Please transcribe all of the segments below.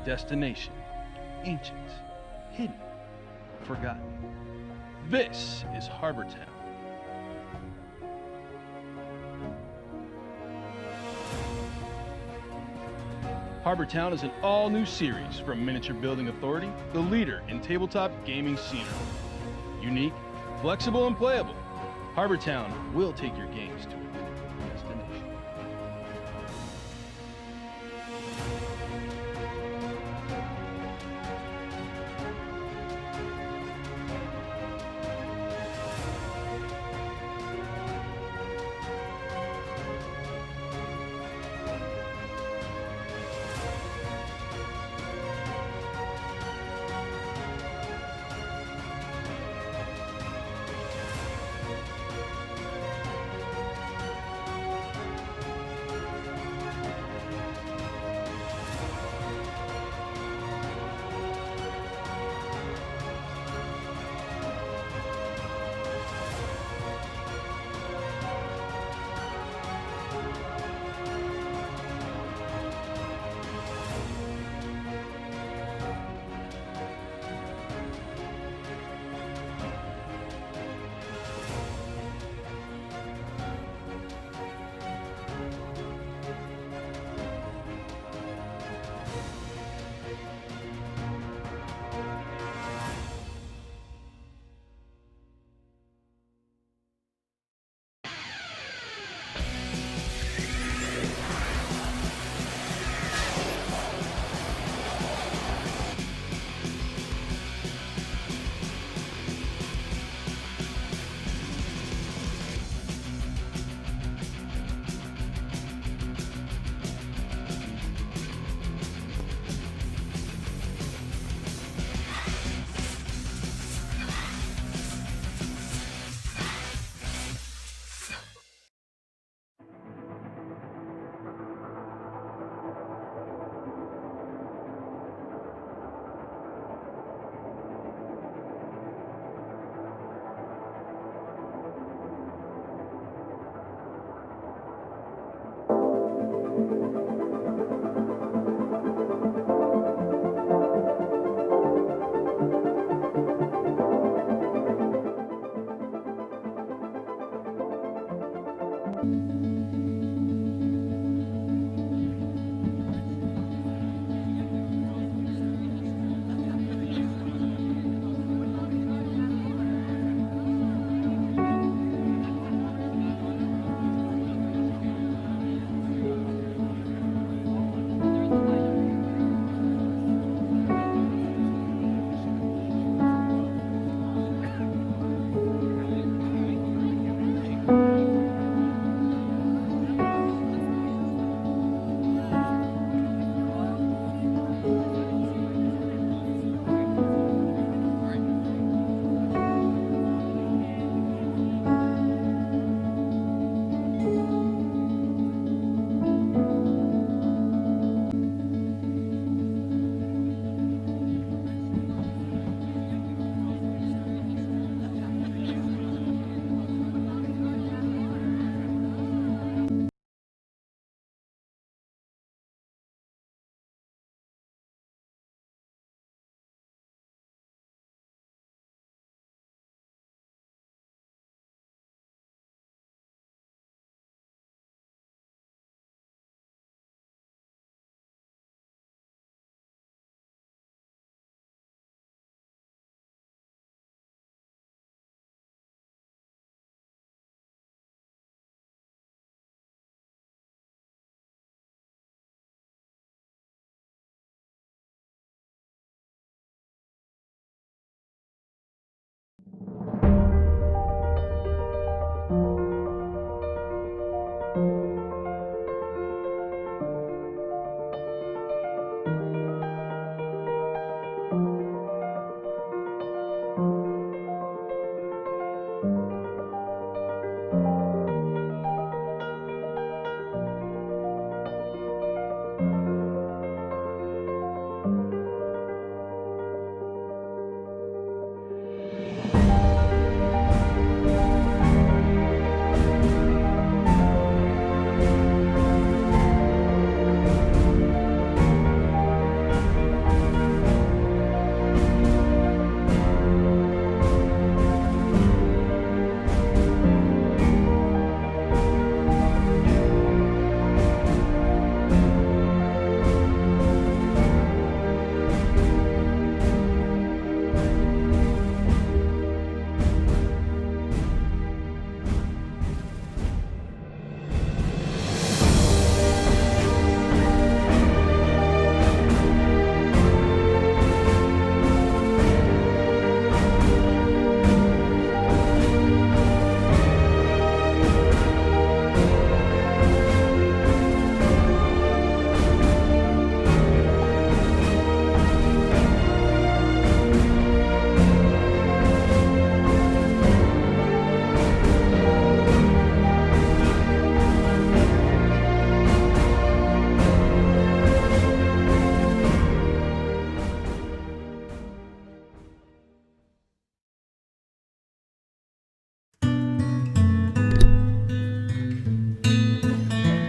destination, ancient, hidden, forgotten. This is Harbor Town. Harbor Town is an all-new series from Miniature Building Authority, the leader in tabletop gaming scenery. Unique, flexible, and playable, Harbor Town will take your games to a new destination.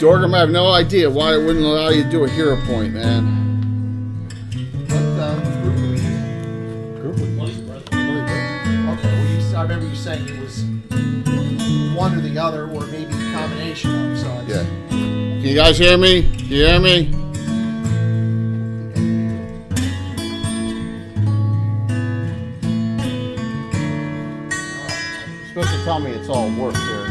Dorgrim, I have no idea why it wouldn't allow you to do a hero point, man. What group were we using? Group? Okay, well, I remember you saying it was one or the other, or maybe a combination of. So Yeah. Can you guys hear me? Can you hear me? You're supposed to tell me it's all worked here.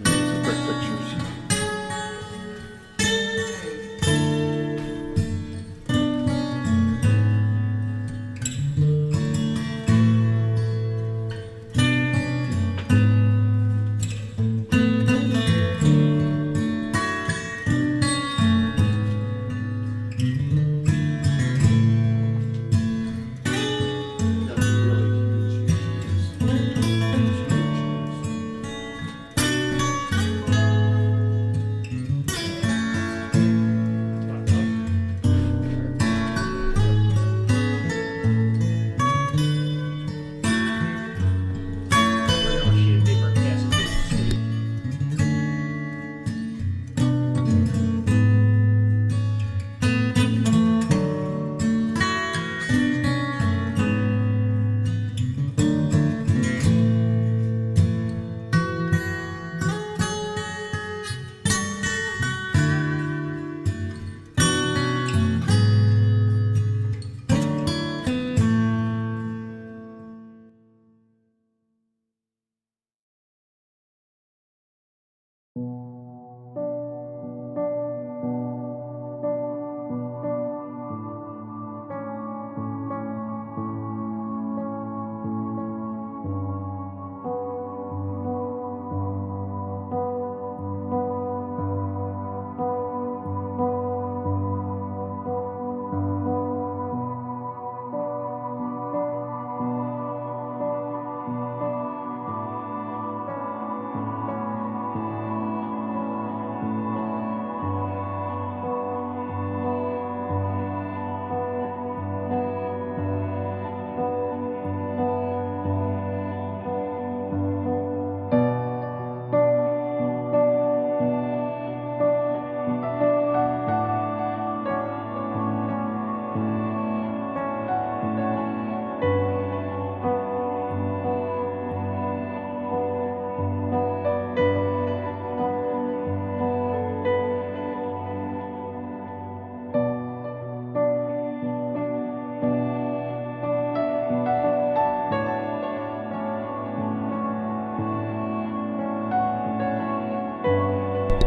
Some quick pictures.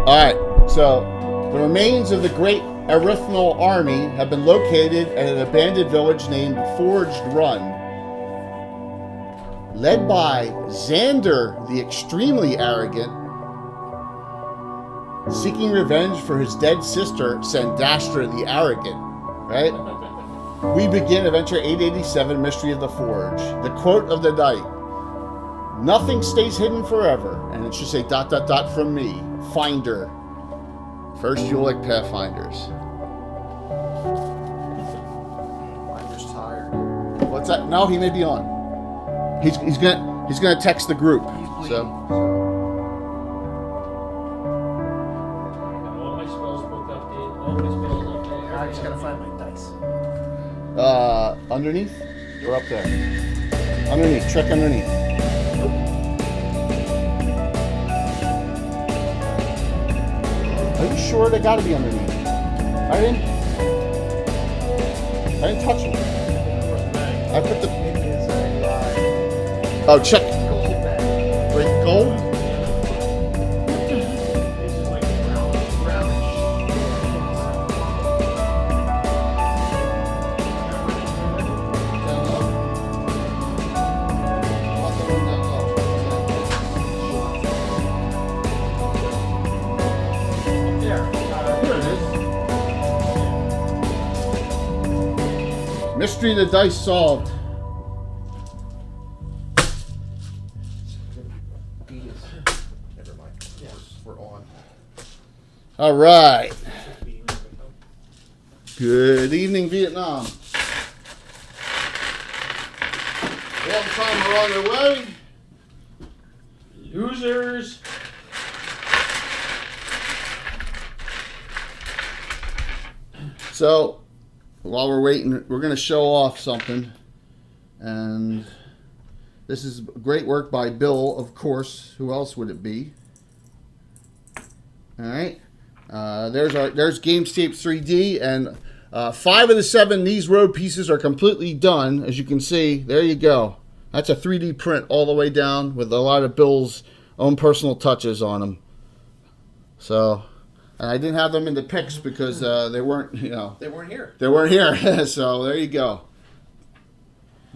Alright, so the remains of the great Erythnal army have been located at an abandoned village named Forged Run. Led by Xander the extremely arrogant, seeking revenge for his dead sister, Sandastra the arrogant. Right? We begin Adventure 887, Mystery of the Forge. The quote of the night: "Nothing stays hidden forever," and it should say ... from me. Finder. First, you'll like Pathfinders. I'm just tired. What's that? No, he may be on. He's gonna text the group. So. All my spells book updated. All my spells updated. I just gotta find my dice. Underneath? Or up there? Underneath. Check underneath. Are you sure they gotta be underneath? I didn't touch them. I put the... Oh, check. Wait, gold? Mystery of the dice solved. Never mind. Yes, we're on. All right. Good evening, Vietnam. Long time we're on our way. Losers. So, while we're waiting, we're going to show off something. And this is great work by Bill, of course. Who else would it be? All right. There's Gamescapes 3D, and 5 of the 7 these road pieces are completely done. As you can see, there you go. That's a 3D print all the way down with a lot of Bill's own personal touches on them. So, and I didn't have them in the pics because they weren't, They weren't here. they weren't here. So there you go.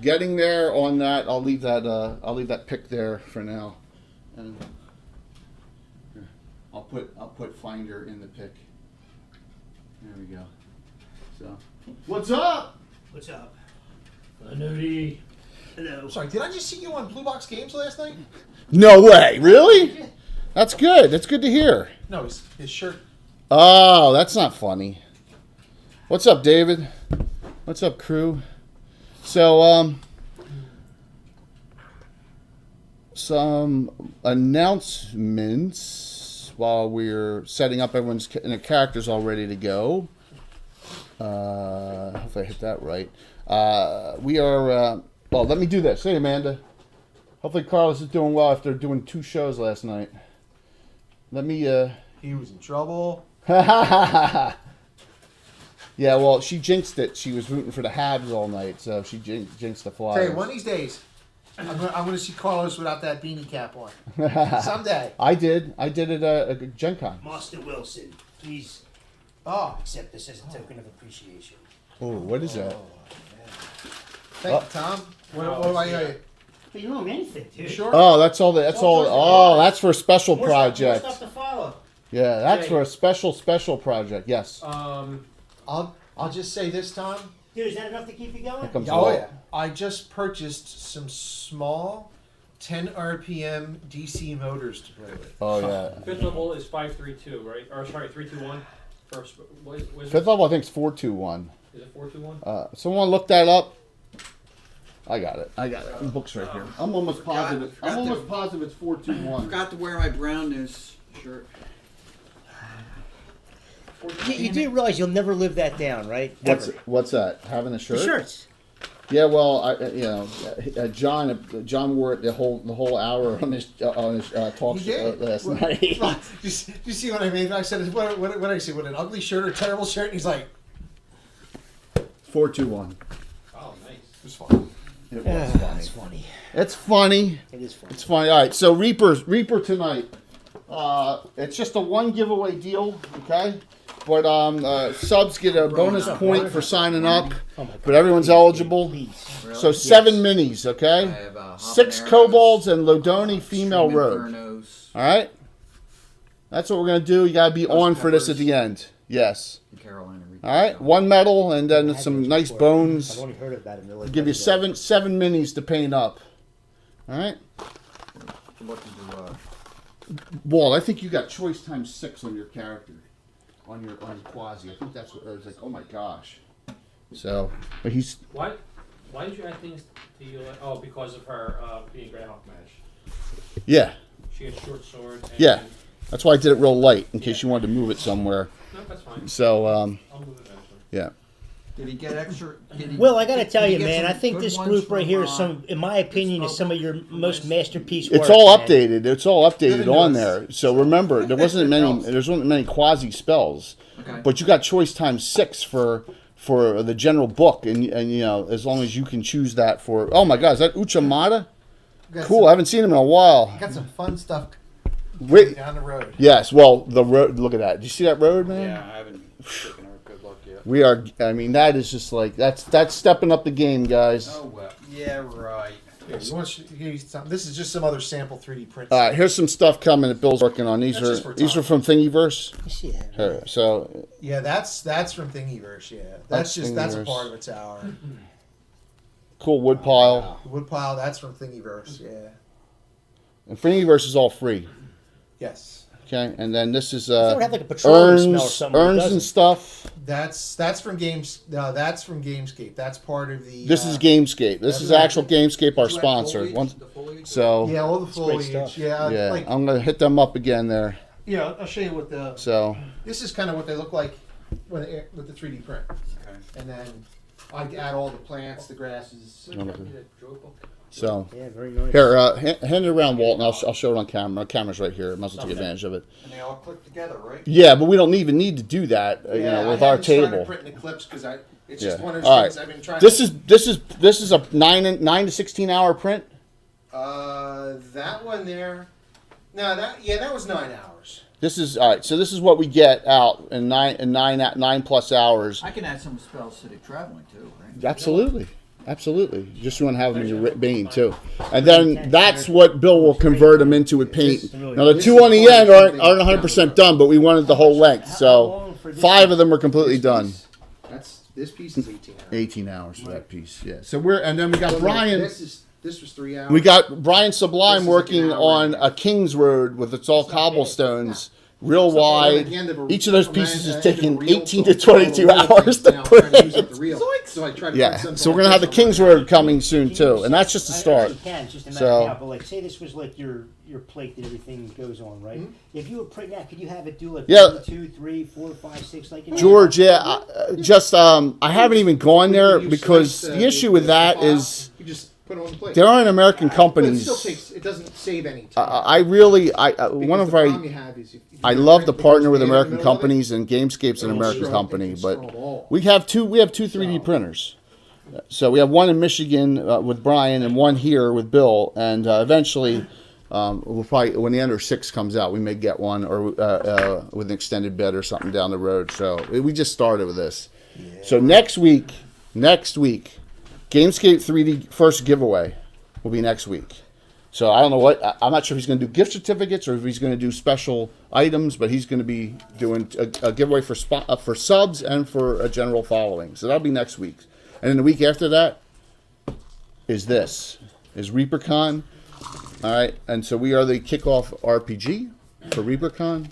Getting there on that. I'll leave that pic there for now, and I'll put Finder in the pic. There we go. So, what's up? What's up? Nudie. Hello. Sorry, did I just see you on Blue Box Games last night? No way, really? That's good. That's good to hear. No, his shirt. Oh, that's not funny. What's up, David? What's up, crew? So, some announcements while we're setting up everyone's characters all ready to go. Hopefully I hit that right. We are, well, let me do this. Hey, Amanda. Hopefully Carlos is doing well after doing 2 shows last night. Let me, He was in trouble. yeah, well, she jinxed it. She was rooting for the Habs all night, so she jinxed the Flyers. Tell you, one of these days, I'm gonna see Carlos without that beanie cap on. Someday. I did it at Gen Con. Master Wilson, please Oh, accept this as a token of appreciation. Oh, what is that? thank you, Tom. What do I owe you? But you don't owe me anything, dude. You sure? Oh, that's all. That's all. Oh, that's for a special More project. stuff to follow. Yeah, that's Jay. for a special project. Yes. I'll just say this, Tom. Dude, is that enough to keep you going? Here comes Oh Walt. yeah. I just purchased some small 10 RPM DC motors to play with. Oh yeah. Fifth level is 532, right? Or sorry, 321. First, what is Fifth level, I think it's 421. Is it 421? Someone look that up. I got it. The book's right here. I'm almost positive. It's 421. Forgot to wear my brown news shirt. You do realize you'll never live that down, right? Ever. What's that? Having a shirt? The shirts. Yeah, well, John wore it the whole hour on his talk He show did? last Well, night. you see what I mean? I said, what did I say? What, an ugly shirt or a terrible shirt? And he's like, Oh, 421. nice. it was fun. It was funny. It's funny. It's funny. It is funny. It's funny. All right, so Reaper tonight. It's just a 1 giveaway deal, okay? But subs get a bonus point for signing up, Oh my God. but everyone's eligible. Please. Really? So 7 minis, I okay? have 6 habaneros, kobolds and Lodoni female Stream rogue. Infernos, All right? That's what we're going to do. You got to be Ghost on for this at peppers. the end. Yes. and Carolina Reaper. All right? 1 medal and then some nice I've bones. only heard about it. Really Give you seven minis to paint up. All right? I'm looking to, Walt, I think you got choice times 6 on your character, on Quasi. I think that's what I was like. Oh my gosh! So, but he's Why did you add things to you? Oh, because of her being Greyhawk match. yeah. She has short sword. And, Yeah. That's why I did it real light in case you wanted to move it somewhere. No, that's fine. So I'll move it eventually. yeah. did he get extra? Well, I got to did tell he you, get man, some I think good this ones group right from, here is in my opinion, is some of your most masterpiece work. It's all man. updated. It's all updated Good on news. there. So remember, there wasn't many Quasi spells, Okay. but you got choice times 6 for the general book, and you know, as long as you can choose that for. Oh my God, is that Uchamata? Cool. I haven't seen him in a while. Got some fun stuff Wait. down the road. Yes. Well, the road. Look at that. Do you see that road, man? Yeah, I haven't taken her good luck yet. We are. I mean, that is just like that's stepping up the game, guys. Oh well. Yeah, right. Here, you want to give you some, this is just some other sample 3D prints. All right. Here's some stuff coming that Bill's working on. These That's just for are from Thingiverse. You see that? Here, so Yeah, that's from Thingiverse. Yeah, that's a Thingiverse. part of a tower. cool wood pile. The wood pile, that's from Thingiverse. Yeah. And Thingiverse is all free. Yes. Okay. And then this is It would have like a petroleum smell or urns something. It and doesn't. stuff. That's from Games. That's from Gamescape. That's part of the. This is Gamescape. This is actual Gamescape, our Do you have sponsor. foliage? Once, The foliage? so Yeah, all the great foliage. stuff. Yeah, yeah, like I'm gonna hit them up again there. yeah. I'll show you what the. So This is kind of what they look like when with the 3D print, Okay. and then I add all the plants, the grasses. so Yeah, very nice. here, hand it around, Walt, and I'll show it on camera. The camera's right here. Might as well take advantage of it. And they all click together, right? Yeah, but we don't even need to do that. You know, with I our haven't started table. printing the clips because it's Yeah. just one of those All things right. I've been trying. This is a 9 to 16 hour print. That one there. No, that was 9 hours. This is all right. So this is what we get out in 9 plus hours. I can add some Spell City traveling too, right? Absolutely. Absolutely. Just want to have them in your Bane too. And then that's what Bill will convert them into with paint. Now the two on the end aren't 100% done, but we wanted the whole length. So 5 of them are completely done. This piece is 18 hours. 18 hours for that piece. Yeah. So and then we got So Brian. This was 3 hours. We got Brian Sublime This is like working an hour on and a a half. King's Road with it's all cobblestones, real wide. Each of those pieces is taking 18 to 22 hours to print. Yeah, so we're gonna have the King's Road coming soon too, and that's just a start. You can, it's just a matter So- of how, but like, say this was like your plate that everything goes on, right? If you were printing that, could you have it do like Yeah. 1, 2, 3, 4, 5, 6, like in George, yeah, I haven't even gone there because the issue with that is you just put it on the plate. there aren't American But it companies. still takes. It doesn't save any time. I really, one Because of the our. problem you have is if I you love to print partner with the American middle of it, companies, and Gamescape's an it'll American scrub- company, it can but scrub all. we have two 3D printers. So we have one in Michigan with Brian and one here with Bill, and eventually we'll probably when the Ender 6 comes out, we may get one or with an extended bed or something down the road. So we just started with this. So next week, Gamescape 3D first giveaway will be next week. So I don't know I'm not sure if he's going to do gift certificates or if he's going to do special items, but he's going to be doing a giveaway for subs and for a general following. So that'll be next week. And then the week after that is ReaperCon. All right. And so we are the kickoff RPG for ReaperCon.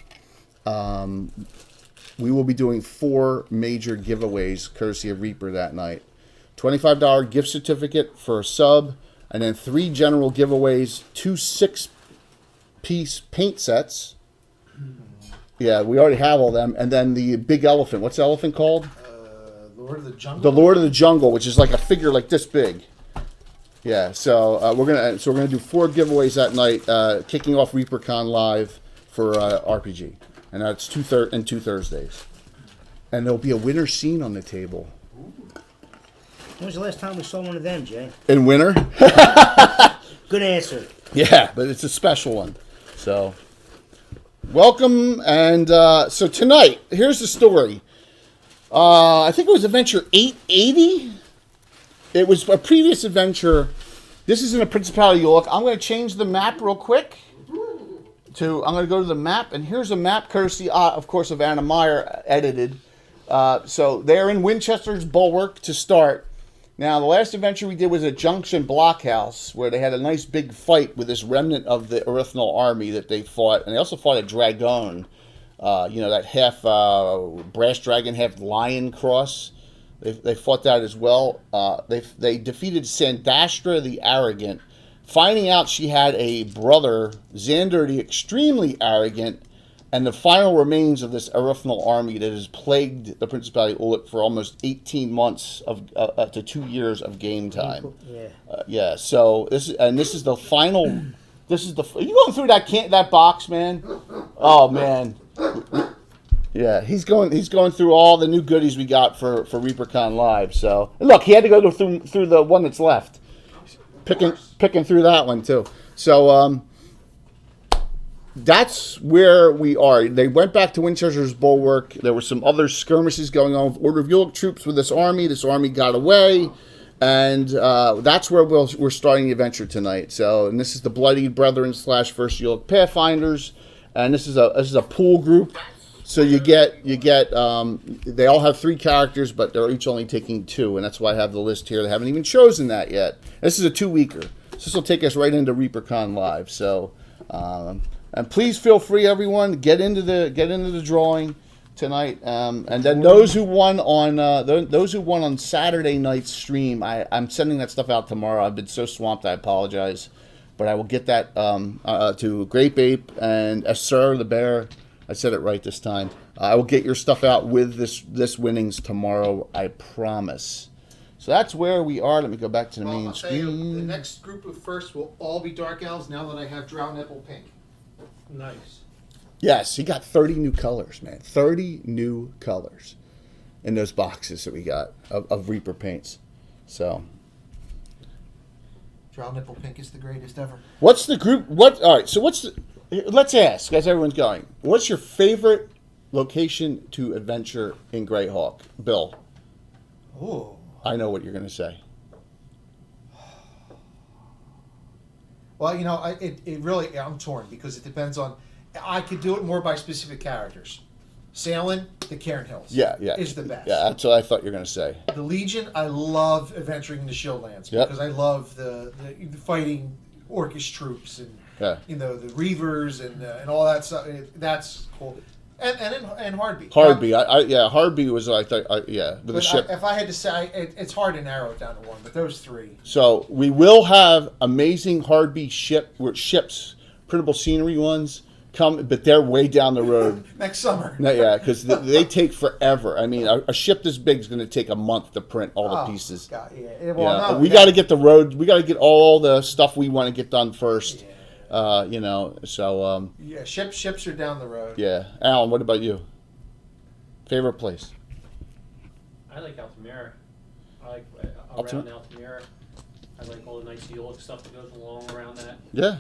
We will be doing 4 major giveaways courtesy of Reaper that night. $25 gift certificate for a sub, and then 3 general giveaways, 2 6-piece paint sets. Yeah, we already have all them. And then the big elephant. What's the elephant called? Lord of the Jungle. The Lord of the Jungle, which is like a figure like this big. Yeah, so we're gonna do 4 giveaways that night, kicking off ReaperCon live for RPG, and that's 2 Thursdays, and there'll be a winter scene on the table. When was the last time we saw one of them, Jay? In winter? Good answer. Yeah, but it's a special one. So, welcome, and so tonight, here's the story. I think it was Adventure 880. It was a previous adventure. This is in a Principality York. I'm going to change the map real quick. I'm going to go to the map, and here's a map courtesy, of course, of Anna Meyer, edited. So they're in Winchester's Bulwark to start. Now, the last adventure we did was at Junction Blockhouse, where they had a nice big fight with this remnant of the Erythnal army that they fought, and they also fought a Dragon. That half brass dragon, half lion cross. They fought that as well. They defeated Sandastra the Arrogant, finding out she had a brother, Xander the Extremely Arrogant, and the final remains of this Erythnal army that has plagued the Principality Ulick for almost 18 months to 2 years of game time. Yeah. So this is the final. This is are you going through that box, man? Oh man. Yeah, he's going through all the new goodies we got for ReaperCon Live. So look, he had to go through the one that's left, picking through that one too. So that's where we are. They went back to Winchester's Bulwark. There were some other skirmishes going on with Order of York troops with this army. This army got away, and that's where we're starting the adventure tonight. So, and this is the Bloodied Brethren / First York Pathfinders, and this is a pool group. So you get they all have 3 characters, but they're each only taking 2, and that's why I have the list here. They haven't even chosen that yet. This is a 2-weeker. So this will take us right into ReaperCon Live. So, and please feel free, everyone, get into the drawing. tonight. And then those who won on Saturday night's stream, I'm sending that stuff out tomorrow. I've been so swamped, I apologize. But I will get that to Grape Ape and Sir the Bear. I said it right this time. I will get your stuff out with this winnings tomorrow, I promise. So that's where we are. Let me go back to the main I'll tell you, screen. the next group of first will all be Dark Elves now that I have Drow Nipple Pink. Nice. Yes, he got 30 new colors, man. 30 new colors in those boxes that we got of Reaper paints. So... Drow Nipple Pink is the greatest ever. What's the group? All right. So let's ask, as everyone's going. What's your favorite location to adventure in Greyhawk, Bill? Oh. I know what you're going to say. Well, you know, it really, I'm torn because it depends on. I could do it more by specific characters. Sailing, the Cairn Hills. Yeah. Is the best. Yeah, that's what I thought you were going to say. The Legion, I love adventuring in the Shieldlands because I love the fighting Orcish troops and the Reavers and all that stuff. That's cool. And Hardby. Hardby was with the ship. If I had to say, it's hard to narrow it down to one, but those three. So we will have amazing Hardby ships, printable scenery ones. Come, but they're way down the road next summer. Yeah, because they take forever. I mean, a ship this big is going to take a month to print all the pieces. God, yeah. Well, we got to get the road. We got to get all the stuff we want to get done first. Yeah. So. Ships are down the road. Yeah, Alan. What about you? Favorite place? I like Altamira. I like around Altamira. I like all the nice Eolic stuff that goes along around that. Yeah.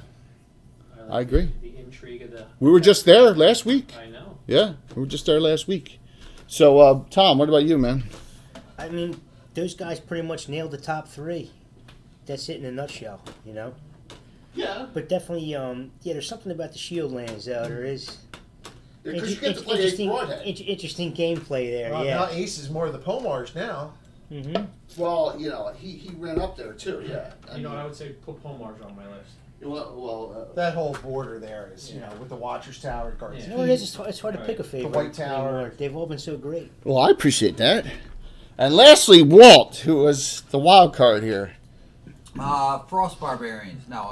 I agree. The intrigue of the. We were just there last week. I know. Yeah, we were just there last week. So, Tom, what about you, man? I mean, those guys pretty much nailed the top three. That's it in a nutshell, you know? Yeah. But definitely, there's something about the Shieldlands, though. There is Because you get to play Ace Broadhead. interesting gameplay there, yeah. Now Ace is more of the Pomars now. Mm-hmm. Well, he ran up there, too, yeah. I would say put Pomars on my list. That whole border there is, with the Watcher's Tower, Guardians. No, it is. It's hard to pick a favorite. The White Tower. anymore. They've all been so great. Well, I appreciate And lastly, Walt, who was the wild card here. Frost Barbarians. No.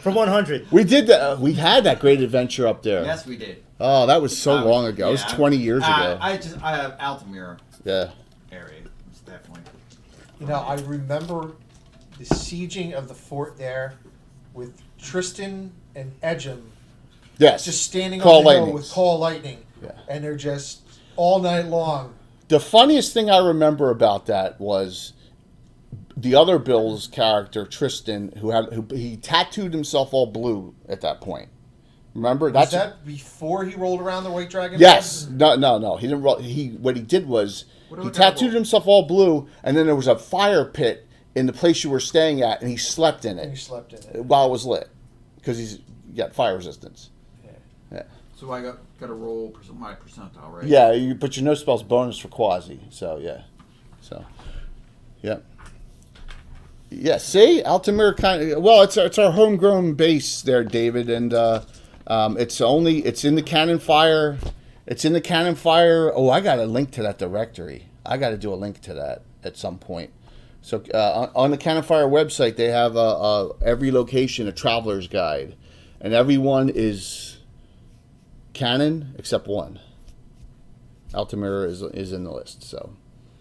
For 100. We did that. We had that great adventure up there. Yes, we did. Oh, that was so long ago. It was 20 years ago. I have Altamira. Yeah. Area. It's definitely. I remember the sieging of the fort there with Tristan and Edgem Yes. just standing Call on the hill lightnings. with Call Lightning. Yeah. And they're just all night long. The funniest thing I remember about that was the other Bill's character, Tristan, who he tattooed himself all blue at that point. Remember? Was that before he rolled around the White Dragon? Yes. No. He didn't roll. What he did was he tattooed himself all blue, and then there was a fire pit in the place you were staying at, and he slept in it. And he slept in it. While it was lit. Because he's got fire resistance. Yeah. So I got to roll my percentile, right? Yeah, but your no spells bonus for Quasi. So, yeah. Yeah, see? Altamira kind of... Well, it's our homegrown base there, David, and it's in the Cannon Fire. It's in the Cannon Fire. Oh, I got a link to that directory. I got to do a link to that at some point. So on the Cannon Fire website, they have every location a traveler's guide, and everyone is canon except one. Altamira is in the list. So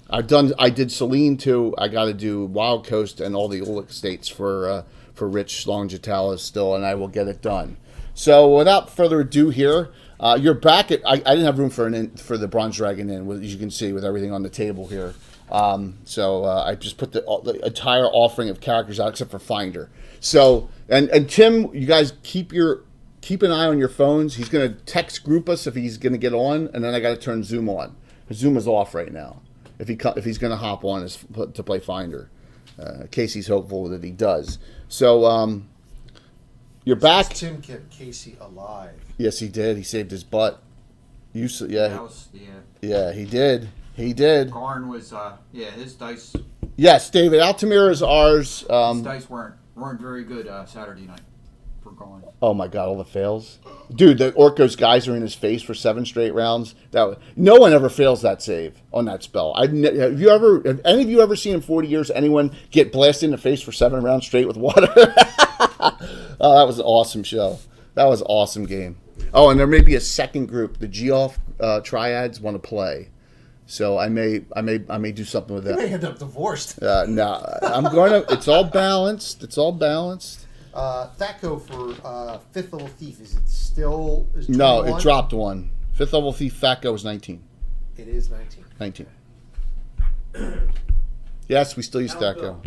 I did Selene too. I got to do Wild Coast and all the Ulic states for Rich Longitalis still, and I will get it done. So without further ado, here you're back at. I didn't have room for the Bronze Dragon Inn, as you can see, with everything on the table here. So I just put the entire offering of characters out except for Finder. So and Tim, you guys keep an eye on your phones. He's going to text group us if he's going to get on, and then I got to turn Zoom on. Zoom is off right now. If he's going to hop on to play Finder, Casey's hopeful that he does. So you're back. Tim kept Casey alive. Yes, he did. He saved his butt. Yeah, he did. He did. Garn was, his dice. Yes, David. Altamira is ours. His dice weren't very good Saturday night for going. Oh my god, all the fails. Dude, the Orko's guys are in his face for 7 straight rounds. No one ever fails that save on that spell. Have any of you ever seen in 40 years anyone get blasted in the face for 7 rounds straight with water? Oh, that was an awesome show. That was an awesome game. Oh, and there may be a second group. The Geoff triads want to play. So I may do something with You that. may end up divorced. No, I'm going to. It's all balanced. It's all balanced. Thaco for 5th level thief, is it still? Is No, 21? it dropped 1. 5th level thief Thaco is 19. It is 19. 19. Yes, we still use Thaco.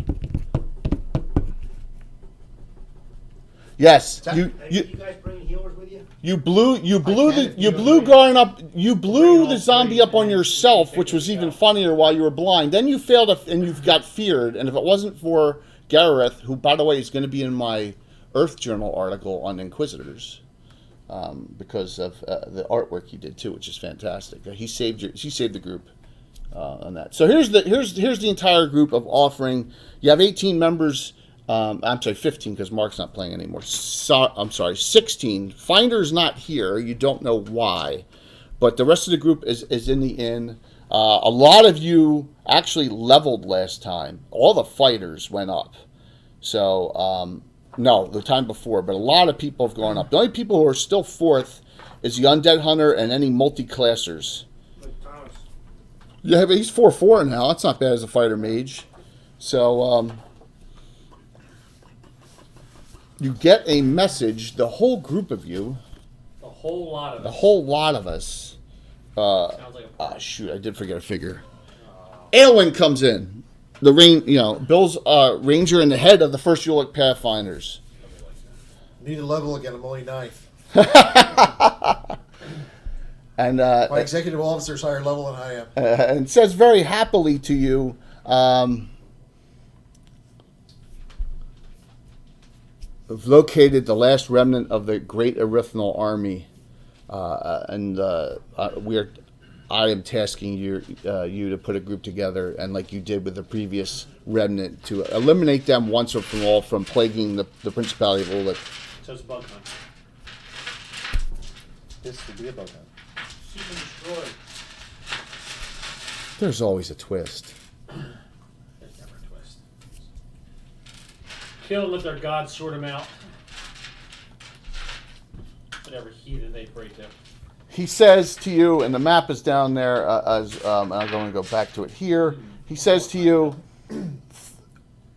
Yes, You guys bringing healers with you? you blew the zombie up on yourself, which was even funnier while you were blind. Then you failed and you got feared. And if it wasn't for Gareth, who by the way is going to be in my Earth Journal article on Inquisitors, because of the artwork he did too, which is fantastic. He saved the group on that. So here's the entire group of offering. You have 18 members. I'm sorry, 15 because Mark's not playing anymore. I'm sorry, 16. Finder's not here. You don't know why, but the rest of the group is in the inn. A lot of you actually leveled last time. All the fighters went up. So, no, the time before, but a lot of people have gone up. The only people who are still 4th is the Undead Hunter and any multi-classers. Like Thomas. Yeah, but he's 4/4 now. That's not bad as a fighter mage. So, you get a message, the whole group of you, The whole lot of us. the whole lot of us. Sounds like a Shoot, I did forget a figure. Aelwyn comes in. Bill's ranger and the head of the First Ulic Pathfinders. Need a level again. I'm only 9th. And My executive officer's higher level than I am. and says very happily to you, we've located the last remnant of the great Erythnal army, and I am tasking you to put a group together, and like you did with the previous remnant, to eliminate them once and for all from plaguing the Principality of Ulic. So it's a bug hunt. This would be a bug hunt. Keep them destroyed. There's always a twist. There's never a twist. Kill them, let their gods sort them out. Whatever heathen they pray to. He says to you, and the map is down there, I'm going to go back to it here. He says to you,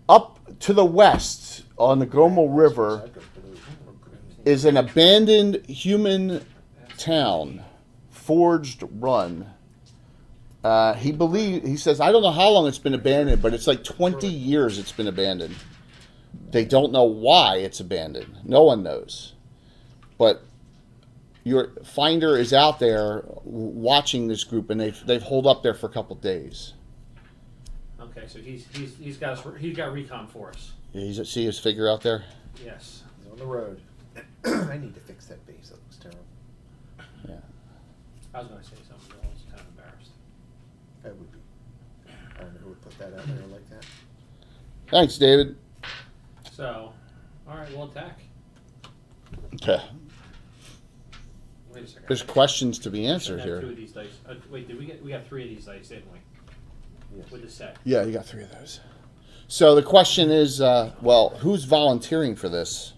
up to the west on the Gomo River is an abandoned human town, Forged Run. He says, I don't know how long it's been abandoned, but it's like 20 years it's been abandoned. They don't know why it's abandoned. No one knows. But your finder is out there watching this group, and they've holed up there for a couple days. Okay, so he's got recon for us. You see his figure out there? Yes. He's on the road. I need to fix that base. That looks terrible. Yeah. I was going to say something, but I was kind of embarrassed. That would be. I don't know who would put that out there like that. Thanks, David. So, all right, we'll attack. Okay. Wait a second. There's questions to be We answered have here. 2 of these dice. Wait, we got 3 of these dice, didn't we? Yes. With the set. Yeah, you got 3 of those. So the question is, who's volunteering for this?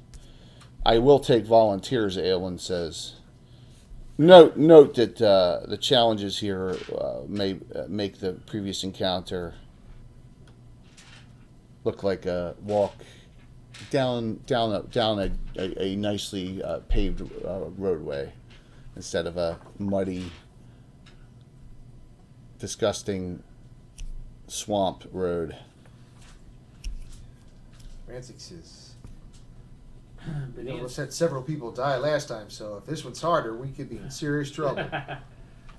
I will take volunteers, Aelwyn says. Note that the challenges here may make the previous encounter look like a walk down a nicely paved roadway instead of a muddy, disgusting swamp road. Rancic says, Bananas. let's had several people die last time, so if this one's harder, we could be in serious trouble.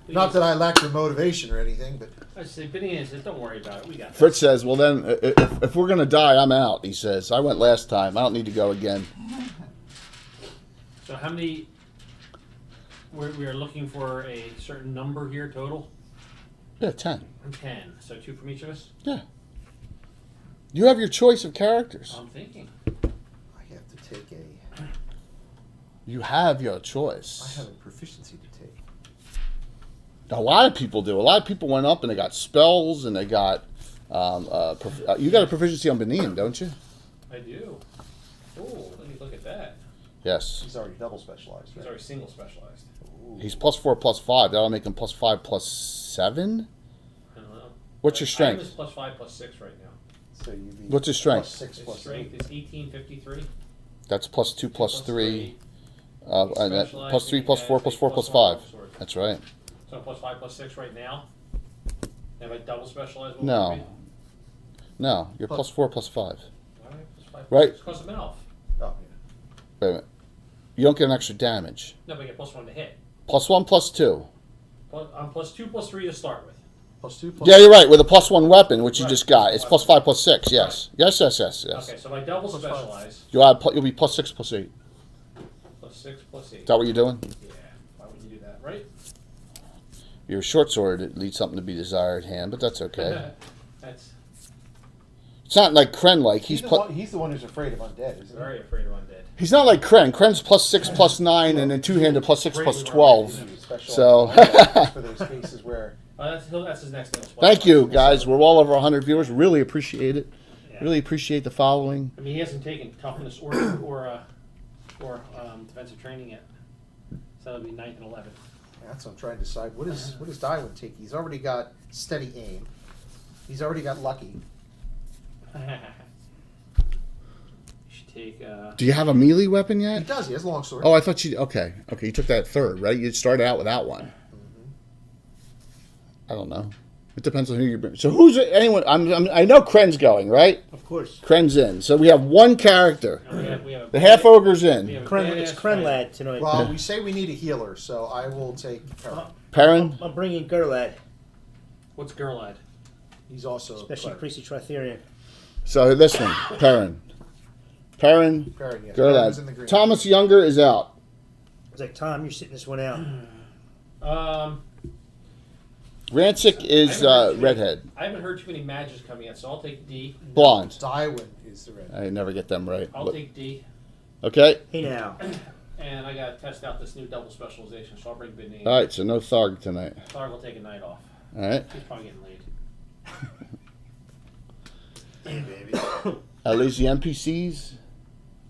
Not that I lack the motivation or anything, but I say, Bananas, don't worry about it. We got Fritz says, well then, if we're going to die, I'm out, he says. I went last time. I don't need to go again. So how many? We are looking for a certain number here total. Yeah, 10. 10. So 2 from each of us. Yeah. You have your choice of characters. I'm thinking. I have to take a You have your I choice. have a proficiency to take. A lot of people do. A lot of people went up and they got spells and they got. You got a proficiency on Benin, don't you? I do. Oh, let me look at that. Yes. He's already double specialized. He's Right? already single specialized. He's +4/+5. That'll make him +5/+7. I don't know. What's your strength? I was +5/+6 right now. So you'd be What's his strength? +6 His plus strength 8. is 1853. That's +2/+3. And that Specialized, +3 he +4 has a +4 +1 +5. sword. That's right. So I'm +5/+6 right now. Am I double specialized? What No. would it be? No, you're +4 +5. Why am I +5/+6? Right. Because I'm off. Oh, yeah. Wait a minute. You don't get an extra damage. No, but I get +1 to hit. +1 +2. I'm +2/+3 to start with. +2 plus. Yeah, you're right. With a +1 weapon, which you Right. just got, it's +5 +6. Yes. Yes. Okay, so my double Plus 5. specialized, You'll be +6 +8. +6 +8. Is that what you're doing? Yeah, why would you do that, right? Your short sword, it leaves something to be desired hand, but that's okay. That's It's not like Kren like. He's He's the one who's afraid of undead, isn't he? very afraid of undead. he's not like Kren. Kren's +6 +9 and then two-handed +6 +12. Special So- for those cases where That's his next level. Thank you, guys. We're well over 100 viewers. Really appreciate it. Yeah. Really appreciate the following. I mean, he hasn't taken toughness or defensive training yet. So that'll be 9th and 11th. that's what I'm trying to decide. What does Dywin take? He's already got steady aim. He's already got lucky. You should take. Do you have a melee weapon He yet? does. He has a long sword. Oh, I thought you. Okay. You took that third, right? You started out without one. I don't know. It depends on who you bring. So who's anyone? I know Kren's going, right? Of course. Kren's in. So we have one character. And we have The half ogre's we in. have a Kren, it's badass Kren fighter. lad tonight. Well, we say we need a healer, so I will take Perrin. Perrin. I'm bringing Gerlad, What's Gerlad? He's also especially cleric. Priesty Tritherian. So this one, Perrin. Perrin. Perrin, yeah. Perrin's in the Gerlad. green. Thomas Younger is out. I was like, Tom, you're sitting this one out. Rancic is redhead. I haven't heard too many matches coming yet, so I'll take D. Blonde. Dywin is the red. I never get them right. I'll take D. Okay. Hey now. And I gotta test out this new double specialization, so I'll bring Benny. All right. So no Tharg tonight. Tharg will take a night off. All right. He's probably getting laid. Hey, baby. At least the NPCs,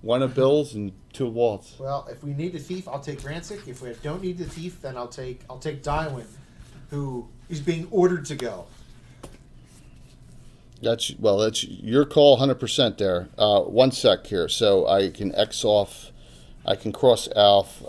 one of Bill's and two of Walt's. Well, if we need a thief, I'll take Rancic. If we don't need a thief, then I'll take Dywin, who is being ordered to go. That's your call, 100% there. One sec here, so I can X off. I can cross off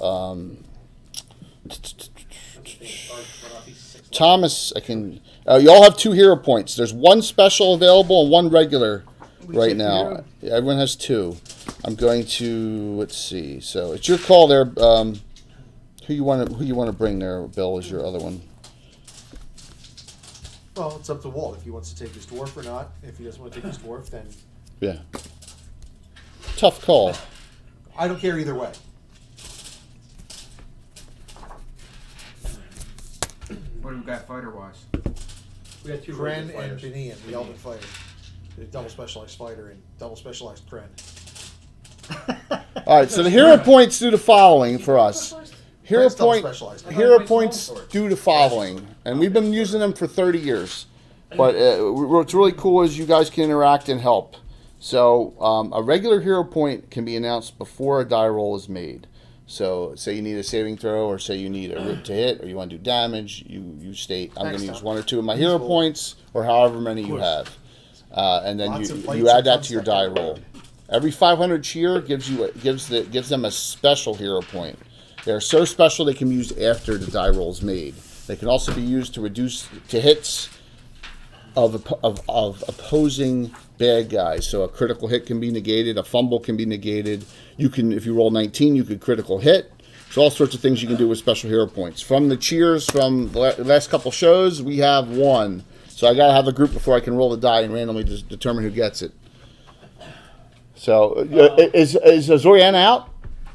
Thomas. I can. You all have 2 hero points. There's 1 special available and 1 regular right now. Everyone has 2. I'm going to let's see. So it's your call there. Who you want to bring there? Bill is your other one. Well, it's up to Walt if he wants to take his dwarf or not. If he doesn't want to take his dwarf, then Yeah. Tough call. I don't care either way. What do we got fighter wise? We got 2 Kren regular and fighters. Benian, the elven fighter. The double specialized fighter and double specialized Kren. All right. So the hero points do the following for us. Hero Kren's double point. specialized. Hero points do the following, and we've been using them for 30 years. But what's really cool is you guys can interact and help. So a regular hero point can be announced before a die roll is made. So say you need a saving throw, or say you need a rip to hit, or you want to do damage. You state I'm going to Thanks, use Tom. 1 or 2 of my hero points, or however many you have, and then Lots of fights you add and that fun to your stuff. die roll. Every 500 cheer gives them a special hero point. They're so special they can be used after the die roll is made. They can also be used to reduce to hits of opposing bad guys. So a critical hit can be negated, a fumble can be negated. You can, if you roll 19, you could critical hit. So all sorts of things you can do with special hero points. From the cheers from the last couple shows, we have 1. So I gotta have a group before I can roll the die and randomly just determine who gets it. So is Zoriana out?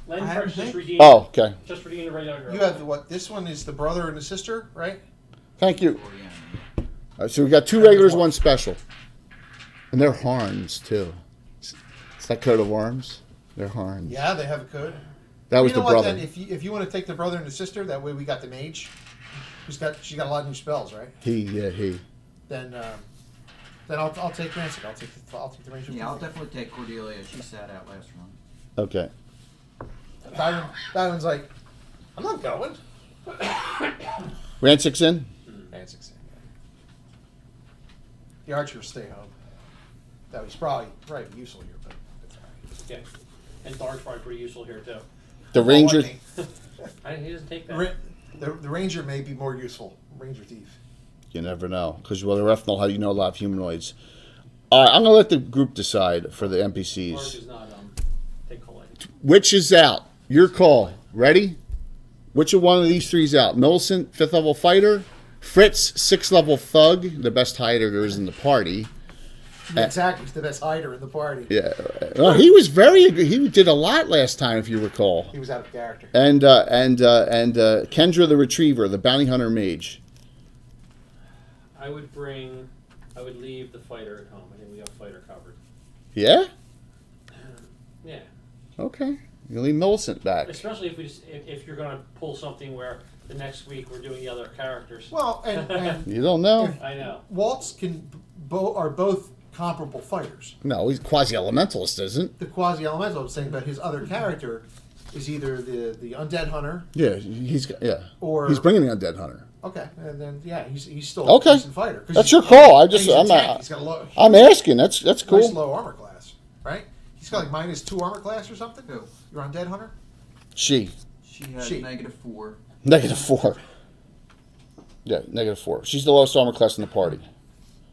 Len I haven't Fresh just think- redeemed. Oh, okay. Just redeemed the regular girl. You have what? This one is the brother and the sister, right? Thank you. All right, so we got 2 regulars, 1 special, and they're Harns too. It's that coat of arms. They're Harns. Yeah, they have a code. That was You know the what, brother. then, if you want to take the brother and the sister, that way we got the mage. She's got a lot of new spells, right? He. Then I'll take Rancid. I'll take the ranger. Yeah, I'll definitely take Cordelia. She sat out last round. Okay. Byron's like, I'm not going. Rancic's in? Rancic's in. The archer will stay home. That was probably useful here, but it's all right. Yeah. And Dark's probably pretty useful here too. The ranger. He He doesn't take that. The ranger may be more useful. Ranger thief. You never know. Because, well, the Rethnal, how you know a lot of humanoids. All right, I'm going to let the group decide for the Dark NPCs. is not take collect. Which is out? Your call. Ready? Which of one of these three is out? Millicent, 5th level fighter. Fritz, 6th level thug, the best hider there is in the party. Exactly, he's the best hider in the party. Yeah. Well, he was very good. He did a lot last time, if you recall. He was out of character. And Kendra the retriever, the bounty hunter mage. I would leave the fighter at home. I think we have fighter covered. Yeah? Yeah. Okay. You leave Millicent back. Especially if you're going to pull something where the next week we're doing the other characters. Well, and You don't know. I know. Waltz are both comparable fighters. No, he's quasi-elementalist, isn't? The quasi-elemental, I'm saying, but his other character is either the undead hunter. Yeah, he's Or he's bringing the undead hunter. Okay, and then he's still Okay. a decent fighter. 'Cause That's he's- your call. he's a tank. He's got a low. I'm asking. That's Nice cool. low armor class, right? He's got like -2 armor class or something. Who? Your undead hunter. She She had She. -4. -4. Yeah, -4. She's the lowest armor class in the party.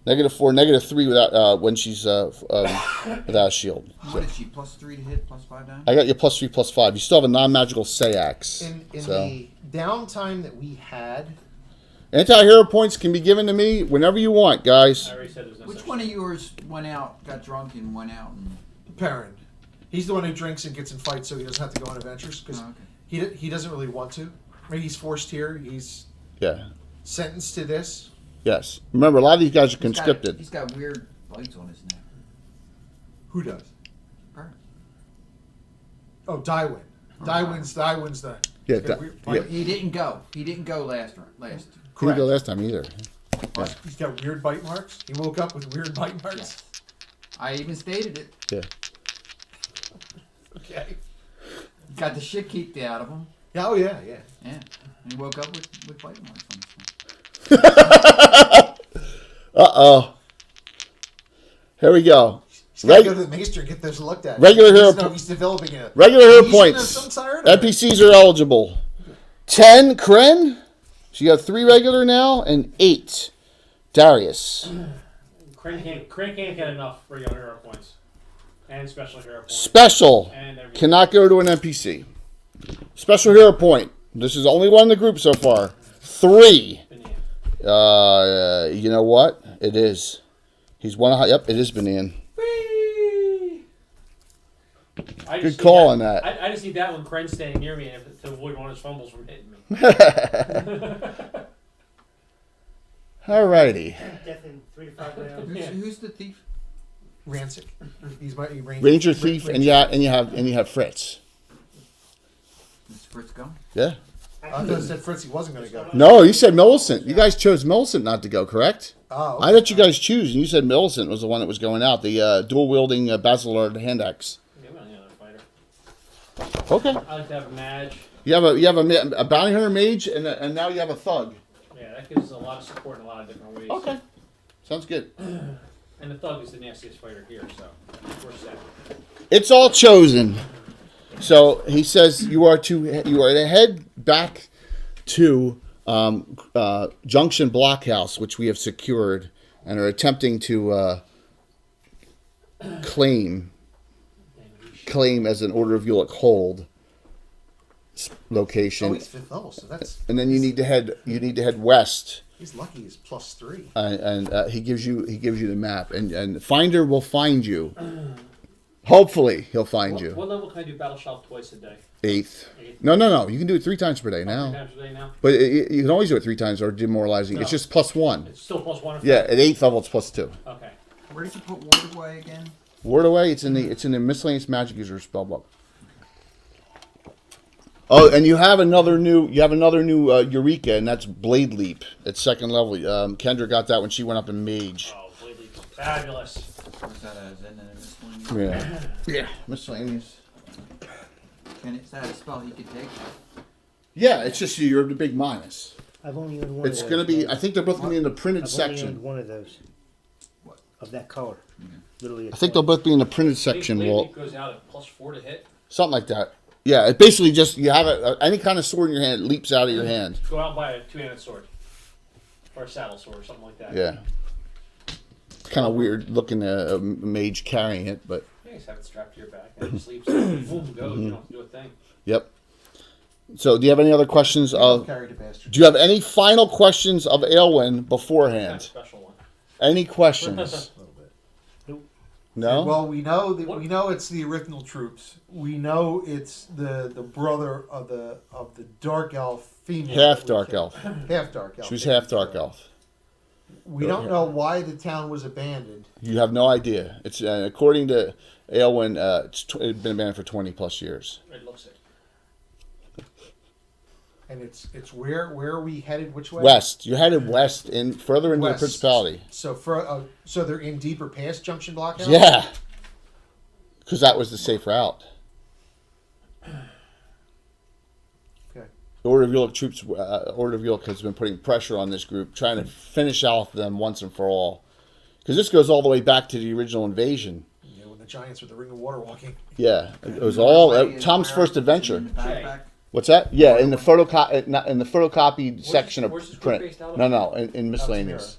-4, -3 without when she's without a shield. What is she? +3 to hit, +5 down? I got you +3, +5. You still have a non-magical Sayax. In So the downtime that we had, anti-hero points can be given to me whenever you want, guys. I already said there's no Which such one of thing. yours went out, got drunk, and went out? And... Perrin, he's the one who drinks and gets in fights, so he doesn't have to go on adventures because Oh, okay. he doesn't really want to. I mean, he's forced here. He's Yeah. sentenced to this. Yes. Remember, a lot of these guys are conscripted. He's got weird bites on his neck. Who does? Perrin. Oh, Dywin. Dywin's the. Yeah, he's got weird- He didn't go. He didn't go last. He didn't Correct. go last time either. He's got weird bite marks. He woke up with weird bite marks. Yes. I even stated it. Yeah. Okay. Got the shit kicked out of him. Yeah, oh yeah. Yeah. And he woke up with bite marks on his face. Uh-oh. Here we go. He's got to go to the maester and get those looked at. Regular hero No, he's developing a Regular hero lesion of points. some sort? NPCs are eligible. 10, Kren. She got 3 regular now, and 8, Darius. Crank can't get enough regular hero points. And special hero points. Special. And everything. Cannot go to an NPC. Special hero point. This is the only one in the group so far. 3. Banana. You know what? It is. He's one. Yep, it is Banan. Good call on that. I just need that when Kren's standing near me to avoid one of his fumbles from hitting me. Alrighty. Death in 3 to 5 rounds. Who's the thief? Rancic. He's my Ranger thief, and you have Fritz. Is Fritz gone? Yeah. I thought said Fritz he wasn't going to go. No, you said Millicent. You guys chose Millicent not to go, correct? Oh, I let you guys choose, and you said Millicent was the one that was going out. The dual-wielding Basilard hand axe. Yeah, I'm not the other fighter. Okay. I like to have a mage. You have a bounty hunter mage, and now you have a thug. Yeah, that gives us a lot of support in a lot of different ways. Okay. Sounds good. And the thug is the nastiest fighter here, so we're set. It's all chosen. So he says you are to head back to Junction Blockhouse, which we have secured and are attempting to claim as an Order of Ulick hold location. Oh, he's 5th level, so that's. And then you need to head west. He's lucky. He's +3. And he gives you the map, and Finder will find you. Hopefully, he'll find you. What level can I do battle shop twice a day? 8th. No. You can do it 3 times per day 3 now. times a day now? But you can always do it 3 times or demoralizing. No. It's just +1. It's still +1. Yeah, at 8th level it's +2. Okay. Where did you put Ward away again? Word away. It's in the miscellaneous magic user spellbook. Oh, and you have another new Eureka, and that's Blade Leap at second level. Kendra got that when she went up in Mage. Oh, Blade Leap. Fabulous. What's that as? Isn't it a miscellaneous? Yeah, miscellaneous. Is that a spell he could take? Yeah, it's just you're the big minus. I've only owned one It's of those. going to be. I think they're both going to be in the printed I've only section. owned one of those. Of that color. Literally. I think they'll both be in the printed section. Blade Well, Leap goes out at +4 to hit. something like that. Yeah, it basically just you have any kind of sword in your hand, it leaps out of your hand. Go out and buy a two-handed sword. Or a saddle sword or something like that. Yeah. It's kind of weird looking at a mage carrying it, but Yeah, you just have it strapped to your back and it just sleeps. Boom, goes. You don't have to do a thing. yep. So, do you have any other questions? Carry the bastard. Do you have any final questions of Aelwyn Kind beforehand? of special one. Any questions? A little bit. No. Well, we know it's the original troops. We know it's the brother of the dark elf female. Half dark elf. Half dark elf. She was half dark elf. We don't know why the town was abandoned. You have no idea. It's according to Aelwyn, it's been abandoned for 20 plus years. It looks it. And it's where are we headed? Which way? West. You're headed west, further into West. the principality. So so they're in deeper past Junction Blockhouse. Yeah. Because that was the safe route. Okay. The Order of York troops, Order of York has been putting pressure on this group, trying to finish off them once and for all. Because this goes all the way back to the original invasion. Yeah, when the Giants were the Ring of Water walking. Yeah, it was all Tom's first adventure. In the backpack? What's that? Yeah, in the photocopied section where's this of group print. based out of? No, in miscellaneous.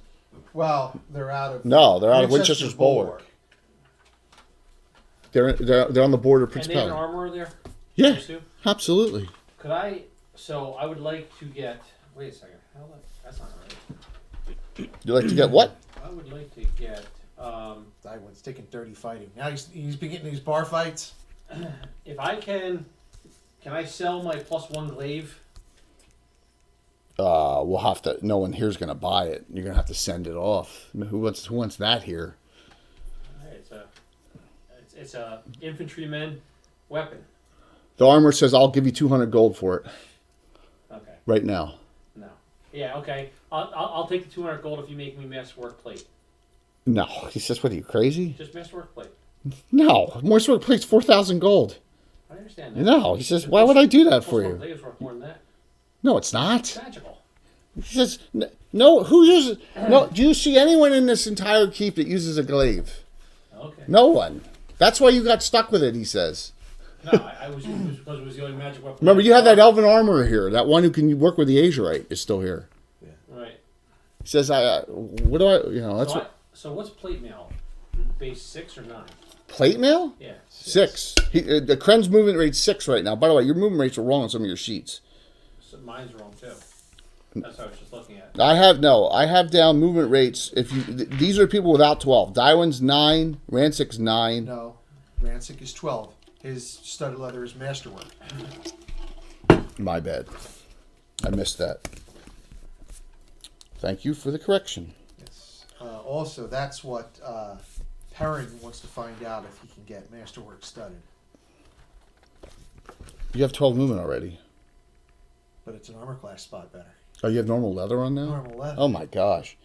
Well, they're out of. No, they're out of Winchester's Bulwark. They're on the border of And they have an Principality. armorer there? Yeah, Those two? absolutely. Could I... So, I would like to get... Wait a second. That's not right. You like to get what? I would like to get... That one's taking dirty fighting. Now he's been getting these bar fights. if I can... Can I sell my +1 glaive? We'll have to. No one here's gonna buy it. You're gonna have to send it off. Who wants that here? It's a infantryman weapon. The armor says I'll give you 200 gold for it Okay. right now. No. Yeah. Okay. I'll take the 200 gold if you make me masterwork plate. No, he says, "What are you crazy?" Just masterwork plate. No, Morse work plate's 4,000 gold. I understand that. No, he says, "Why would I do that for +1 you?" glaive is worth more than that. No, it's not. It's magical. He says, "No, who uses? No, do you see anyone in this entire keep that uses a glaive? Okay. No one. That's why you got stuck with it." He says. No, it was because it was the only magic weapon. Remember, you have that elven armorer here. That one who can work with the Azurite is still here. Right. He says, what do I, that's what. So what's plate mail? Base 6 or 9? Plate mail? Yeah. 6. The Kren's movement rate's 6 right now. By the way, your movement rates are wrong on some of your sheets. So mine's wrong too. That's what I was just looking at. I have down movement rates. These are people without 12. Dywin's 9, Rancic's 9. No, Rancic is 12. His studded leather is masterwork. My bad. I missed that. Thank you for the correction. Yes. Also, that's what Perrin wants to find out if he can get masterwork studded. You have 12 movement already. But it's an armor class spot better. Oh, you have normal leather on now? Normal leather. Oh my gosh.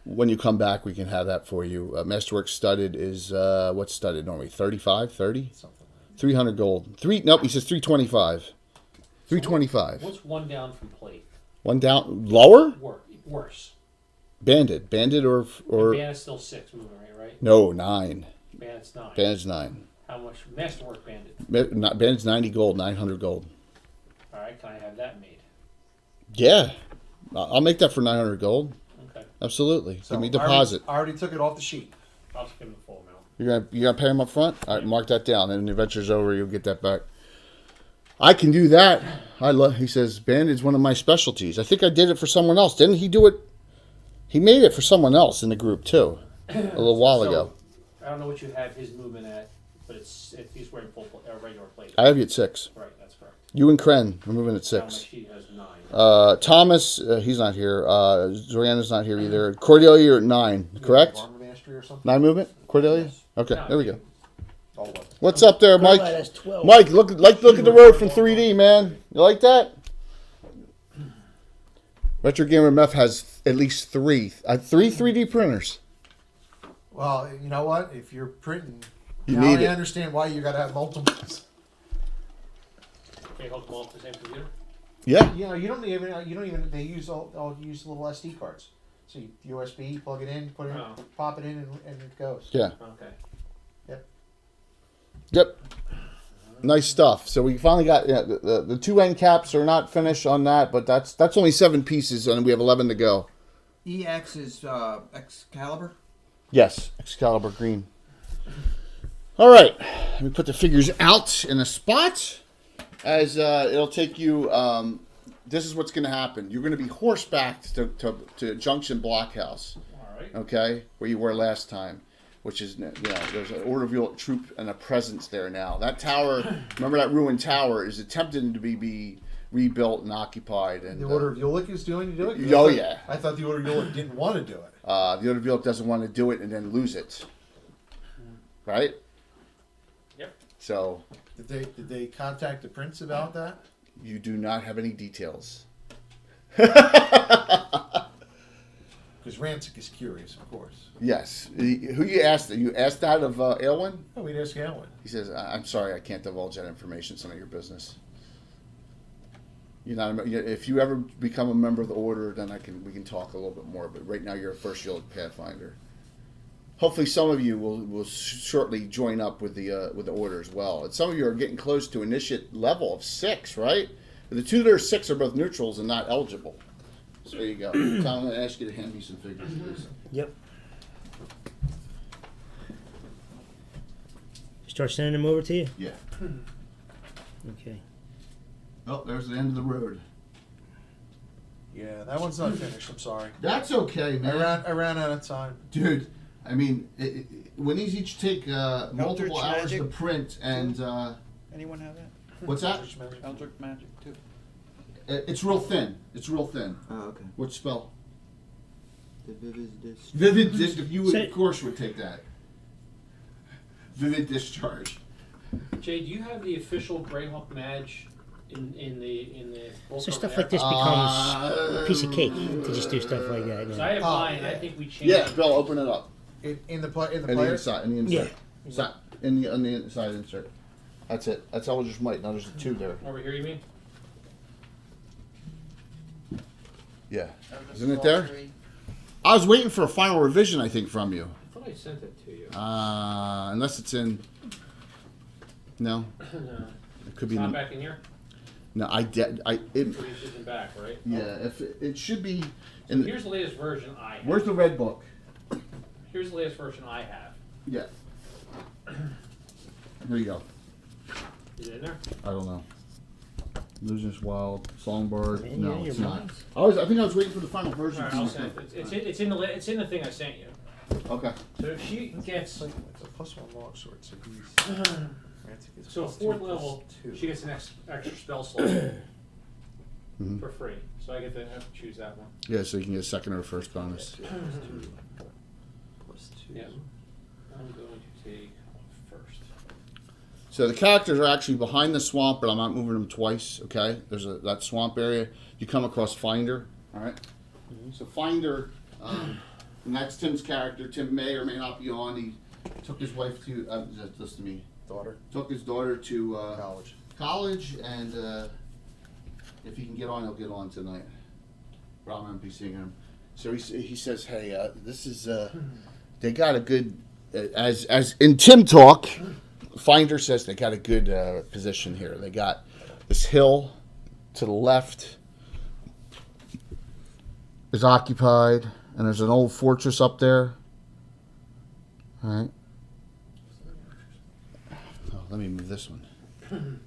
When you come back, we can have that for you. Masterwork studded is, what's studded normally? 35, 30? Something like 300 gold. Nope, he says 325. 325. What's one down from plate? One down. Lower? Worse. Banded. Banded or Bandit's still 6 moving right? no, 9. Bandit's 9. Banded's 9. How much masterwork bandit? Banded's 90 gold, 900 gold. All right, can I have that made? Yeah. I'll make that for 900 gold. Okay. Absolutely. So Give me deposit. I already took it off the sheet. I'll just give him the full amount. You're gonna pay him up front? All right, mark that down. And when the adventure's over, you'll get that back. I can do that. He says, bandit's one of my specialties. I think I did it for someone else. Didn't he do it? He made it for someone else in the group, too. A little while ago. I don't know what you have his movement at, but if he's wearing regular plate. I have you at 6. Right, that's correct. You and Kren are moving at Now my 6. sheet has 9. Thomas, he's not here. Zoriana's not here either. Cordelia, you're at 9, correct? Armor mastery or something. 9 movement? Cordelia? Yes. Okay, No, there we go. Hold on. What's up there, Mike? That's 12. Mike, look at the road from 3D, man. You like that? Retro Gamer Meth has at least three 3D printers. Well, you know what? If you're printing, You now need I it. understand why you got to have multiples. Can't hook them all to the same computer. Yeah. You know, you don't even. They use all use little SD cards. So you USB, plug it in, put it in, Oh. pop it in, and it goes. Yeah. Okay. Yep. Nice stuff. So we finally got the two end caps are not finished on that, but that's only 7 pieces, and we have 11 to go. EX is Excalibur. Yes, Excalibur Green. All right, let me put the figures out in a spot. As it'll take you. This is what's going to happen. You're going to be horsebacked to Junction Blockhouse. All right. Okay, where you were last time, which is there's an Order of Your troop and a presence there now. That tower, remember that ruined tower, is attempting to be rebuilt and occupied. And The Order of Ulick is doing to do it. Oh, yeah. I thought the Order of Ulick didn't want to do it. The Order of Your doesn't want to do it and then lose it, right? Yep. So Did they contact the prince about that? you do not have any details. Because Rancic is curious, of course. Yes. Who you asked? You asked that of Aylwin? Oh, we'd ask Alan. He says, "I'm sorry, I can't divulge that information. It's none of your business." You're not. If you ever become a member of the Order, then we can talk a little bit more. But right now, you're a first yield Pathfinder. Hopefully, some of you will shortly join up with the Order as well. And some of you are getting close to initiate level of 6, right? But the two that are 6 are both neutrals and not eligible. So there you go. Tom, I'm going to ask you to hand me some figures, please. Yep. Start sending them over to you? Yeah. Okay. Oh, there's the end of the road. Yeah, that one's not finished. I'm sorry. That's okay, man. I ran out of time. Dude, I mean, when these each take multiple Eldritch hours Magic? to print, and Anyone have that? what's that? Eldritch Magic too. It's real thin. It's real thin. Oh, okay. What spell? The Vivid Disk. Vivid Discharge. You would, Say- of course, would take that. Vivid Discharge. Jay, do you have the official Greyhawk Madge in the book So over stuff there? like this becomes a piece of cake to just do stuff like that. So Yeah. I have Oh, mine. yeah. I think we changed. Yeah, it. Bill, open it up. In the player. In the inside. In the inside. Yeah. Side, on the inside insert. That's it. That's Eldritch Might. Now there's the 2 there. Over here, you mean? Yeah. Isn't it there? I was waiting for a final revision, I think, from you. I thought I sent it to you. Unless it's in. No, No. it could be. Not back in here. No, it, It's in back, right? yeah, if it should be. So In here's the latest version I have. where's the red book? Here's the latest version I have. Yeah. Here you go. Is it in there? I don't know. Illusionist Wild, Songbird. Man, No, yeah, it's you're not. right. I think I was waiting for the final version. All right, I'll send it. It's in the thing I sent you. Okay. So if she gets It's a +1 longsword, so he's. Rancic is so +2, fourth level, +2. she gets an extra spell slot Mhm. for free. So I get to have to choose that one. Yeah, so you can get a second or first bonus. +2. Yeah. I'm going to take first. So the characters are actually behind the swamp, but I'm not moving them twice. Okay, there's that swamp area. You come across Finder. All right. So Finder, and that's Tim's character. Tim may or may not be on. He took his wife to listen to me. Daughter. Took his daughter to College. and if he can get on, he'll get on tonight. But I'm NPCing him. So he says, "Hey, this is they got a good as in Tim talk." Finder says they got a good position here. They got this hill to the left is occupied, and there's an old fortress up there. All right. Oh, let me move this one.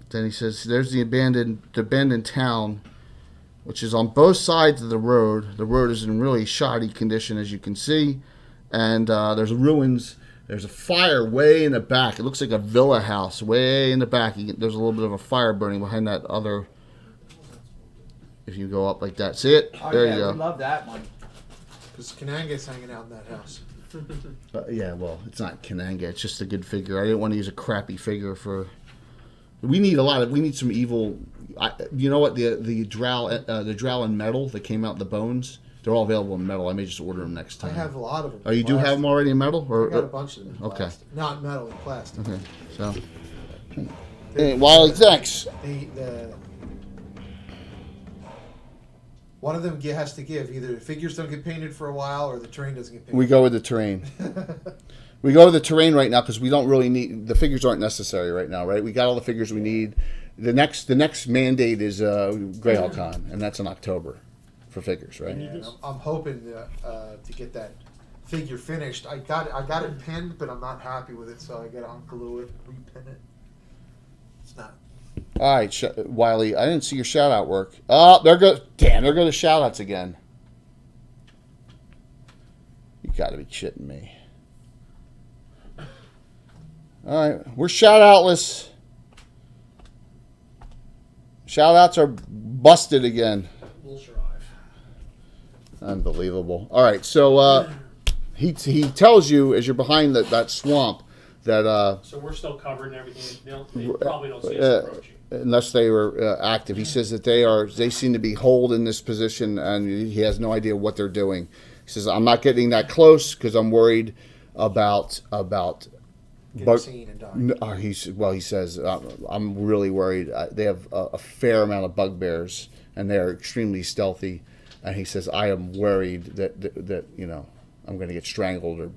Then he says, "There's the abandoned town, which is on both sides of the road. The road is in really shoddy condition, as you can see, and there's ruins. There's a fire way in the back. It looks like a villa house way in the back. There's a little bit of a fire burning behind that other. If you go up like that, see it? Oh, There yeah, you go. we love that one. Because Kananga's hanging out in that house. Yeah, well, it's not Kananga. It's just a good figure. I didn't want to use a crappy figure for. We need some evil. You know what? The drow in metal that came out in the bones. They're all available in metal. I may just order them next I time. have a lot of them. Oh, you do have them already in metal, I got a bunch of them. In Okay. plastic. Not metal, in plastic. Okay, so. Hey, Wiley, thanks. The one of them has to give. Either the figures don't get painted for a while, or the terrain doesn't get painted. We go with the terrain. We go with the terrain right now because we don't really need the figures. Aren't necessary right now, right? We got all the figures we need. The next mandate is Greyhawk Con, and that's in October for figures, right? And I'm hoping to get that figure finished. I got it pinned, but I'm not happy with it, so I got to unglue it, repin it. It's not. All right, Wiley, I didn't see your shout out work. Oh, there go the shout outs again. You got to be shitting me. All right, we're shout outless. Shout outs are busted again. We'll survive. Unbelievable. All right, so he tells you as you're behind that swamp that So we're still covered and everything. They probably don't see us approaching. unless they were active, he says that they seem to be holed in this position, and he has no idea what they're doing. He says, "I'm not getting that close because I'm worried about." Getting seen and dying. He says, I'm really worried. They have a fair amount of bugbears, and they are extremely stealthy. And he says, I am worried that I'm going to get strangled or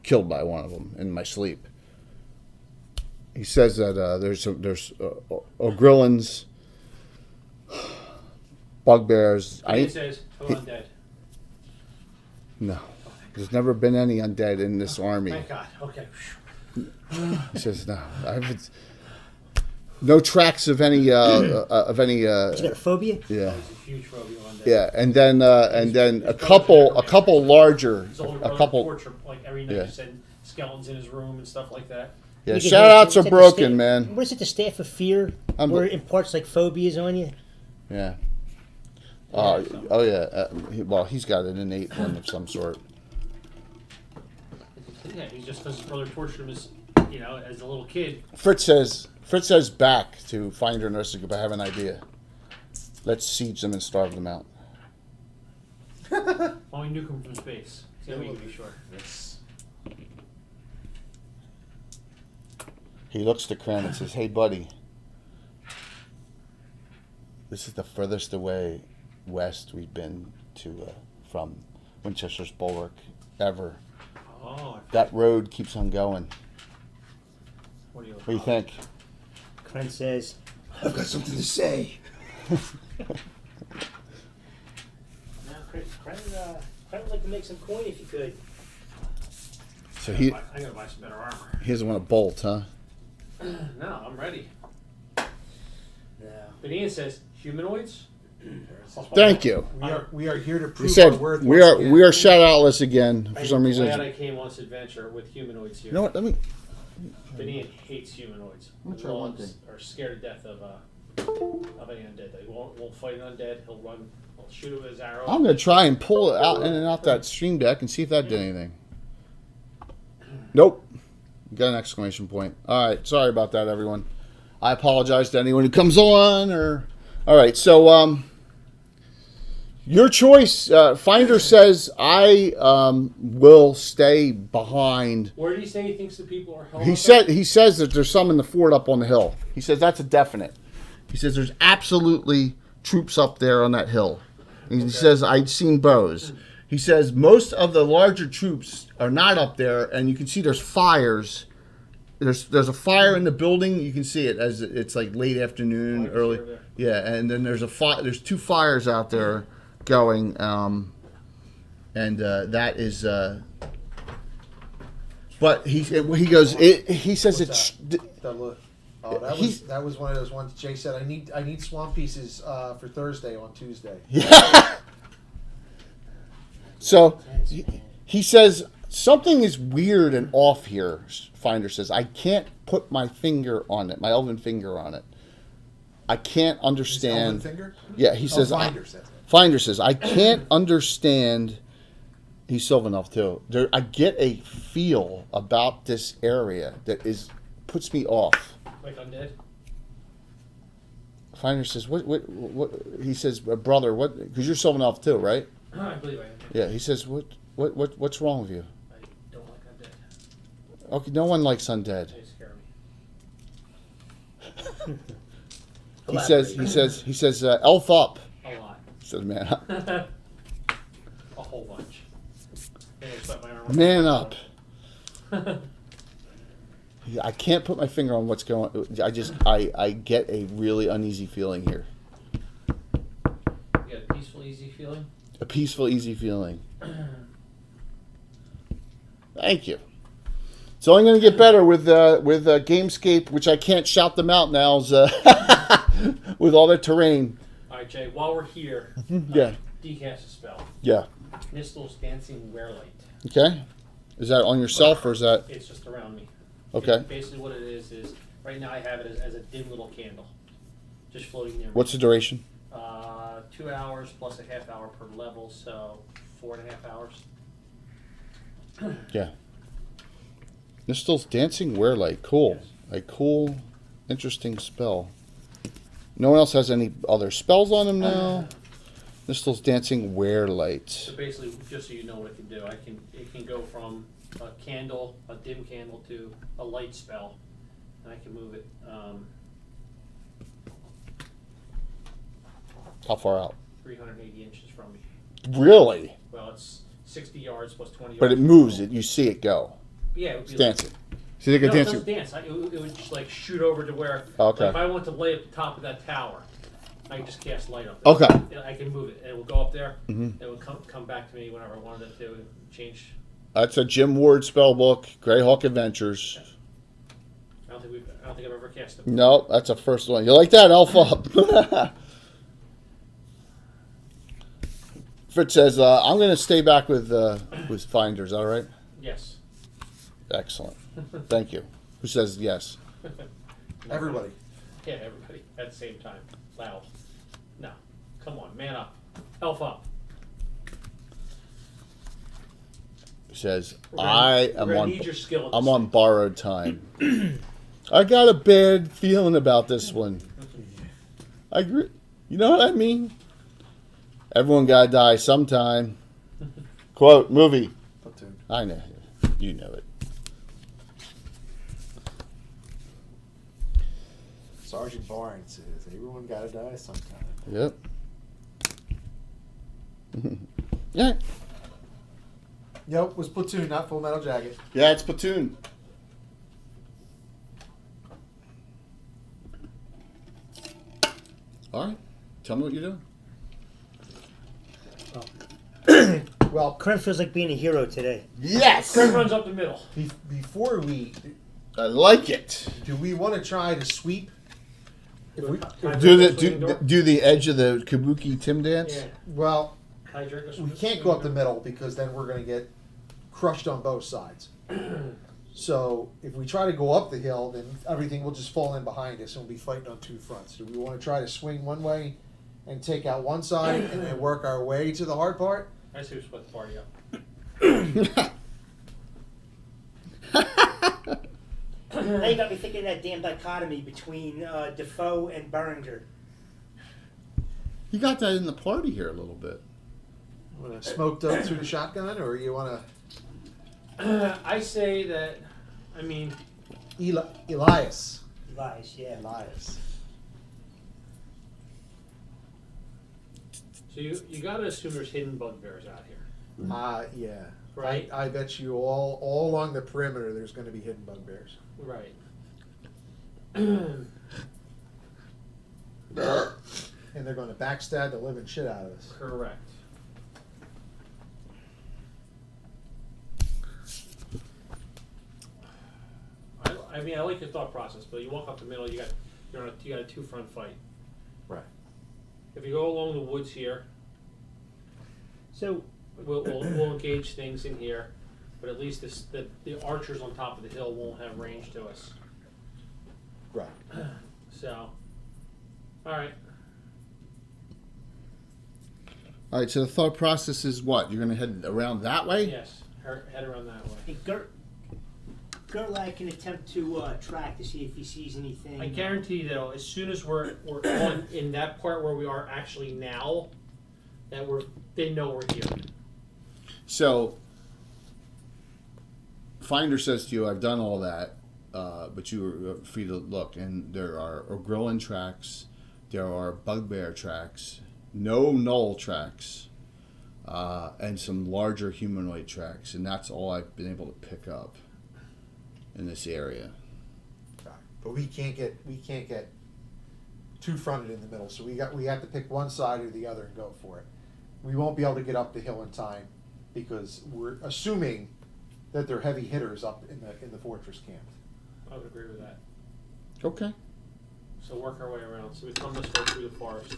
killed by one of them in my sleep. He says that there's Ogrillons, bugbears. He says, undead. No, there's never been any undead in this army. Thank God. Okay. He says no. No tracks of any. You got a phobia? Yeah. It's a huge phobia on that. Yeah, and then a couple larger, His older a brother couple. tortured, like every night, Yeah. he said skeletons in his room and stuff like that. Yeah, You can shout hear outs it. are It's at the broken, sta- man. What is it, the staff of fear? Where it imparts like phobias on you? Yeah. He's got an innate one of some sort. Yeah, he's just because his brother tortured him as a little kid. Fritz says back to find her nursing group. I have an idea. Let's siege them and starve them out. Oh, we nuke him from space. See how we can be sure. Yes. He looks to Kren and says, "Hey, buddy, this is the furthest away west we've been to from Winchester's Bulwark ever. Oh, That road keeps on going. what do you? What do you think?" Kren says, I've got something to say. "No, Kren would like to make some coin if you could." So I gotta buy some better armor. he doesn't want to bolt, huh? No, I'm ready. No. But Ian says humanoids. Thank you. We are here to He prove said our worth. we once are again. we are shout outless again for some I'm reason. glad I came on this adventure with humanoids here. You know what? Let me. But Ian hates humanoids. Let me try one thing. Are scared to death of any undead. He won't fight an undead. He'll run. He'll shoot him with his arrow. I'm gonna try and pull it out in and out that stream deck and see if that did anything. Nope. Got an exclamation point. All right. Sorry about that, everyone. I apologize to anyone who comes on. All right. So your choice. Finder says I will stay behind. Where do you say he thinks the people are held? He says that there's some in the fort up on the hill. He says that's a definite. He says there's absolutely troops up there on that hill. He says I'd seen bows. He says most of the larger troops are not up there, and you can see there's fires. There's a fire in the building. You can see it as it's like late afternoon, early. Yeah, and then there's There's two fires out there going, and that is. But he goes. He says it's. That look. Oh, that was one of those ones. Jay said, "I need swamp pieces for Thursday on Tuesday." Yeah. So he says something is weird and off here. Finder says I can't put my finger on it, my elven finger on it. I can't understand. His elven finger? Yeah, he says. Finder says it. Finder says I can't understand He's Sylvan Elf too. I get a feel about this area that puts me off. Like undead? Finder says, what, he says, brother, what, because you're Sylvan Elf too, right? I believe I am. Yeah, he says, what's wrong with you? I don't like undead. Okay, no one likes undead. They scare me. He says, elf up. A lot. He says, man up. A whole bunch. They expect my armor. Man up. I can't put my finger on what's going on. I get a really uneasy feeling here. You got a peaceful, easy feeling? A peaceful, easy feeling. Thank you. It's only going to get better with Gamescape, which I can't shout them out now, with all their terrain. All right, Jay, while we're here, Yeah. decast a spell. Yeah. Nistel's Dancing Wearlight. Okay. Is that on yourself or is that? It's just around me. Okay. Basically what it is right now I have it as a dim little candle. Just floating near me. What's the duration? 2 hours plus a half hour per level, so 4.5 hours. Yeah. Nistel's Dancing Wearlight. Cool. Yes. A cool, interesting spell. No one else has any other spells on him now? Nistel's Dancing Wearlight. So basically, just so you know what it can do, it can go from a candle, a dim candle, to a light spell, and I can move it. How far out? 380 inches from me. Really? Well, it's 60 yards plus 20 yards. But it moves. You see it go. Yeah, it would It's be dancing. See, they Like, can no, it dance. doesn't dance. It would just like shoot over to where. Okay. Like, if I want to lay at the top of that tower, I can just cast light up there. Okay. I can move it, and it will go up there. Mhm. It will come back to me whenever I wanted it to change. That's a Jim Ward spell book, Greyhawk Adventures. I don't think I've ever cast it. No, that's a first one. You like that? Elf up. Fritz says, I'm going to stay back with Finders, all right? Yes. Excellent. Thank you. Who says yes? Everybody. Yeah, everybody at the same time, loud. No, come on, man up, elf up. Who says, We're gonna- I we're am gonna on need your skill at I'm this on thing. borrowed time. I got a bad feeling about this one. I agree. You know what I mean? Everyone gotta die sometime. Quote, movie. Platoon. I know. You know it. Sergeant Barnes says, everyone gotta die sometime. Yep. Yeah. Yep, was Platoon, not Full Metal Jacket. Yeah, it's Platoon. All right. Tell me what you're doing. Well, Krim feels like being a hero today. Yes! Craig runs up the middle. before we, I like it. do we want to try to sweep? If we, Do the edge of the Kabuki Tim dance? Yeah. well, Hydrant, we can't go up the middle because then we're going to get crushed on both sides. So if we try to go up the hill, then everything will just fall in behind us and we'll be fighting on two fronts. Do we want to try to swing one way and take out one side and then work our way to the hard part? I see who split the party up. Now you got me thinking that damn dichotomy between Defoe and Berenger. You got that in the party here a little bit. Want to smoke dope through the shotgun, or you want to I say that. I mean, Elias? Lies, yeah. Elias. so you got to assume there's hidden bugbears out here, Yeah. right? I bet you all along the perimeter there's going to be hidden bugbears. Right. And they're going to backstab the living shit out of us. Correct. I mean, I like your thought process, but you walk up the middle, you got a two-front fight. Right. If you go along the woods here, So, we'll engage things in here, but at least the archers on top of the hill won't have range to us. Right. So, all right. All right, so the thought process is what? You're going to head around that way? Yes, head around that way. Hey, Gerlach can attempt to track to see if he sees anything. I guarantee you, though, as soon as we're on in that part where we are actually now, that they know we're here. So, Finder says to you, I've done all that, but you are free to look. And there are Ogrillin tracks, there are Bugbear tracks, no Null tracks, and some larger humanoid tracks. And that's all I've been able to pick up in this area. But we can't get too fronted in the middle. So we have to pick one side or the other and go for it. We won't be able to get up the hill in time because we're assuming that they're heavy hitters up in the fortress camp. I would agree with that. Okay. So work our way around. So we come this way through the forest.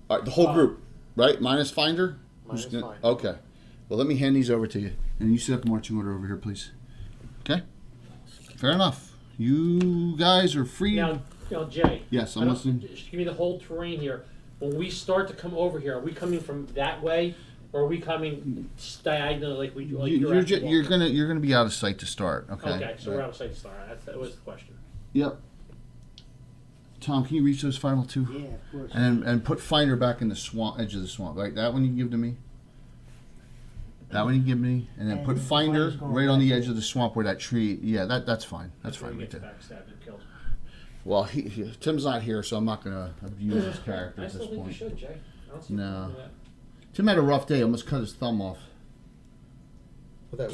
All right, the whole group, right? Minus Finder? Minus Who's gonna- Finder. Okay. Well, let me hand these over to you. And you set up marching order over here, please. Okay? Fair enough. You guys are free. Now, Jay. Yes, I'm I don't- listening. Just give me the whole terrain here. When we start to come over here, are we coming from that way, or are we coming diagonally like we like You're actually walking? gonna be out of sight to start. Okay. Okay, so we're out of sight to start. That was the question. Yep. Tom, can you reach those final two? Yeah, of course. And put Finder back in the swamp, edge of the swamp. Right, that one you give to me. That one you give me, and then And put the Finder Finder's going right on the back edge of the swamp where that tree. Yeah, that's fine. That's Before fine he right gets there. backstabbed and killed. Well, Tim's not here, so I'm not gonna abuse his character I at still this think you point. should, Jay. I don't see No. a problem with that. Tim had a rough day. Almost cut his thumb off. Well,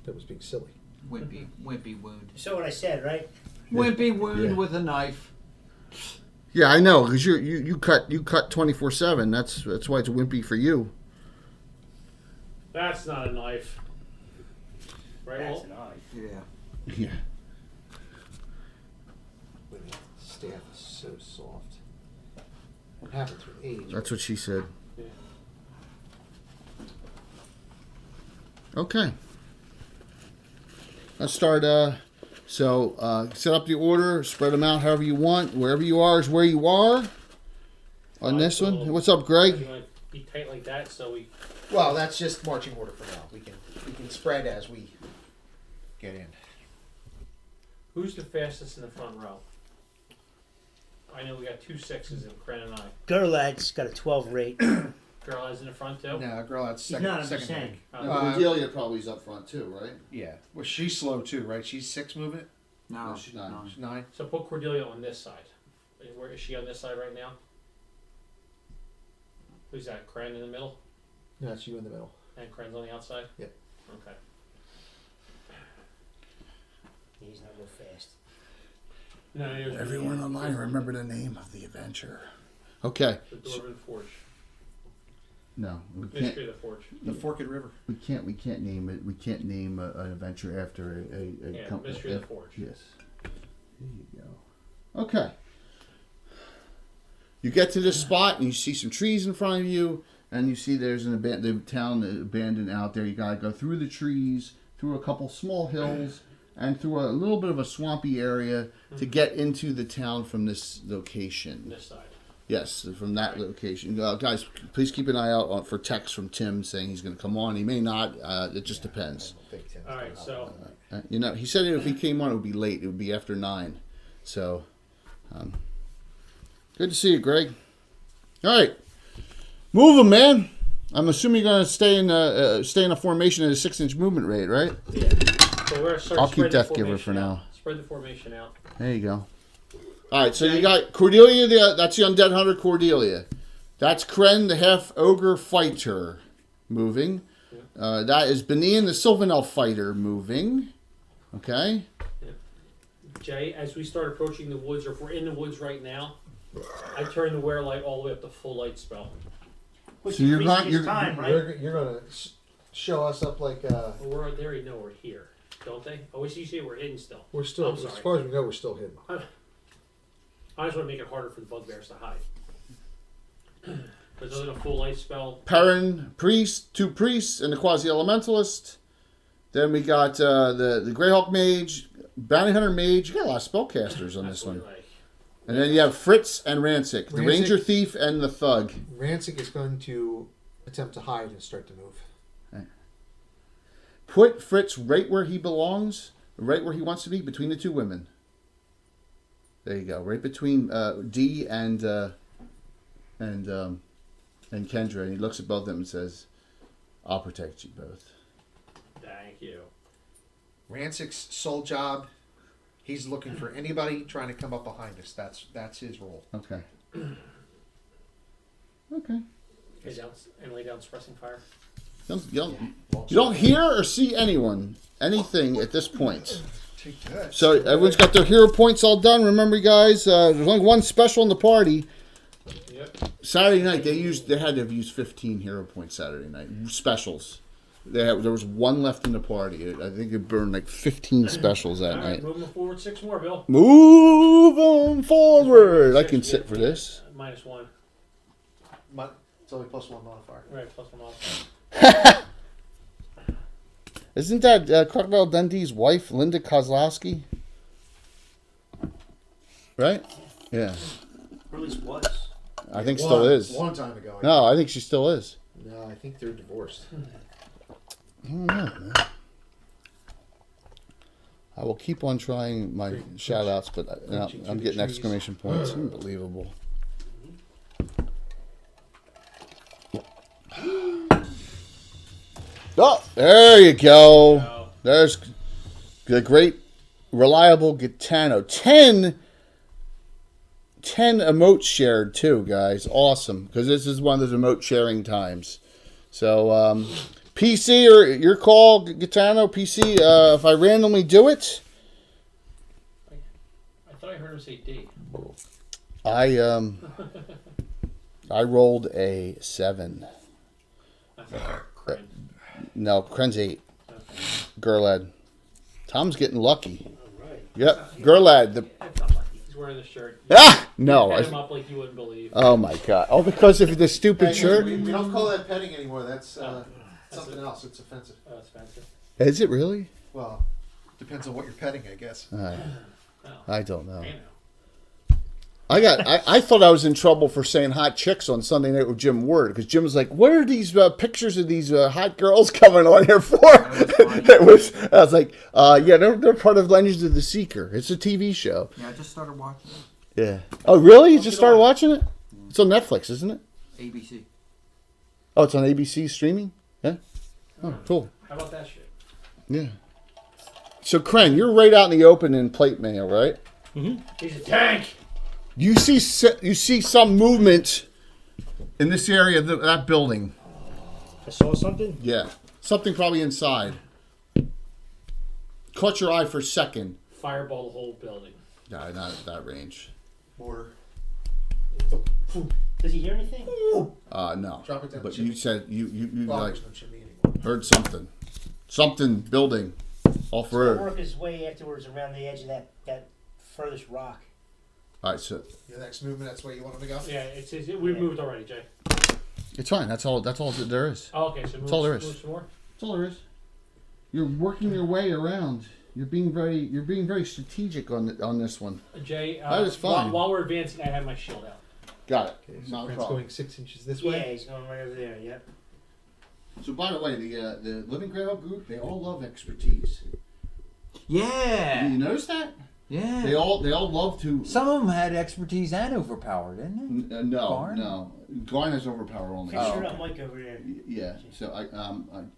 that was being silly. Wimpy wound. So what I said, right? Wimpy wound Yeah. with a knife. Yeah, I know, because you cut 24/7. That's why it's wimpy for you. That's not a knife. Right, That's Walt? an eye. Yeah. Yeah. When the staff is so soft. What happens with age? That's what she said. Yeah. Okay. Let's start. Set up the order, spread them out however you want. Wherever you are is where you are. On this one, what's up, You Greg? want to be tight like that so we. Well, that's just marching order for now. We can spread as we get in. Who's the fastest in the front row? I know we got 2 6s in Kren and I. Gerlach's got a 12 rate. Girl is in the front too. No, girl, that's He's second. not, I'm second just saying. rank. Cordelia probably is up front too, right? Yeah. Well, she's slow too, right? She's 6 moving it. No, she's not. no. She's 9. So put Cordelia on this side. Where is she on this side right now? Who's that? Kren in the middle? No, it's you in the middle. And Kren's on the outside? Yep. Okay. He's not real fast. No, here's Everyone online, remember the name of the adventure. Okay. the Dwarven Forge. No, we can't. Mystery of the Forge. The Forked River. We can't name it. We can't name an adventure after a Yeah, company. Mystery of the Forge. Yes. There you go. Okay. You get to this spot and you see some trees in front of you, and you see there's the town abandoned out there. You gotta go through the trees, through a couple small hills, and through a little bit of a swampy area to get into the town from this location. This side. Yes, from that location. Guys, please keep an eye out for texts from Tim saying he's going to come on. He may not. It just depends. All right, so He said if he came on, it would be late. It would be after 9. So, good to see you, Greg. All right, move him, man. I'm assuming you're going to stay in a formation at a 6-inch movement rate, right? yeah. So we're gonna start I'll keep spreading the Death Giver formation for now. out. Spread the formation out. There you go. All right, so you got Cordelia. That's the undead hunter, Cordelia. That's Kren, the half ogre fighter, moving. That is Benin, the Sylvan elf fighter, moving. Okay. Jay, as we start approaching the woods, or if we're in the woods right now, I turn the wear light all the way up to full light spell. Which So you're increases not- his you're- time, right? You're gonna show us up like Well, they already know we're here, don't they? Oh, you say we're hidden still. we're still. I'm As sorry. far as we know, we're still hidden. I just want to make it harder for the bugbears to hide. But other than a full light spell, Perrin, priest, 2 priests, and the quasi-elementalist. Then we got the Greyhawk mage, bounty hunter mage. You got a lot of spellcasters on that's this what one. I like. And then you have Fritz and Rancic, the Rancic. Ranger Thief and the Thug. Rancic is going to attempt to hide and start to move. Put Fritz right where he belongs, right where he wants to be, between the two women. There you go, right between Dee and Kendra, and he looks at both of them and says, "I'll protect you both." Thank you. Rancic's sole job, he's looking for anybody trying to come up behind us. That's his role. Okay. Okay. And lay down suppressing fire. You don't hear or see anything at this point. Take that. So everyone's got their hero points all done. Remember, guys, there's only one special in the party. Yep. Saturday night they had to have used 15 hero points Saturday night specials. There was one left in the party. I think it burned like 15 specials that All right, night. moving forward 6 more, Bill. Move them forward. I can sit for this. -1. It's only +1 modifier. Right, +1 modifier. Isn't that Crocodile Dundee's wife, Linda Kozlowski? Right? Yeah. Or at least was. I think still is. A long time ago. No, I think she still is. No, I think they're divorced. I don't know, man. I will keep on trying my shout outs, but I'm getting exclamation points. Unbelievable. Oh, there you go. There's the great, reliable Gitano. 10 emotes shared too, guys. Awesome, because this is one of those emote sharing times. So, PC, or your call, Gitano. PC, if I randomly do it, I thought I heard him say D. I rolled a 7. That's Kren. No, Kren's 8. Okay. Gerlad. Tom's getting lucky. All right. Yep, Gerlad. It's not lucky. He's wearing the shirt. No. Head him up like you wouldn't believe. Oh my god. Oh, because of the stupid shirt? We don't call that petting anymore. That's something else. It's offensive. Oh, it's fancy. Is it really? Well, depends on what you're petting, I guess. I don't know. I know. I thought I was in trouble for saying hot chicks on Sunday night with Jim Ward, because Jim was like, "What are these pictures of these hot girls coming on here for?" I was like, "Yeah, they're part of Legends of the Seeker. It's a TV show." Yeah, I just started watching it. Yeah. Oh, really? You just started watching it? It's on Netflix, isn't it? ABC. Oh, it's on ABC streaming? Yeah? Oh, cool. How about that shit? Yeah. So, Kren, you're right out in the open in plate mail, right? He's a tank. You see some movement in this area of that building. I saw something. Yeah. Something probably inside. Caught your eye for a second. Fireball the whole building. No, not at that range. Mortar. Does he hear anything? No. Drop it down But the you chimney. said you Well, like there's no chimney anymore. heard something. Something building off He'll road. work his way afterwards around the edge of that furthest rock. All right, so Your next movement, that's where you want him to go? Yeah, we moved already, Jay. it's fine. That's all that there is. Oh, okay, so move, all there is. move some more. That's all there is. You're working your way around. You're being very strategic on this one. Jay, That is fine. While we're advancing, I have my shield out. Got it. Okay, so Not a Brent's problem. going 6 inches this Yeah, way. he's going right over there. Yep. So by the way, the Living Greyhawk group, they all love expertise. Yeah. You notice that? Yeah. They all love to. Some of them had expertise and overpower, didn't they? No, Garn? no. Garn has overpower only. Pretty sure okay. that mic over there. Yeah. So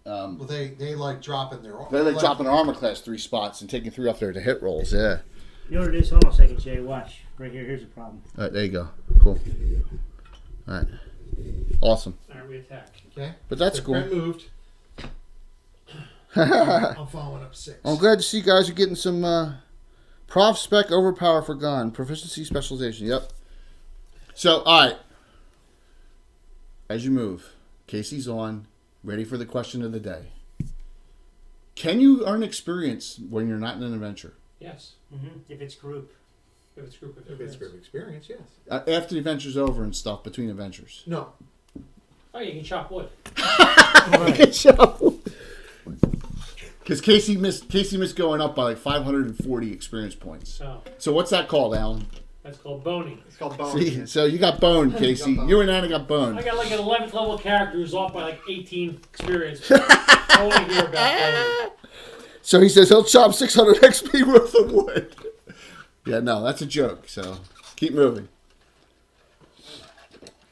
Well, they like dropping their. they like dropping their armor class 3 spots and taking 3 off there to hit rolls. Yeah. You know what it is? Hold on a second, Jay. Watch. Right here. Here's the problem. All right, there you go. Cool. All right. Awesome. All right, we attack. Okay. But that's So cool. Brent moved. I'm following up 6. I'm glad to see you guys are getting some prof spec overpower for gun proficiency specialization. Yep. So all right, as you move, Casey's on, ready for the question of the day. Can you earn experience when you're not in an adventure? Yes. If it's group. If it's group, If it's group experience, yes. After the adventure's over and stuff, between adventures. No. Oh, you can chop wood. Because Casey missed going up by like 540 experience points. Oh. So what's that called, Alan? That's called boning. It's called bone. See, so you got boned, Casey. You and Anna got boned. I got like an 11th level character who's off by like 18 experience. I want to hear about boning. So he says he'll chop 600 XP worth of wood. Yeah, no, that's a joke. So keep moving.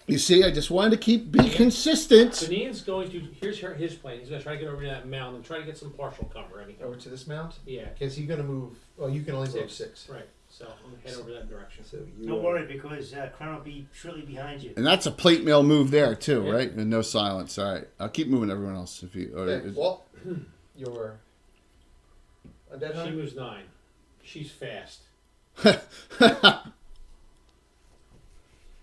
You see, I just wanted to be consistent. Benin's going to, here's his plan. He's going to try to get over to that mound and try to get some partial cover. Anything. Over to this mount? Yeah. Because he's going to move. Well, you can only move 6. Right. So I'm going to head over that direction. So you Don't worry, because Crown will be shortly behind you. And that's a plate mail move there too, Yeah. right? And no silence. All right, I'll keep moving everyone else if you. Okay, well, you're a dead She hunter? moves 9. She's fast.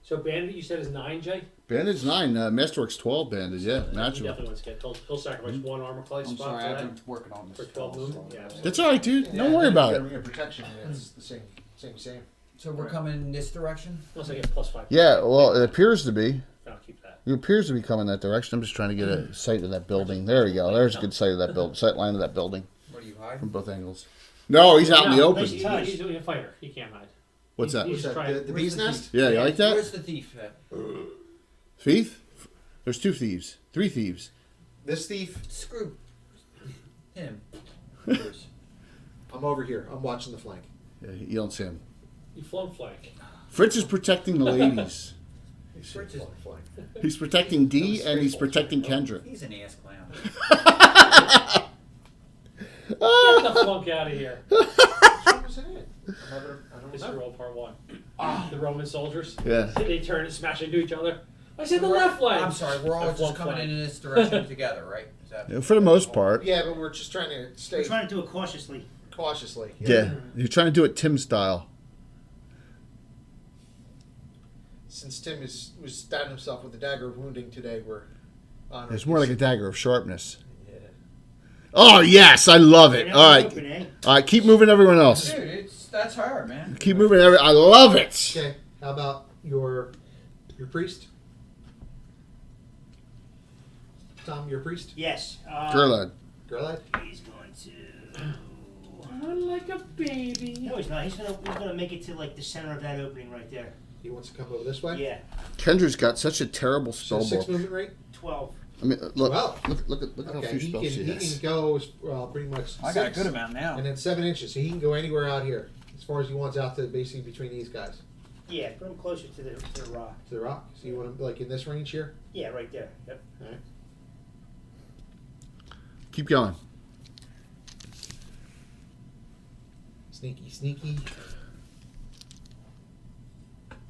So Bandit, you said is 9, Jay? Bandit's 9. Masterwork's 12. Bandit, yeah, He naturally. definitely wants to get. He'll sacrifice one armor clay I'm spot sorry, for I've that. been working on this For 12 spell, movement? so- Yeah. absolutely. That's all right, dude. Don't worry about it. Your protection. It's the same. So we're coming in this direction? Unless I get +5. Yeah, well, it appears to be. I'll keep that. It appears to be coming that direction. I'm just trying to get a sight of that building. There you go. There's a good sight of that building. Sight line of that building What are you from hiding? both angles. No, he's out in the No, open. He's a fighter. He can't hide. What's that? He's trying. The bee's nest? Yeah, you like that? Where's the thief at? Thief? There's 2 thieves. 3 thieves. This thief, Screw him. I'm over here. I'm watching the flank. Yeah, you don't see him. You flunk flank. Fritz is protecting the ladies. Fritz is- Flank. He's protecting Dee and he's protecting Kendra. He's an ass clown. Get the flunk out of here. What was it? I don't This is remember. roll part 1. The Roman soldiers. Yeah. They turn and smash into each other. I said the left flank. I'm sorry, we're all The just flunk coming flank. in this direction together, right? Is that Yeah, for the most part. Yeah, but we're just trying to stay We're trying to do it cautiously. cautiously. Yeah. You're trying to do it Tim style. Since Tim was stabbing himself with the dagger of wounding today, we're on. It's more like a dagger of sharpness. Yeah. Oh, yes. I love it. Right All now, right. open, eh? All right. Keep moving everyone else. Dude, that's her, man. Keep moving I love it. Okay. How about your priest? Tom, your priest? Yes. Gerlad. Girlad? He's going to. I'm like a baby. No, he's not. He's gonna make it to like the center of that opening right there. He wants to come over this way? Yeah. Kendra's got such a terrible So spell 6 book. movement rate? 12. I mean, look, Wow. look at how Okay, few he spells can, she he has. can go pretty much I got a 6, good amount now. and then 7 inches, so he can go anywhere out here as far as he wants out to basically between these guys. Yeah, put him closer to the rock. To the rock? So you want him like in this range here? Yeah, right there. Yep. Alright. Keep going. Sneaky, sneaky.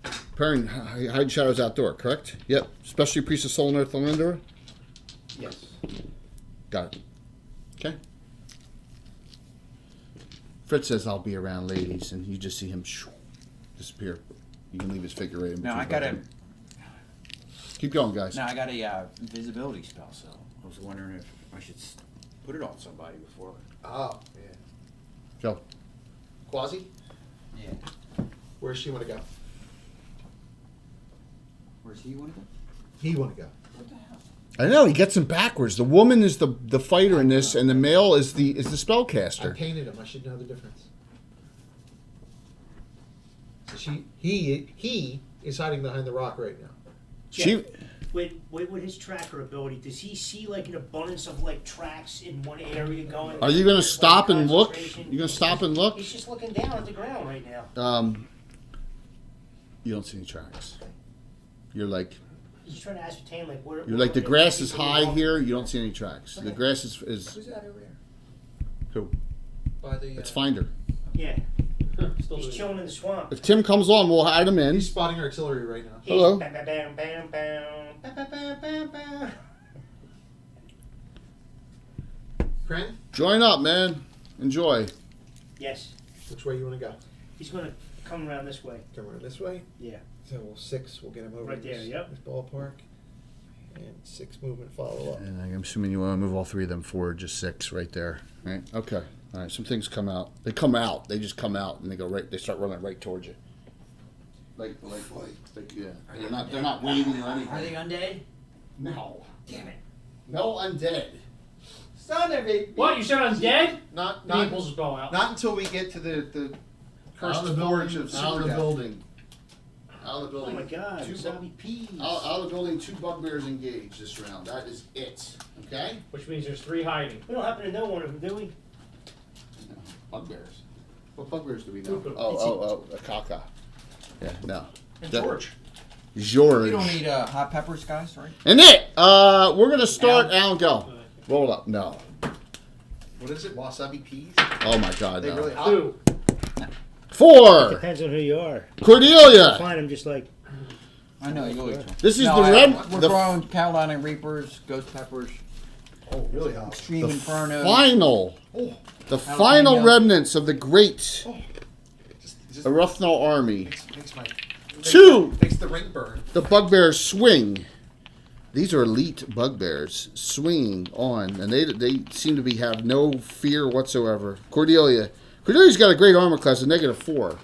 Preparing hide shadows outdoor, correct? Yep. Specialty priest of soul and earth Linda. Yes. Got it. Okay. Fritz says I'll be around, ladies, and you just see him disappear. You can leave his figure eight in Now I between got both of them. Keep going, guys. Now I got a invisibility spell, so I was wondering if I should put it on somebody before. Oh, yeah. Go. Quasi? Yeah. Where does she want to go? Where's he want to go? He want to go. What the hell? I know he gets him backwards. The woman is the fighter in this, and the male is the I spellcaster. painted him. I should know the difference. So he is hiding behind the rock right now. She. With his tracker ability, does he see like an abundance of like tracks in one area going? Are you gonna like, stop and look? concentration? You gonna stop and look? He's just looking down at the ground right now. You don't see any tracks. You're like He's trying to ascertain like where. you're like the where grass is people high walk. here. You don't see any tracks. The Okay. grass is Who's that over there? who? By the. It's Finder. Yeah, Still he's doing chilling in the swamp. If Tim comes on, we'll hide him in. He's spotting artillery right now. He's Hello. bam, bam, bam, bam, bam, bam, bam, bam, bam. Kren, Join up, man. Enjoy. Yes, which way you want to go? he's gonna come around this way. Come around this way. Yeah. So 6, we'll get him over Right this, there, yep. this ballpark. And 6 movement follow up. And I'm assuming you want to move all 3 of them forward, just 6 right there. Right? Okay. All right. Some things come out. They come out. They just come out and they go right. They start running right towards you. Like yeah. They're not waiting or anything. Are they undead? No. Damn it. No undead. Son of a. What? You said I'm dead? Not He pulls his bow out. not until we get to the cursed forge of out of super the death. building. Out of the building. Oh my God, Two wasabi peas. out of the building, 2 bugbears engaged this round. That is it. Okay? Which means there's 3 hiding. We don't happen to know one of them, do we? No. Bugbears. What bugbears do we know? Who- A caca. Yeah, no. And That- George. George. You don't need hot peppers, guys, right? And it. We're gonna start. Alan, go. Roll it up. No. What is it? Wasabi peas? Oh my God. They No. really hot? 2. 4. Depends on who you are. Cordelia. Fine, I'm just like, I know, you always. This is No, the red. We're The throwing Carolina Reapers, Ghost Peppers, Oh, really hot. Extreme Inferno. final. Oh, The final Jalapeno. remnants of the great just Aruthnal army. makes my... 2. Makes the ring burn. The bugbears swing. These are elite bugbears swinging on, and they seem to have no fear whatsoever. Cordelia's got a great armor class, a -4.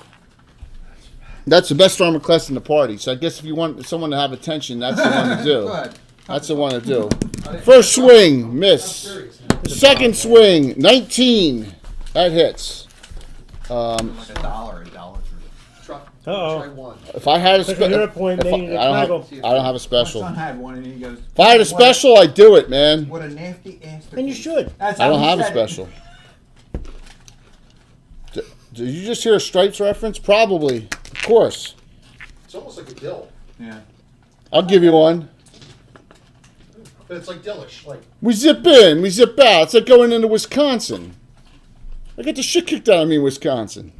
That's the best armor class in the party. So I guess if you want someone to have attention, that's the one to do. Go ahead. That's the one to do. First swing, miss. Serious. Second swing, 19. That hits. Like $1, $1. Try, Uh-oh. try one. If I had a Click on your special, point, maybe the I Chicago. don't have a My special. son had one and he goes, If I had a special, I'd do it, man. what a nasty ass. Then you should. That's I how don't he have a said it. special. Did you just hear a Stripes reference? Probably. Of course. It's almost like a dill. Yeah. I'll give you one. But it's like dillish. Like, We zip in, we zip out. It's like going into Wisconsin. I get the shit kicked out of me in Wisconsin.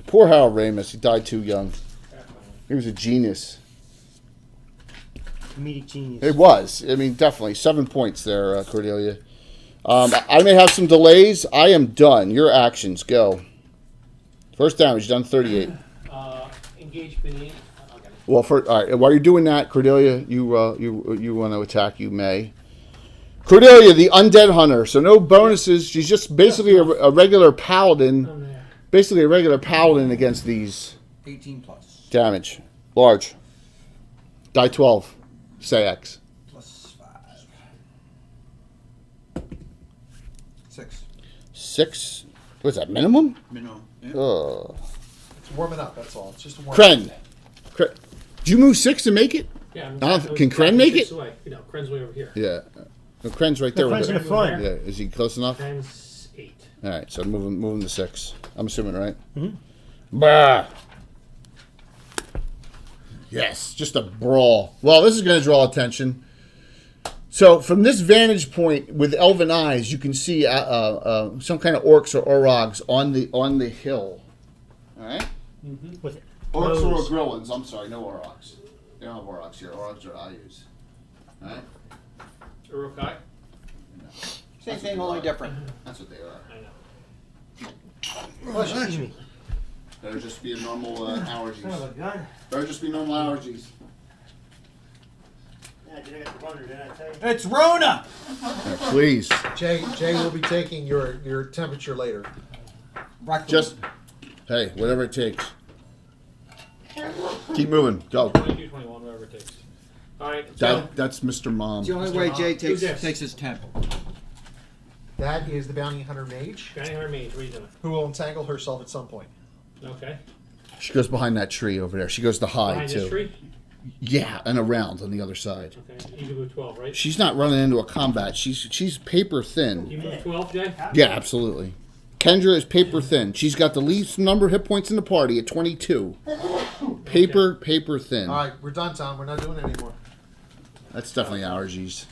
Poor Harold Ramis. He died too young. He was a genius. Comedic genius. It was. I mean, definitely. 7 points there, Cordelia. I may have some delays. I am done. Your actions. Go. First damage, done 38. Engage beneath. Okay. Well, all right. While you're doing that, Cordelia, you want to attack, you may. Cordelia, the undead hunter. So no bonuses. She's just basically a regular paladin. I'm there. Basically a regular paladin against these 18 plus. damage. Large. Die 12. Say X. Plus 5. 6. 6. What's that, minimum? Minimum. Yeah. it's warming up, that's all. It's just a warm Kren. Did you move 6 to make it? Yeah. I'm Can Kren make it? Away. You know, Kren's way over here. Yeah. No, Kren's right The there. friends with in it. the front. Yeah. Is he close enough? Kren's 8. All right. So move him to 6. I'm assuming, right? Mhm. Bah. Yes. Just a brawl. Well, this is going to draw attention. So from this vantage point with elven eyes, you can see some kind of orcs or orogs on the hill. All right. With Orcs or bows. grillins. I'm sorry, no orogs. They don't have orogs here. Orogs are Ayus. All right. Urukai. Same thing, only different. That's what they are. I know. Oh, excuse me. Better just be a normal Son of allergies. a gun. Better just be normal allergies. Yeah, did I get the runner, did I tell you? It's Rona! Please. Jay will be taking your temperature later. Just, hey, whatever it takes. Keep moving. Go. 22, 21, whatever it takes. All right. So, That's Mr. Mom. It's the only way Jay Who's this? takes his temp. That is the bounty hunter mage Bounty Hunter Mage, what are you doing? who will entangle herself at some point. Okay. She goes behind that tree over there. She goes to hide, Behind too. this tree? Yeah, and around on the other side. Okay. You can move 12, right? She's not running into a combat. She's paper thin. You move 12, Jay? Yeah, absolutely. Kendra is paper thin. She's got the least number of hit points in the party at 22. Paper thin. All right, we're done, Tom. We're not doing it anymore. That's definitely allergies.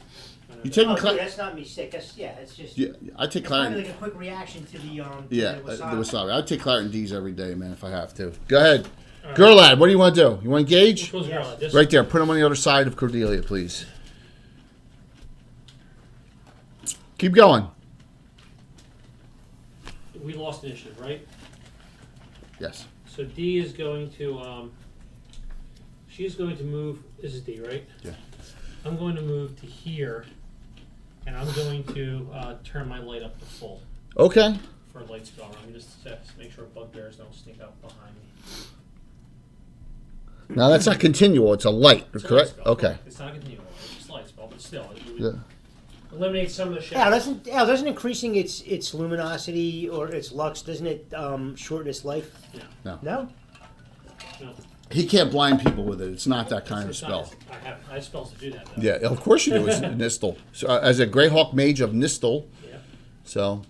You taking Oh, Cla- dude, that's not me sick. That's it's just. Yeah, I take It's probably Claritin. like a quick reaction to the Yeah, to the the wasabi. I take Claritin D's every day, man, if I have to. Go ahead. Girl lad, what do you want to do? You want to engage? Which one's Garland? This? Right there. Put him on the other side of Cordelia, please. Keep going. We lost initiative, right? Yes. So D is going to, she's going to move, this is D, right? Yeah. I'm going to move to here, and I'm going to turn my light up to full Okay. for a light spell. I'm just to make sure bugbears don't sneak up behind me. Now that's not continual. It's a light, It's a light correct? spell. Okay. It's not continual, it's just a light spell, but still. It would, Yeah. Eliminate some of the Al, shadows. doesn't increasing its luminosity or its lux, doesn't it shorten its life? No. No? No. He can't blind people with it. It's not that kind of It's spell. not- I have spells to do that, though. Yeah, of course you do. It's Nistel. So, as a Greyhawk mage of Nistel, Yeah. so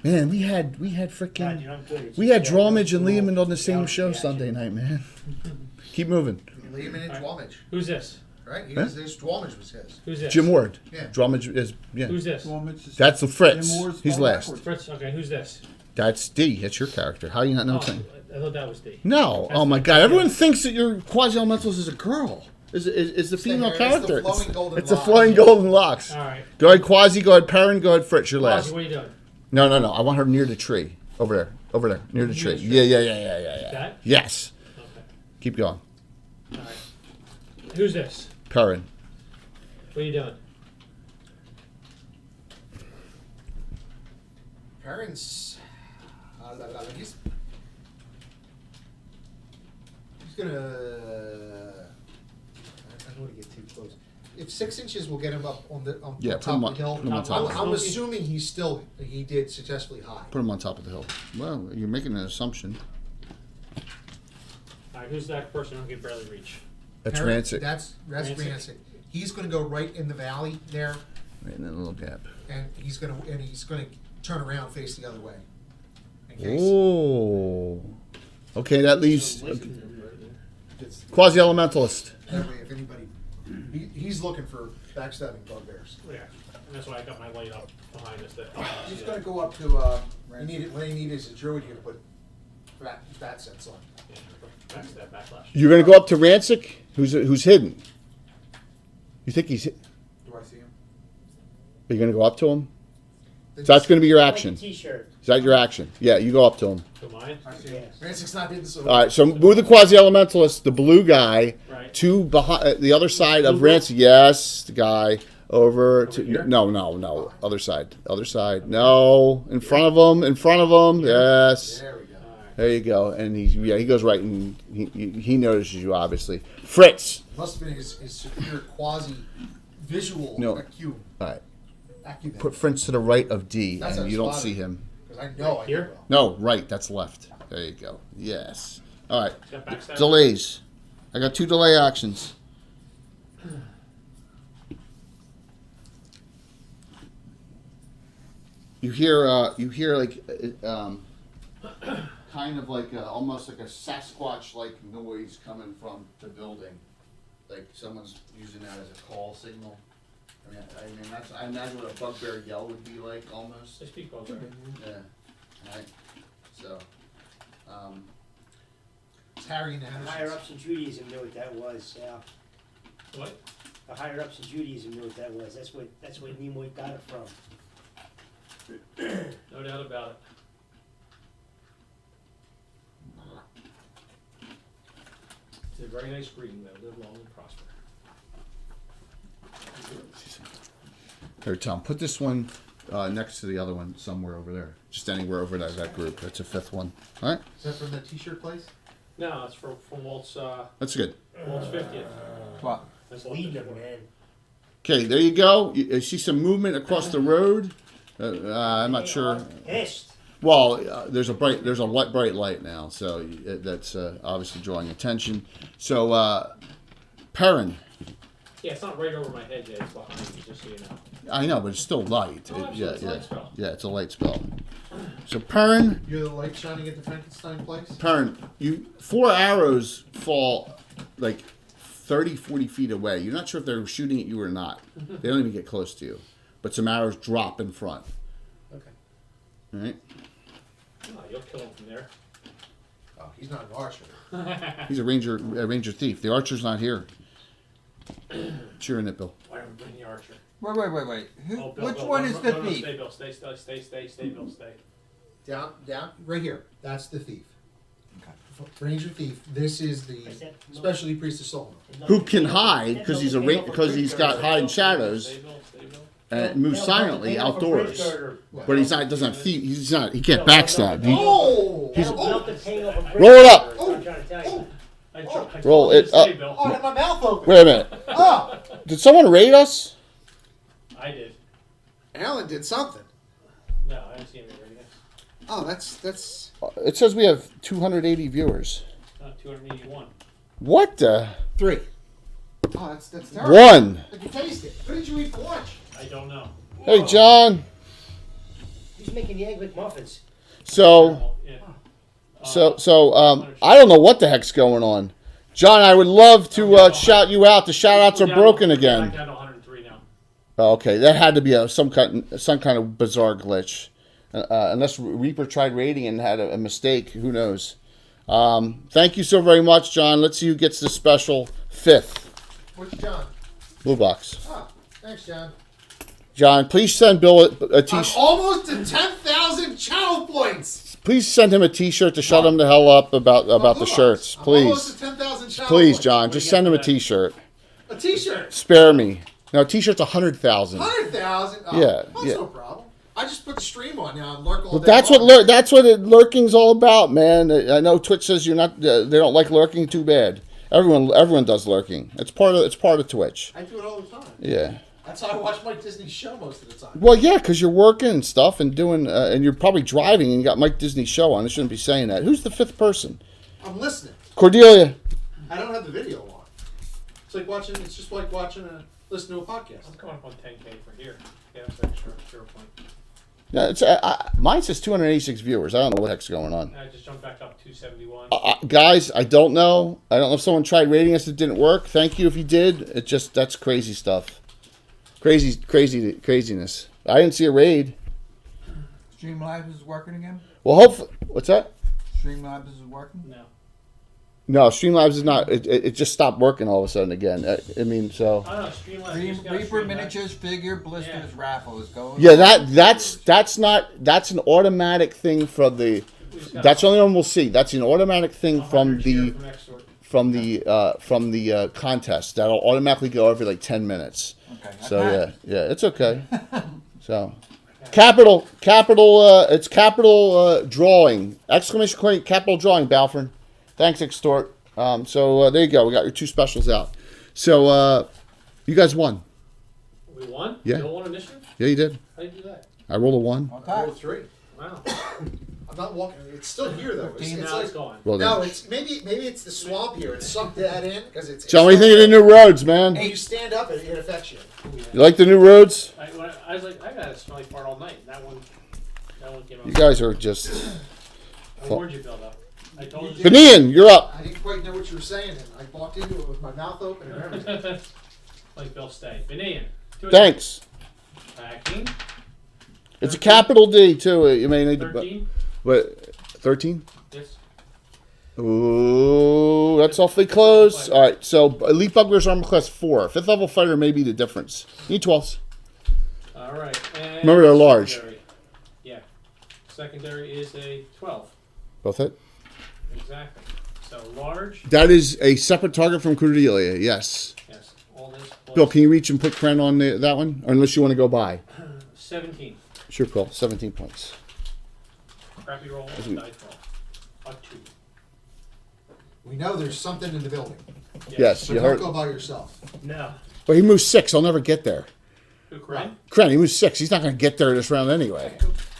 man, we had God, freaking dude, I'm good. It's we just had that Drawmage and little Lehman on the same reality show reaction. Sunday night, man. Keep moving. Lehman and Dwalmage, Who's this? right? He Huh? was his Dwalmage was his. Who's this? Jim Ward. Yeah. Drawmage is Who's this? That's the Fritz. Jim Ward's He's spelled last. backwards. Fritz. Okay, who's this? That's D. That's your character. How you not know? Oh, I thought that was D. No. That's Oh my the- God. Everyone thinks that your quasi elementalist is a girl. Is the female hair, it's the character? flowing golden It's the locks. flowing golden locks. All right. Go ahead, Quasi. Go ahead, Perrin. Go ahead, Fritz. You're last. Ozzy, what are you doing? No. I want her near the tree. Over there, near the tree. the tree. Yeah. That? Yes. Okay. Keep going. All right. Who's this? Perrin. What are you doing? Parents. He's gonna. I don't want to get too close. If 6 inches will get him up on the Yeah, top put him of on- the hill, put him on top of the I'm hill. assuming he did successfully high. Put him on top of the hill. Well, you're making an assumption. All right, who's that person who can barely reach? That's Parent- Rancic. That's Rancic. Rancic. He's going to go right in the valley there, Right in that little gap. and he's going to turn around, face the other way. In case. Oh. Okay, that leaves quasi elementalist. That way, if anybody, he's looking for backstabbing bugbears. Yeah, and that's why I got my light up behind us. That He's going to go up to. What you need is a druid here to put bat sense on. Yeah, backstab, backlash. You're gonna go up to Rancic, who's hidden. You think he's? Do I see him? Are you gonna go up to him? So that's gonna be your Like a action. Is T-shirt. that your action? Yeah, you go up to him. To mine? I see him. Yes. Rancic's not hidden, so. All right. So move the quasi elementalist, the blue guy, Right. to behind the other side of Blue guy? Rancic. Yes, the guy over to here? no, other side, no, in front of him. Yes. There we go. All right. There you go, and he goes right, and he notices you obviously. Fritz. Must have been his superior quasi visual No. acumen. All right, Acumen. put Fritz to the right of D, That's and a you don't spot. see him. Because I know I Here? will. No, right. That's left. There you go. Yes. All right. Got backstab? Delays. I got 2 delay actions. You hear like kind of like almost like a Sasquatch-like noise coming from the building, like someone's using that as a call signal. I mean that's I imagine what a bugbear yell would be like almost. They speak both, right? Yeah. All right. So. It's Harry and the The Hendersons. higher ups in Judaism knew what that was. Yeah. What? The higher ups in Judaism knew what that was. That's where Nimoy got it from. No doubt about it. It's a very nice greeting, though. Live long and prosper. Here, Tom, put this one next to the other one somewhere over there. Just anywhere over that group. That's a 5th one. All right? Is that from the t-shirt place? No, it's from Walt's That's good. 50th. What? That's Lead them, man. Okay, there you go. You see some movement across the road. I'm not sure. Pissed. Well, there's a bright light now, so that's obviously drawing attention. So, Perrin, Yeah, it's not right over my head yet. It's behind me, just so you know. I know, but it's still light. Oh, absolutely, it's a light spell. Yeah, it's a light spell. So, Perrin, You're the light shining at the Frankenstein place? Perrin, 4 arrows fall like 30, 40 feet away. You're not sure if they're shooting at you or not. They don't even get close to you. But some arrows drop in front. Okay. All right? Oh, you'll kill him from there. Oh, he's not an archer. He's a ranger thief. The archer's not here. Cheering it, Bill. Why don't we bring the archer? Wait. Oh, Bill, Which Bill, one no, is no, the no, no, thief? Stay, Bill. Stay, Bill. Stay. Down, right here. That's the thief. Okay. Ranger thief. This is the specialty priest of Solomon. Who can hide because he's got hide in shadows Stay, Bill. and moves silently outdoors. But he's not. Doesn't have feet. He's not. He can't No, backstab. He, Oh! Roll it up. I'm trying to tell you. I Roll told you to it up. stay, Bill. Oh, I had my mouth open. wait a minute. Oh! Did someone raid us? I did. Alan did something. No, I didn't see any ratings. Oh, that's. It says we have 280 viewers. 281. What the? 3. Oh, that's terrible. 1. I can taste it. What did you eat for lunch? I don't know. Hey, John. He's making the egg McMuffins. So, Yeah. I don't know what the heck's going on. John, I would love to shout you out. The shout outs are broken again. I'm down to 103 now. Oh, okay, that had to be some kind of bizarre glitch. Unless Reaper tried raiding and had a mistake, who knows? Thank you so very much, John. Let's see who gets the special 5th What's John? blue box. Oh, thanks, John. John, please send Bill a I'm t-shirt. almost to 10,000 channel points. Please send him a t-shirt to shut him the hell up about the shirts. I'm almost Please, to 10,000 channel please, points. John, just send him a t-shirt. A T-shirt. Spare me. No, t-shirt's 100,000. 100,000. Oh, Yeah, that's yeah. no problem. I just put the stream on now and lurk all Well, day that's long. what lurking's all about, man. I know Twitch says you're not. They don't like lurking. Too bad. Everyone does lurking. It's part of Twitch. I do it all the time. Yeah. That's how I watch Mike Disney's show most of the time. Well, yeah, because you're working and stuff and doing, and you're probably driving and you got Mike Disney's show on. I shouldn't be saying that. Who's the 5th person? I'm listening. Cordelia. I don't have the video on. It's like watching. It's just like listen to a podcast. I'm coming up on 10K for here. Yeah, that's extra 0 point. Yeah, it's, mine says 286 viewers. I don't know what the heck's going on. I just jumped back up 271. Guys, I don't know. I don't know if someone tried rating us. It didn't work. Thank you if you did. That's crazy stuff. Craziness. I didn't see a raid. Streamlabs is working again? Well, hopefully. What's that? Streamlabs is working? No. No, Streamlabs is not. It just stopped working all of a sudden again. I mean, so. I don't know. Streamlabs. Reaper Miniatures Figure Blisters Raffle is going. Yeah, that's an automatic thing from the. That's the only one we'll see. That's an automatic thing from the contest. That'll automatically go every like 10 minutes. Okay. So yeah, it's okay. So, capital, it's capital drawing! Exclamation point! Capital drawing, Balford. Thanks, Extort. So there you go. We got your 2 specials out. So you guys won. We won? Yeah. Bill won initiative? Yeah, you did. How did you do that? I rolled a 1. I rolled 3. Wow. I'm not walking. It's still here though. It's Now it's like, gone. Well no, then, it's maybe it's the swamp here. It sucked that in because it's. John, what do you think of the new roads, man? When you stand up, it affects you. You like the new roads? I was like, I got a smelly fart all night. That one came out. You guys are just. I warned you, Bill, though. I told you. Benian, you're up. I didn't quite know what you were saying, and I walked into it with my mouth open and everything. Like Bill stay. Benian. Thanks. Packing. It's a capital D too. You may need to. 13. What? 13? Yes. Ooh, that's awfully close. All right, so Elite Bugbear's Armor Class 4. 5th level fighter may be the difference. You need 12s. All right. And Remember, they're large. secondary. Yeah. Secondary is a 12. Both hit? Exactly. So large. That is a separate target from Cordelia, yes. Yes. All this plus Bill, can you reach and put Kren on that one? Or unless you want to go by. 17. Sure, Bill. 17 points. Crappy roll. Dice roll. A 2. We know there's something in the building, Yes, so you don't heard. go by yourself. No. But he moves 6. I'll never get there. Who, Kren? Kren, he moves 6. He's not going to get there this round anyway.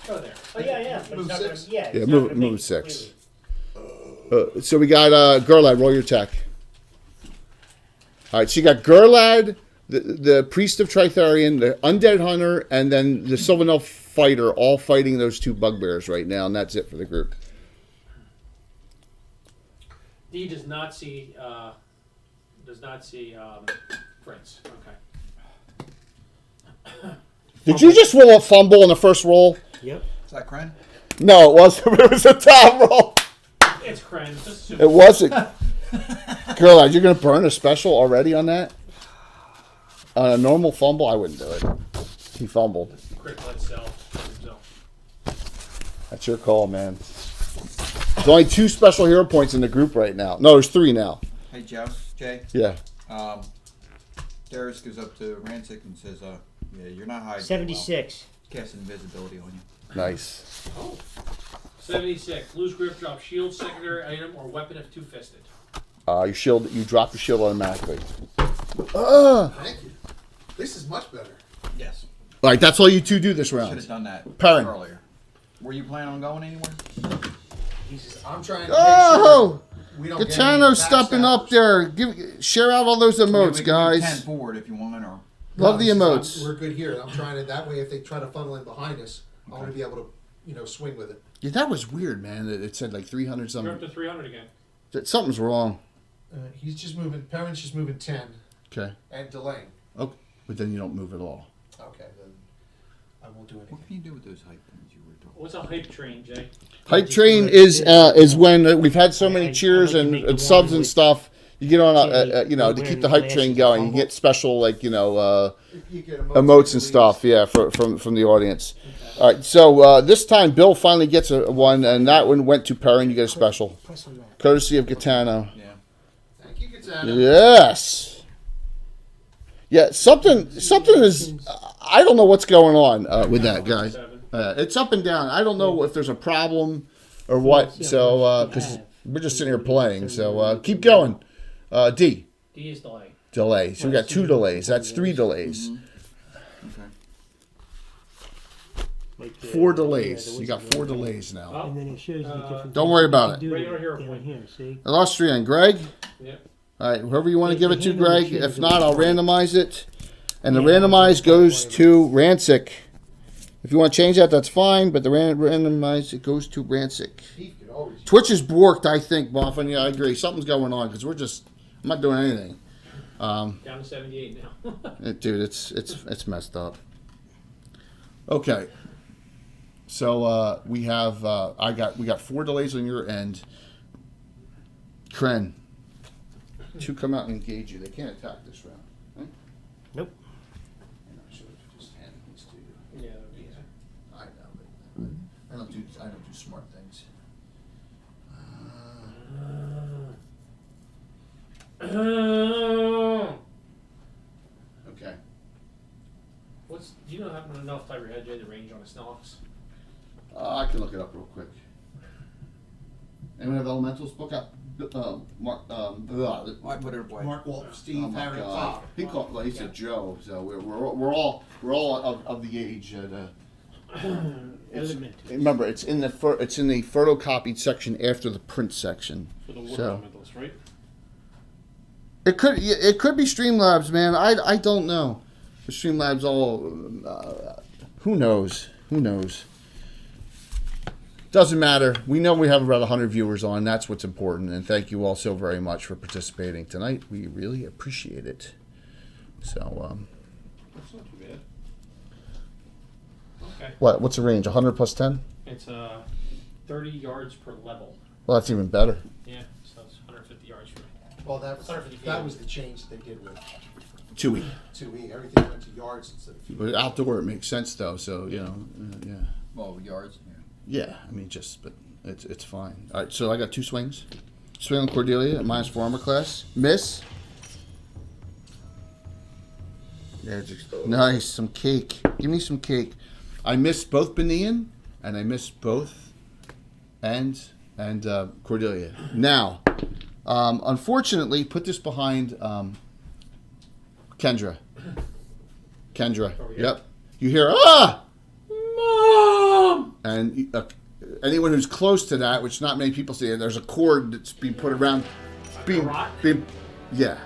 Go there. Oh yeah. But Move it's not gonna, 6? yeah. Yeah, it's not move gonna make it 6. completely. So we got Gerlad. Roll your attack. All right, so you got Gerlad, the Priest of Tritharion, the Undead Hunter, and then the Sylvan Elf Fighter, all fighting those 2 bugbears right now, and that's it for the group. D does not see Prince. Okay. Did you just roll a fumble in the first roll? Yep. Is that Kren? No, it wasn't. It was a top roll. It's Kren. Just assume. It wasn't. Gerlad, you're going to burn a special already on that? On a normal fumble, I wouldn't do it. He fumbled. Critical itself. That's your call, man. There's only 2 special hero points in the group right now. No, there's 3 now. Hey, Jay. Yeah. Darius goes up to Rancic and says, yeah, you're not hiding. 76. Well. Cast invisibility on you. Nice. Oh. 76. Lose grip, drop shield, secondary item, or weapon if two-fisted. You drop your shield automatically. Thank you. This is much better. Yes. All right, that's all you two do this Should round. have done that Perrin. earlier. Were you planning on going anywhere? I'm trying to make Oh, sure we don't get any Gatano's stepping up backstabbers. there. Share out all those I mean, we emotes, can move 10 guys. forward if you want, or Love the No, emotes. we're good here. I'm trying to. That way, if they try to funnel in behind us, I want to be able to, swing with it. Yeah, that was weird, man. It said like 300 You're up something. to 300 again. Something's wrong. He's just moving. Perrin's just moving 10 Okay. and delaying. Oh, but then you don't move at all. Okay, then I won't do anything. what can you do with those hype things you were talking? What's a hype train, Jay? Hype train is when we've had so many cheers and subs and stuff. You get on to keep the hype train going. You get special You get emotes and stuff. Yeah, from the audience. All right, so this time Bill finally gets a one, and that one went to Perrin. You get a special, Press on that. courtesy of Gatano. Yeah. Thank you, Katana. Yes. Yeah, something is. I don't know what's going on with that guy. It's up and down. I don't know if there's a problem or what. So because we're just sitting here playing. So keep going. D D is delay. delay. So we got 2 delays. That's 3 delays. Okay. Like, 4 delays. You got 4 delays now. Oh, And then it shows you the different. Don't worry about it. Do Regular hero down point. here, see? Austrian, Greg. Yep. All right, whoever you want to give it to, Greg. If not, I'll randomize it. And the randomize goes to Rancic. If you want to change that, that's fine. But the randomize, it goes to Rancic. He could always. Twitch is borked, I think, Boffin. Yeah, I agree. Something's going on because I'm not doing anything. Down to 78 now. Dude, it's messed up. Okay. So we have we got 4 delays on your end. Kren. 2 come out and engage you. They can't attack this round. Right? Nope. I should have just handed these to you. Yeah, that'd be easy. I know, but I don't do smart things. Okay. Do you happen to know off the top of your head, Jay, the range on a Snorlax? I can look it up real quick. Anyone have Elementals? Look up. Mark. I put it away. Mark Walton, Steve, Oh my Harry, God. Pop. He called. Well, he said Joe. So we're all of the age that. Element. Remember, it's in the photocopied section after the print section. For the water So elementals, right? it could be Streamlabs, man. I don't know. The Streamlabs all. Who knows? Who knows? Doesn't matter. We know we have about 100 viewers on. That's what's important. And thank you all so very much for participating tonight. We really appreciate it. So, That's not too bad. Okay. what's the range? 100 plus 10? It's 30 yards per level. Well, that's even better. Yeah, so it's 150 yards for me. Well, that Sorry. was the change they did with 2E. 2E. Everything went to yards instead of feet. But outdoor, it makes sense, though. So, yeah. Well, yards. Yeah. Yeah, I mean, but it's fine. All right, so I got 2 swings. Swing on Cordelia at -4 armor class. Miss. Yeah, nice. Some cake. Give me some cake. I missed both Benean, and I missed both and Cordelia. Now, unfortunately, put this behind Kendra. Kendra. Oh, yeah. Yep. You hear, ah! Mom! And anyone who's close to that, which not many people see, there's a cord that's being put around. rock? Yeah.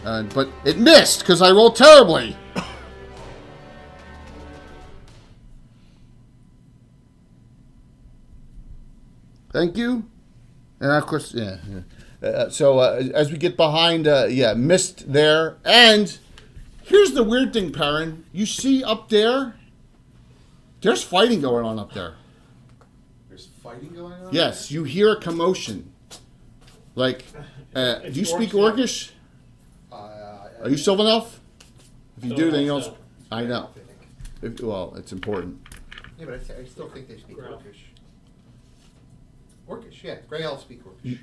But it missed because I rolled terribly. Thank you. And of course, yeah. So as we get behind, missed there. And here's the weird thing, Perrin. You see up there, there's fighting going on up there. There's fighting going on. Yes, you hear a commotion. Like, do you speak Orcish? Are you Sylvan Elf? If you do, then you don't. Sylvan I know. I think. Well, it's important. Yeah, but I still think they speak Greyhawk. Orcish. Orcish, yeah. Grey Elves speak Orcish.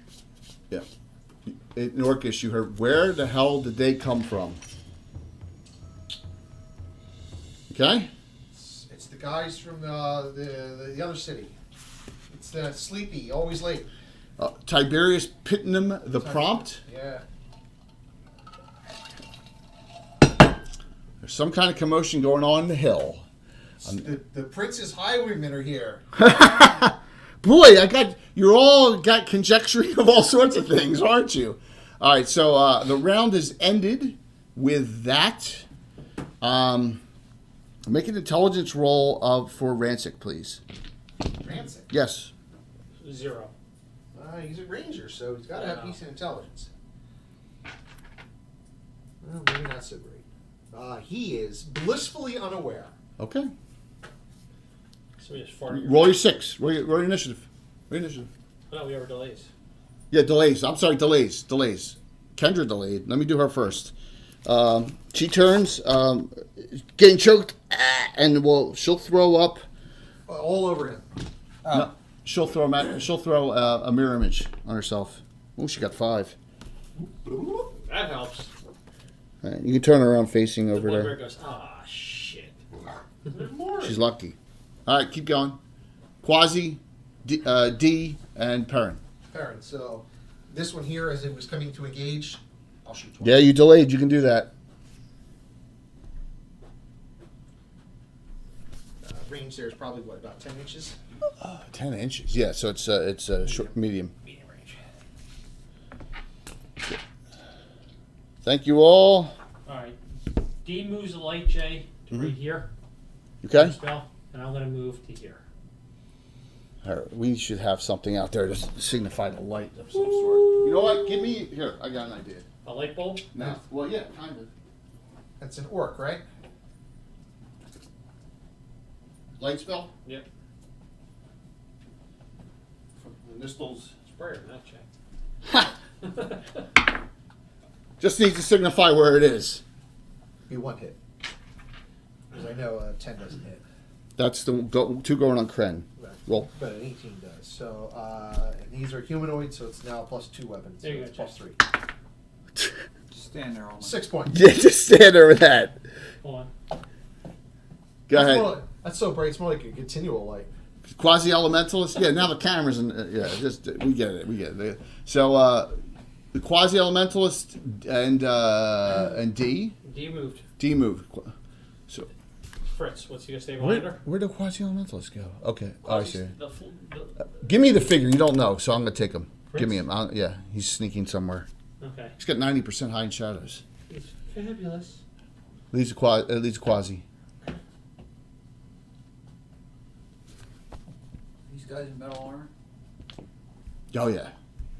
Yeah. In Orcish, you heard, where the hell did they come from? Okay? It's the guys from the other city. It's the sleepy, always late. Tiberius Pittenham, the prompt. Yeah. There's some kind of commotion going on in the hill. The Prince's Highwaymen are here. Boy, you're all got conjecturing of all sorts of things, aren't you? All right, so the round is ended with that. Make an intelligence roll for Rancic, please. Rancic? Yes. 0. He's a ranger, so he's got to have decent intelligence. Well, maybe not so great. He is blissfully unaware. Okay. So we just farted. Roll your 6. Roll your initiative. Roll your initiative. No, we have delays. Yeah, delays. I'm sorry, delays. Kendra delayed. Let me do her first. She turns, getting choked, and she'll throw up. All over him. No, she'll throw a mirror image on herself. Oh, she got 5. That helps. All right, you can turn her around facing The over one there. where it goes, shit. There's more. She's lucky. All right, keep going. Quasi, D, and Perrin. Perrin. So this one here, as it was coming to engage, I'll shoot twice. Yeah, you delayed. You can do that. Range there is probably, what, about 10 inches? 10 inches. Yeah, so it's short, medium. Medium range. Thank you all. Alright. D moves the light, Jay, to right here. Okay. Spell, and I'm going to move to here. All right, we should have something out there to signify the light of some sort. You know what? Give me here. I got an idea. A light bulb? No. Well, yeah, kind of. That's an orc, right? Light spell Yep. from the Nistles. Sprayer, not Jay. Just needs to signify where it is. Be one hit. Because I know 10 doesn't hit. That's the two going on Kren. Right. Roll. But an 18 does. So, and these are humanoid, so it's now a +2 weapon. So There you it's go, +3. Just stand there all night. 6 points. Yeah, just stand there with that. Hold on. Go That's ahead. more like- that's so bright. It's more like a continual light. Quasi elementalist. Yeah, now the cameras and we get it. So the quasi elementalist and D. D moved. D moved. So Fritz, what's he going to stay behind her? where do quasi elementalists go? Okay, I see. The Give me the figure. You don't know, so I'm gonna take him. Fritz? Give me him. Yeah, he's sneaking somewhere. okay. He's got 90% high in shadows. It's fabulous. Leads a quasi. These guys in metal armor? Oh yeah,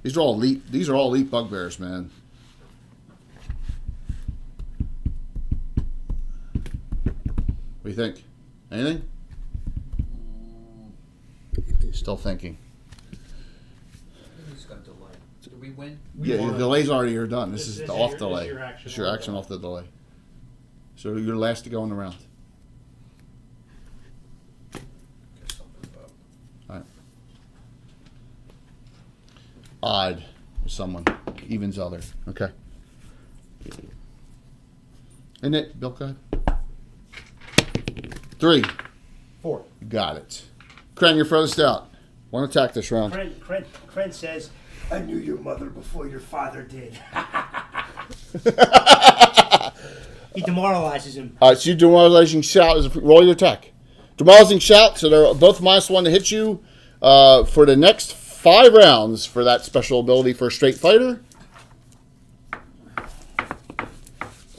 these are all elite. These are all elite bugbears, man. What do you think? Anything? Still thinking. He's got delay. Did we win? Yeah, the delay's already done. This is This the is off your- delay. this is your action It's your off action delay. off the delay. So you're last to go in the round. All right. Odd with someone. Evens other. Okay. And it, Bill, go ahead. 3. 4. Got it. Kren, you're furthest out. One attack this round. Kren says, I knew your mother before your father did. He demoralizes him. All right, so your demoralizing shout is roll your attack. Demoralizing shout, so they're both -1 to hit you for the next 5 rounds for that special ability for a straight fighter.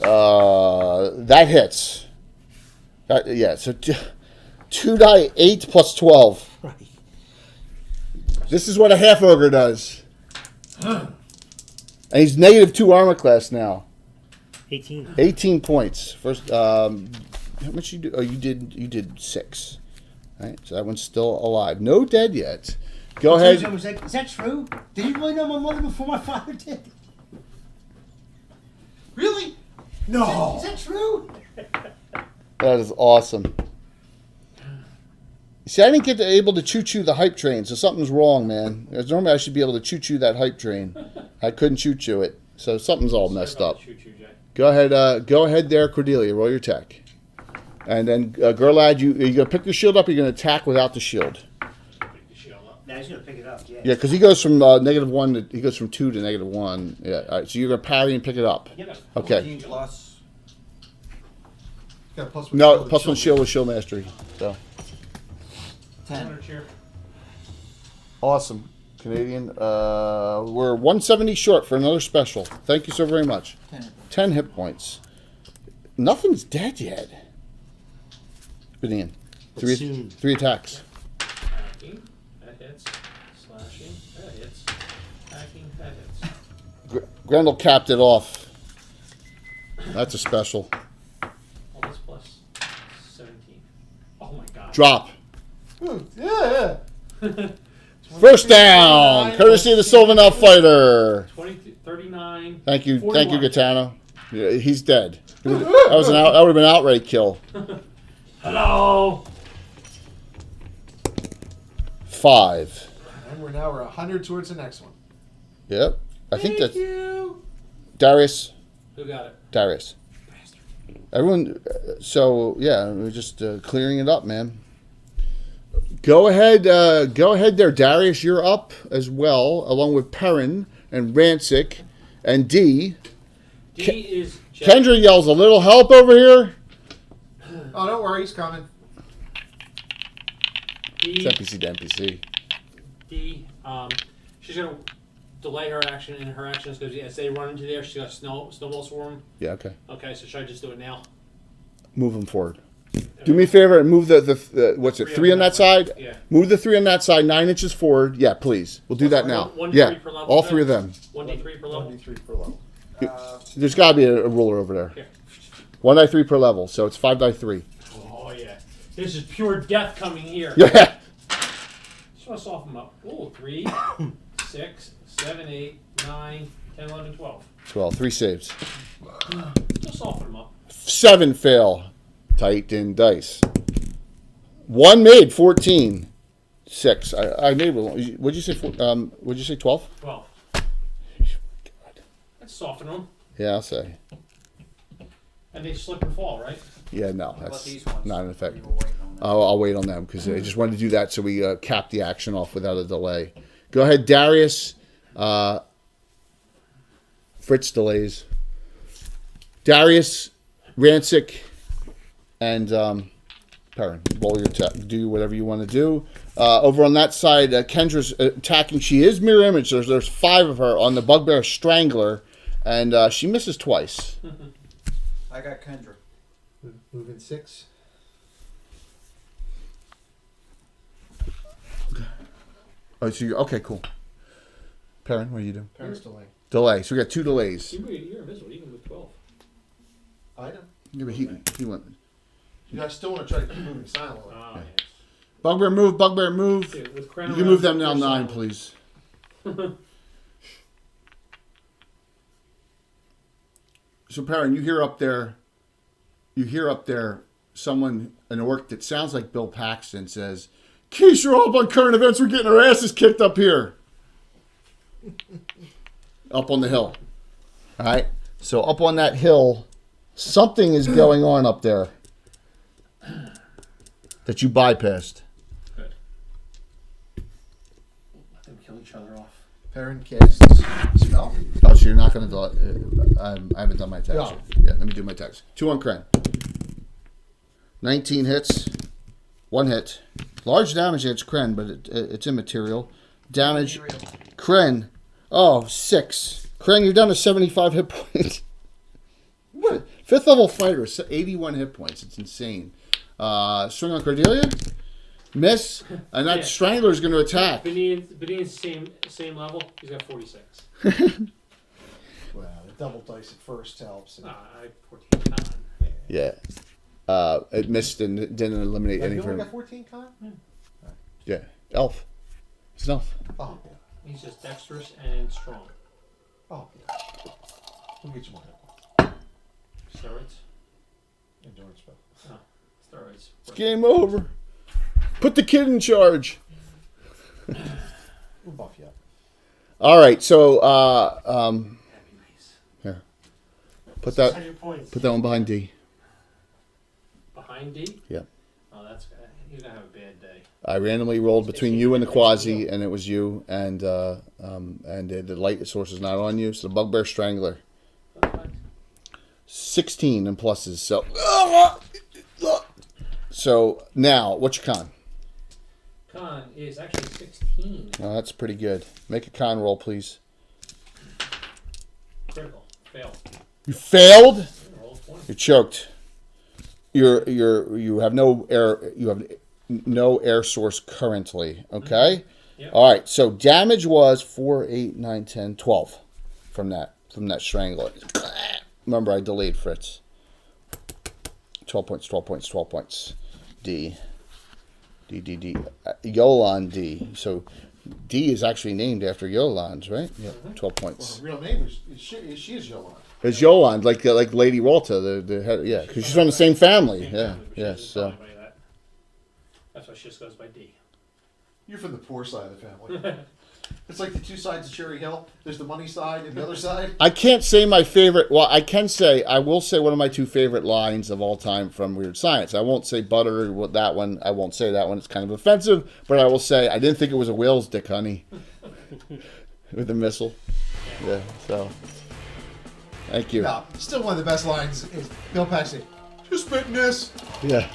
That hits. Yeah, so 2 die 8 plus 12. Right. This is what a half ogre does. And he's -2 armor class now. 18. 18 points. First, how much you do? Oh, you did 6. All right, so that one's still alive. No dead yet. Go ahead. I was like, is that true? Did you really know my mother before my father did? Really? No. Is that true? That is awesome. See, I didn't get able to choo-choo the hype train, so something's wrong, man. Because normally I should be able to choo-choo that hype train. I couldn't choo-choo it, so something's all messed up. Shoot you, Jay. Go ahead there, Cordelia. Roll your attack. And then, Gerlad, you gonna pick your shield up. Or you're gonna attack without the shield. Pick the shield up. Now he's going to pick it up, yeah. Yeah, because he goes from -1 to he goes from 2 to -1. Yeah. All right. So you're gonna parry and pick it up. Yep. Okay. 14 plus Got a plus 1 No, shield. plus 1 shield with shield mastery. So 10. Cheer. awesome, Canadian. We're 170 short for another special. Thank you so very much. 10 hit points. Nothing's dead yet. Canadian. Soon. 3 attacks. Hacking. That hits. Slashing. That hits. Hacking. That hits. Grendel capped it off. That's a special. All this plus 17. Oh my god. Drop. Yeah. First down, courtesy of the Sylvan Fighter. 39. Thank you, 41. Gaetano. Yeah, he's dead. That would have been an outright kill. Hello. 5. And we're 100 towards the next one. Yep. I think that's You. Darius. Who got it? Darius. Everyone. So yeah, we're just clearing it up, man. Go ahead there, Darius. You're up as well, along with Perrin and Rancic and D. D is Jack. Kendra yells, "A little help over here." Oh, don't worry, he's coming. It's D. NPC to NPC. D. She's gonna delay her action, and her action is because as they run into there, she's got snowball swarm. Yeah. Okay. Okay, so should I just do it now? Move them forward. Do me a favor and move the what's it? 3 on that side. Yeah. Move the 3 on that side 9 inches forward. Yeah, please. We'll do that now. One Yeah, D3 per level, all then? 3 of them. 1d3 per level. 1d3 per level. There's got to be a ruler over there. Here. 1 die 3 per level, so it's 5 die 3. Oh yeah, this is pure death coming here. Yeah. Just want to soften them up. Ooh, 3, 6, 7, 8, 9, 10, 11, 12. 12. 3 saves. Just soften them up. 7 fail. Tighten dice. 1 made. 14. 6. I made one. What'd you say? What'd you say? 12. 12. Let's soften them. Yeah, I'll say. And they slip and fall, right? Yeah, no, What about that's these ones? not an effect. You were waiting on them. I'll wait on them because I just wanted to do that so we cap the action off without a delay. Go ahead, Darius. Fritz delays. Darius, Rancic, and Perrin. Roll your do whatever you want to do. Over on that side, Kendra's attacking. She is mirror image. There's 5 of her on the Bugbear Strangler, and she misses twice. I got Kendra. Moving 6. Oh, so okay, cool. Perrin, what are you doing? Parents delay. Delay. So we got 2 delays. You're invisible even with 12. I know. Yeah, but he went. You guys still want to try to keep moving silently. Oh, Yeah. yes. Bugbear move. Bugbear move. Dude, with You Crown can move them around, now they're 9, silent. please. So Perrin, you hear up there someone, an orc that sounds like Bill Paxton says, "Keys, you're all up on current events. We're getting our asses kicked up here." Up on the hill. All right. So up on that hill, something is going on up there that you bypassed. Good. Let them kill each other off. Perrin casts spell. Oh, so you're not going to I haven't done my tags. No. Yeah, let me do my tags. 2 on Kren. 19 hits. 1 hit. Large damage against Kren, but it's immaterial. Damage. Kren. Oh, 6. Kren, you're down to 75 hit points. What? 5th level fighter, 81 hit points. It's insane. Swing on Cordelia. Miss. And that Yeah. Strangler is going to attack. Benigne's same level. He's got 46. Well, the double dice at first helps. And, I 14 con. Yeah. It missed and didn't eliminate any you for only him. got 14 con? Yeah. Elf. It's an elf. Oh, yeah. He's just dexterous and strong. Oh, yeah. We'll get you more help. Steroids. Endurance spell. Oh, steroids. Game over. Put the kid in charge. We'll buff you up. All right, so That'd be nice. here. Put that 600 points. one behind D. Behind D? Yeah. Oh, that's he's gonna have a bad day. I randomly rolled between you and the Quasi, and it was you, and the light source is not on you, so the Bugbear Strangler. That's fine. 16 and pluses, so So now, what's your con? Con is actually 16. Oh, that's pretty good. Make a con roll, please. Critical. Fail. You failed. Roll 20. You're choked. You have no air. You have no air source currently. Okay. Yep. All right. So damage was 4, 8, 9, 10, 12 from that strangler. Remember, I delayed Fritz. 12 points. 12 points. 12 points. D. Yolan D. So D is actually named after Yolan's, right? Yeah. 12 points. Well, her real name is she is Yolanda. It's Yolan, like Lady Walter, the head. Yeah, because she's from the same family. Same Yeah. family, but she Yeah. doesn't So. call anybody that. That's why she just goes by D. You're from the poor side of the family. It's like the two sides of Cherry Hill. There's the money side and the other side. I can't say my favorite. Well, I will say one of my two favorite lines of all time from Weird Science. I won't say butter. That one, I won't say that one. It's kind of offensive. But I will say I didn't think it was a whale's dick, honey, with a missile. Yeah. So, thank you. No, still one of the best lines is Bill Paxton. Just spitting this. Yeah.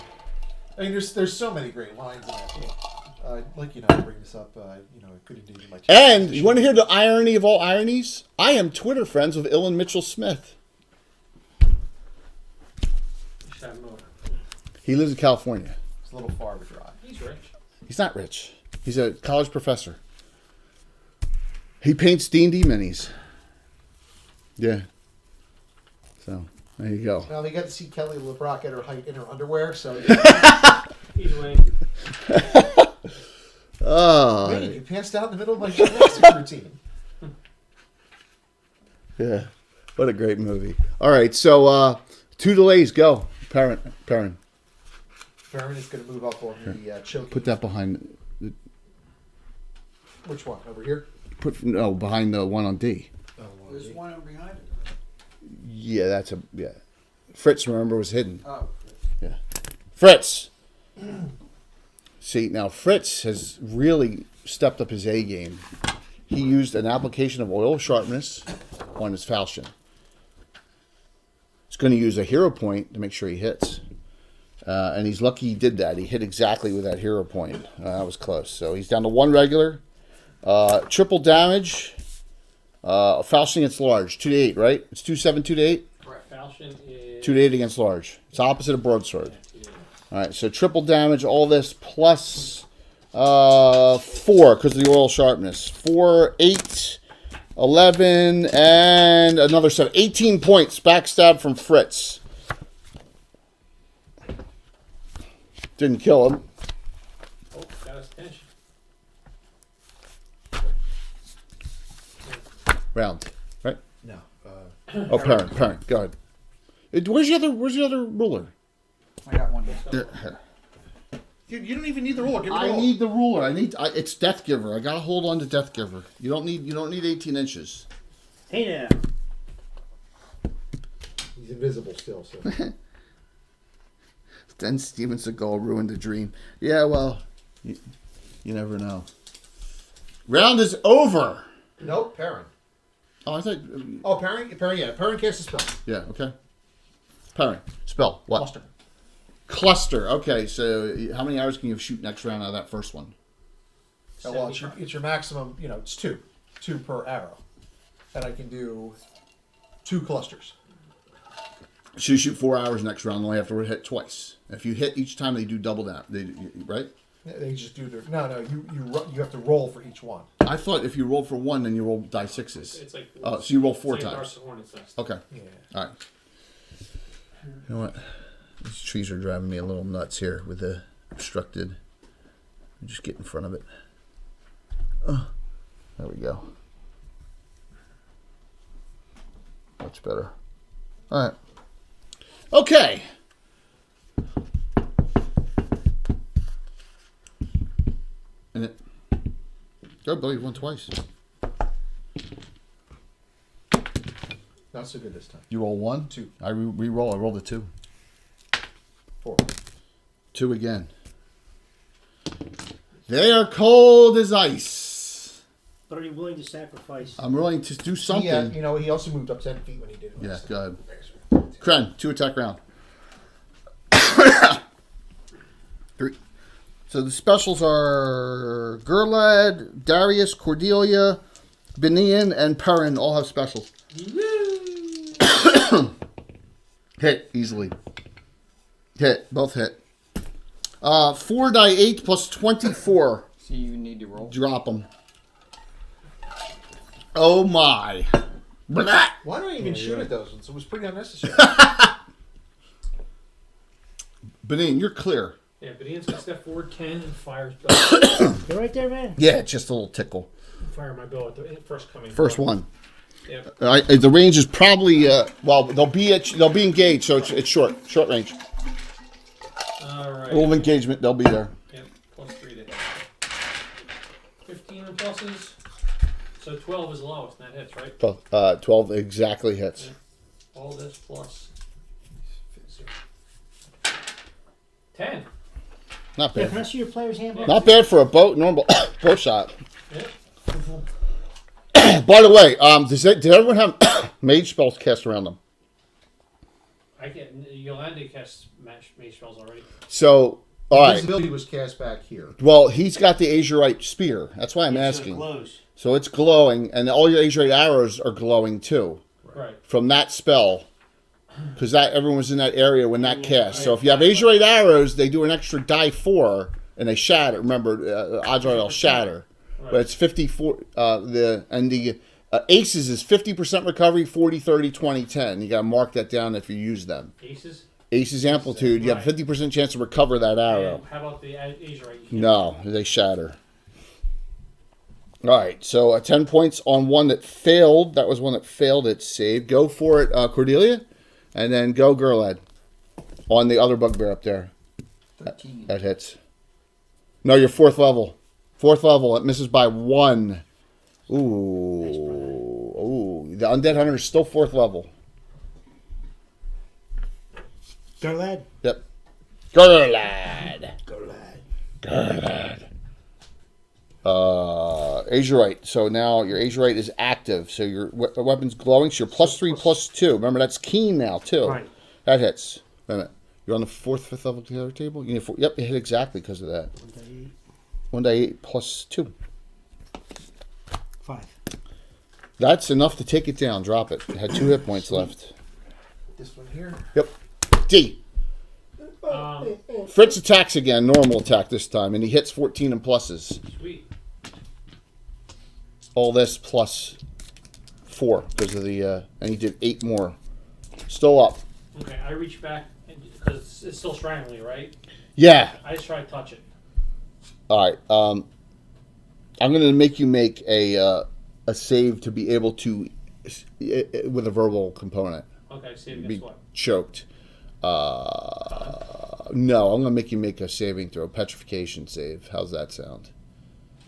I mean, there's so many great lines in that. Like I bring this up. I could indeed do my. And you want to hear the irony of all ironies? I am Twitter friends with Ilan Mitchell Smith. You should have him over. He lives in California. It's a little far of a drive. He's rich. He's not rich. He's a college professor. He paints D&D minis. Yeah. So, there you go. Well, they got to see Kelly LeBrock at her height in her underwear, so. He's winning. Oh. Wait, you passed out in the middle of my gymnastics routine. Yeah. What a great movie. All right, so 2 delays. Go. Perrin. Baron is going to move up on the choking. Put that behind. Which one? Over here? Behind the one on D. There's one behind it. Yeah, Fritz, remember, was hidden. Oh. Yeah. Fritz. See, now Fritz has really stepped up his A game. He used an application of oil sharpness on his falchion. He's going to use a hero point to make sure he hits. And he's lucky he did that. He hit exactly with that hero point. That was close. So he's down to 1 regular. Triple damage. Falchion against large. 2 to 8, right? It's 2-7, 2 to 8? Correct. Falchion is 2 to 8 against large. It's opposite of broadsword. All right, so triple damage, all this plus 4 because of the oil sharpness. 4, 8, 11, and another 7. 18 points backstab from Fritz. Didn't kill him. Oh, got his attention. Round, right? No. Oh, parent. Go ahead. Where's the other ruler? I got one. You don't even need the ruler. Give me the I ruler. need the ruler. It's Death Giver. I gotta hold on to Death Giver. You don't need 18 inches. Hey now. He's invisible still, so. Then Steven Seagal ruined the dream. Yeah, well, you never know. Round is over. Nope, Perrin. Oh, I thought. Oh, Perrin, yeah. Perrin casts a spell. Yeah. Okay. Parent. Spell. What? Cluster. Cluster. Okay. So how many arrows can you shoot next round out of that first one? Oh, well, it's your maximum. It's 2 per arrow, and I can do 2 clusters. So you shoot 4 arrows next round. Only have to hit twice. If you hit each time, they do double that. Right? They just do their. No. You have to roll for each one. I thought if you rolled for 1, then you roll die 6s. It's like. Oh, so you roll 4 it's like times. Dark Hornet's Nest. Okay. Yeah. All right. You know what? These trees are driving me a little nuts here with the obstructed. Just get in front of it. Oh, there we go. Much better. All right. Okay. And it. Go, Billy. You won twice. Not so good this time. You roll 1? 2. I re-roll. I rolled a 2. 4. 2 again. They are cold as ice. But are you willing to sacrifice? I'm willing to do something. He also moved up 10 feet when he did it. Yeah, go ahead. Kren, 2 attack round. 3. So the specials are Gerlad, Darius, Cordelia, Benian, and Perrin all have specials. Hit easily. Hit. Both hit. 4 die 8 plus 24. So you need to roll. Drop them. Oh my. Blah. Why don't I even shoot at those ones? It was pretty unnecessary. Benin, you're clear. Yeah, but Ian's got step forward 10 and fires. You're right there, man. Yeah, just a little tickle. Fire my bow at the first coming. First one. Yeah. The range is probably well, they'll be engaged, so it's short range. All right. Little engagement, they'll be there. Yep. Plus 3 to hit. 15 and pluses. So 12 is the lowest, and that hits, right? 12 exactly hits. Yeah. All this plus 10. Not Yeah, bad. can I see your player's handbook? Not bad for a normal bow shot. Yep. By the way, did everyone have mage spells cast around them? I get Yolanda casts mage spells already. So, all right. Invisibility was cast back here. Well, he's got the Azurite spear. That's why I'm So it asking. glows. So it's glowing, and all your Azurite arrows are glowing too Right. from that spell. Because that everyone was in that area when that cast. So if you have Azurite arrows, they do an extra die 4, and they shatter. Remember, odds are they'll shatter. Right. But it's 54. The aces is 50% recovery, 40, 30, 20, 10. You got to mark that down if you use them. Aces. Aces amplitude, you have a 50% chance to recover that arrow. And how about the Azurite? No, they shatter. All right, so 10 points on one that failed. That was one that failed its save. Go for it, Cordelia. And then go Gerlad on the other bugbear up there. 13. That hits. No, you're 4th level. 4th level. It misses by 1. Ooh. Ooh. The Undead Hunter is still 4th level. Go, lad. Yep. Gerlad. Go, lad. Azurite. So now your Azurite is active. So your weapon's glowing. So you're +3, +2. Remember, that's keen now, too. Right. That hits. Wait a minute. You're on the 4th, 5th level together table? You need 4. Yep, it hit exactly because of that. 1 die 8 +2. 5. That's enough to take it down. Drop it. It had 2 hit points left. This one here. Yep. D. Fritz attacks again. Normal attack this time. And he hits 14 and pluses. Sweet. All this plus 4 because of the... and he did 8 more. Still up. Okay, I reach back because it's still strangling, right? Yeah. I just try to touch it. All right. I'm going to make you make a save to be able to... with a verbal component. Okay, save Be against what? choked. No, I'm going to make you make a saving throw. Petrification save. How's that sound?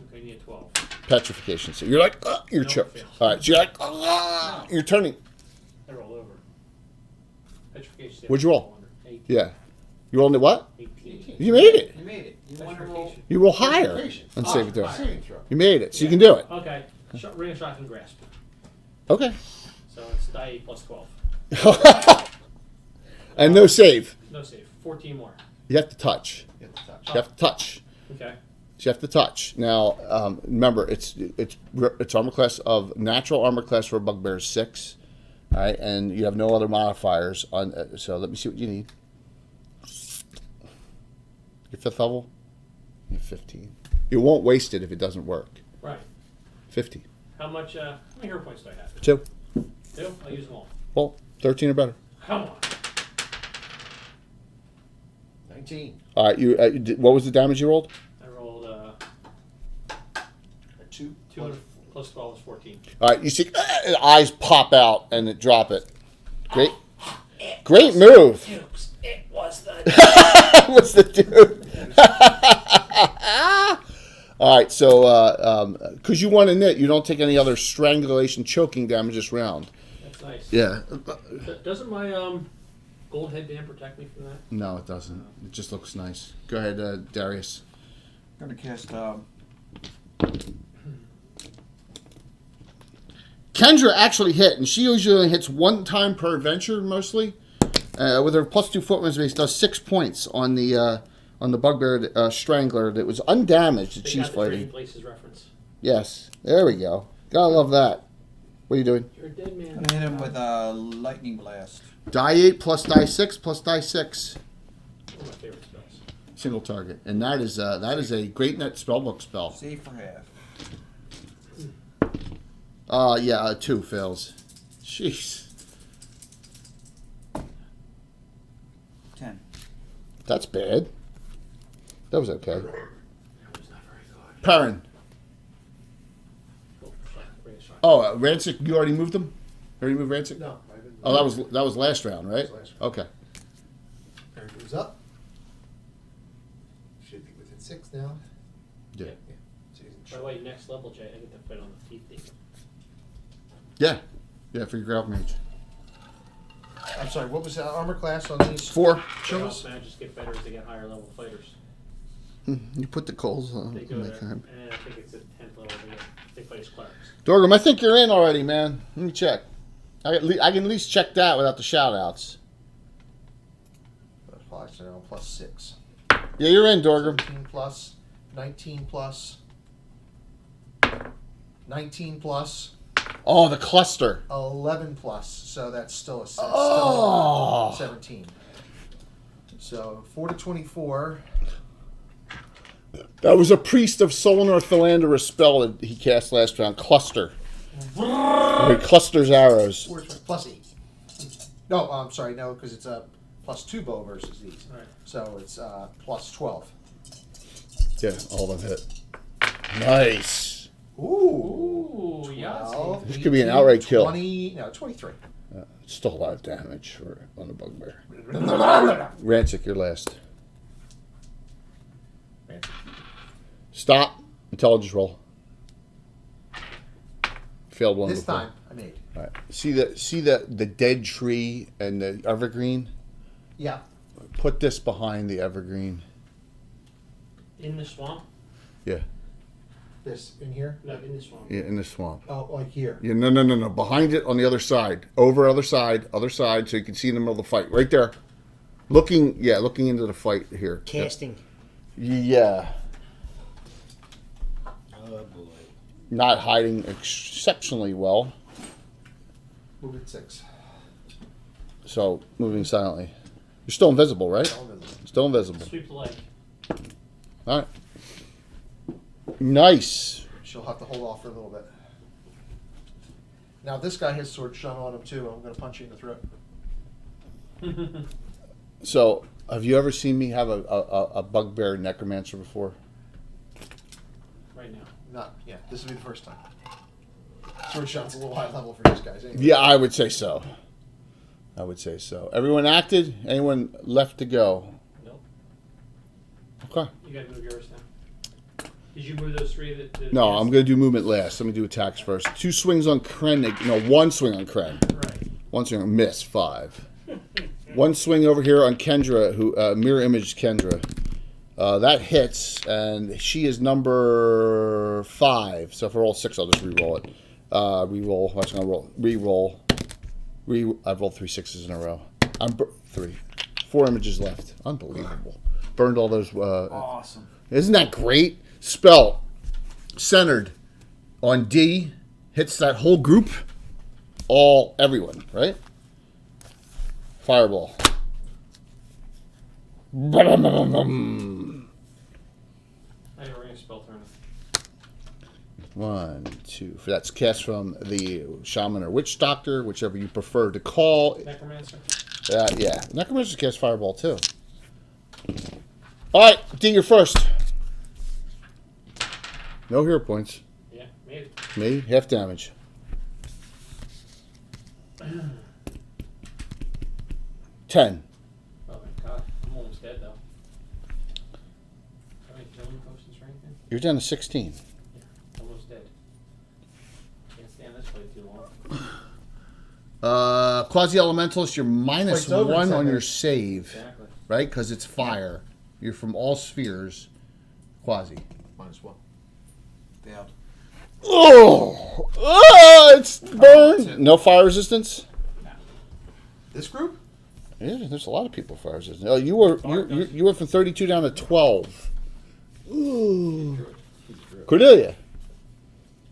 Okay, you need a 12. Petrification save. You're like, you're No, choked. it fails. All right, so you're like, you're turning. I roll over. Petrification save. What'd you roll? 18. Yeah. You rolled a what? 18. You made it. You made it. You want to roll? Petrification. You roll higher Petrification. on saving throw. Saving throw. You made it, so you can do it. Okay, ring of shock and grasp. Okay. So it's die 8 plus 12. And no save. No save. 14 more. You have to touch. Get the touch. You have to touch. Okay. So you have to touch. Now, remember, it's armor class of natural armor class for a bugbear is 6. All right, and you have no other modifiers on. So let me see what you need. Your 5th level. You have 15. You won't waste it if it doesn't work. Right. 50. How many hero points do I have? 2. 2? I'll use them all. Well, 13 or better. Come on. 19. All right. You. What was the damage you rolled? I rolled A 2. 2 plus 12 is 14. All right. You see, eyes pop out and it drop it. Great. Great move. It was the... What's the dude? All right, so because you want to knit, you don't take any other strangulation, choking damage this round. That's nice. Yeah. Doesn't my gold headband protect me from that? No, it doesn't. It just looks nice. Go ahead, Darius. I'm going to cast... Kendra actually hit, and she usually only hits 1 time per adventure, mostly. With her +2 footman's base, does 6 points on the on the Bugbear Strangler that was undamaged that They she's got the Trading fighting. Places reference. Yes, there we go. Gotta love that. What are you doing? You're a dead man. I'm gonna hit him with a lightning blast. Die 8 plus die 6 plus die 6. One of my favorite spells. Single target. And that is a Great Net Spellbook spell. Save for half. Yeah, 2 fails. Jeez. 10. That's bad. That was okay. That was not very good. Perrin. Oh, sorry. Bring a shot. Oh, Rancic, you already moved him? You already moved Rancic? No, I haven't. Oh, that was last round, right? That was last round. Okay. There it goes up. Should be within 6 now. Yeah. So he's By the way, next level, Jay, I get to fight on the teeth thing. Yeah. Yeah, for your Greyhawk Mage. I'm sorry, what was the armor class on these? 4. Shows? Mages get better as they get higher level fighters. You put the coals on. They go Oh, to, my God. and I think it's at 10th level they fight as clerics. Dorgrim, I think you're in already, man. Let me check. I can at least check that without the shout-outs. Plus 6. Yeah, you're in, Dorgrim. 17 plus, 19 plus, 19 plus, Oh, the cluster. 11 plus. So that's still a 6. Oh. Still 17. So 4 to 24. That was a Priest of Solnar Philanderous spell that he cast last round. Cluster. Where he clusters arrows. 4 to plus 8. No, I'm sorry, no, because it's a plus 2 bow versus these. All right. So it's plus 12. Yeah, all of them hit. Nice. Ooh. Ooh, yeah. 12, This could be an outright kill. 20, no, 23. Still a lot of damage on the Bugbear. Rancic, you're last. Stop. Intelligence roll. Failed one This before. time I made. All right. See the dead tree and the evergreen? Yeah. Put this behind the evergreen. In the swamp? Yeah. This in here. No, in the swamp. Yeah, in the swamp. Oh, like here. Yeah, no. Behind it on the other side. Over other side, so you can see in the middle of the fight. Right there. Looking into the fight here. Casting. Yeah. Oh boy. Not hiding exceptionally well. Move it 6. So moving silently. You're still invisible, right? All invisible. Still invisible. Sweep the leg. All right. Nice. She'll have to hold off for a little bit. Now this guy has sword shun on him too. I'm going to punch you in the throat. So, have you ever seen me have a bugbear necromancer before? Right now. Not, yeah. This will be the first time. Sword shun's a little high level for these guys. Anyway. Yeah, I would say so. Everyone acted? Anyone left to go? Nope. Okay. You gotta move yours now. Did you move those 3 that No, I'm going to do movement last. Let me do attacks first. 2 swings on Kren. No, 1 swing on Kren. Right. 1 swing on Miss, 5. 1 swing over here on Kendra, who mirror image Kendra. That hits, and she is number 5. So if I roll 6, I'll just re-roll it. Re-roll. Watch, I'm going to re-roll. I've rolled 3 6s in a row. 3. 4 images left. Unbelievable. Burned all those. Awesome. Isn't that great? Spell centered on D, hits that whole group, everyone, right? Fireball. I didn't ring a spell turn. 1, 2. That's cast from the Shaman or Witch Doctor, whichever you prefer to call. Necromancer. Yeah. Necromancer cast Fireball too. All right, D, you're first. No hero points. Yeah, made it. Me, half damage. 10. Oh my god, I'm almost dead though. Have any healing potions or anything? You're down to 16. Yeah, almost dead. Can't stand this fight too long. Quasi-Elementalist, you're minus Fight's over in 1 on 10 your minutes. save, Exactly. right? Because it's fire. You're from all spheres. Quasi. -1. Failed. Oh! It's burned! No fire resistance? This group? Yeah, there's a lot of people fire resistant. Oh, you went from 32 down to 12. Ooh. Cordelia.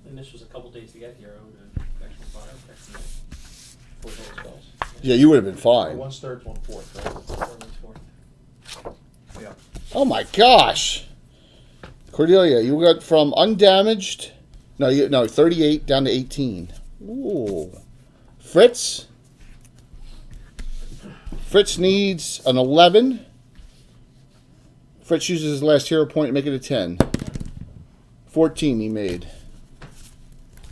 And this was a couple days to get here. I would have actually fire protection for those spells. Yeah, you would have been fine. 1/3, 1/4, right? Or 1/4. Yeah. Oh my gosh. Cordelia, you got from undamaged. No, 38 down to 18. Ooh. Fritz needs an 11. Fritz uses his last hero point to make it a 10. 14 he made.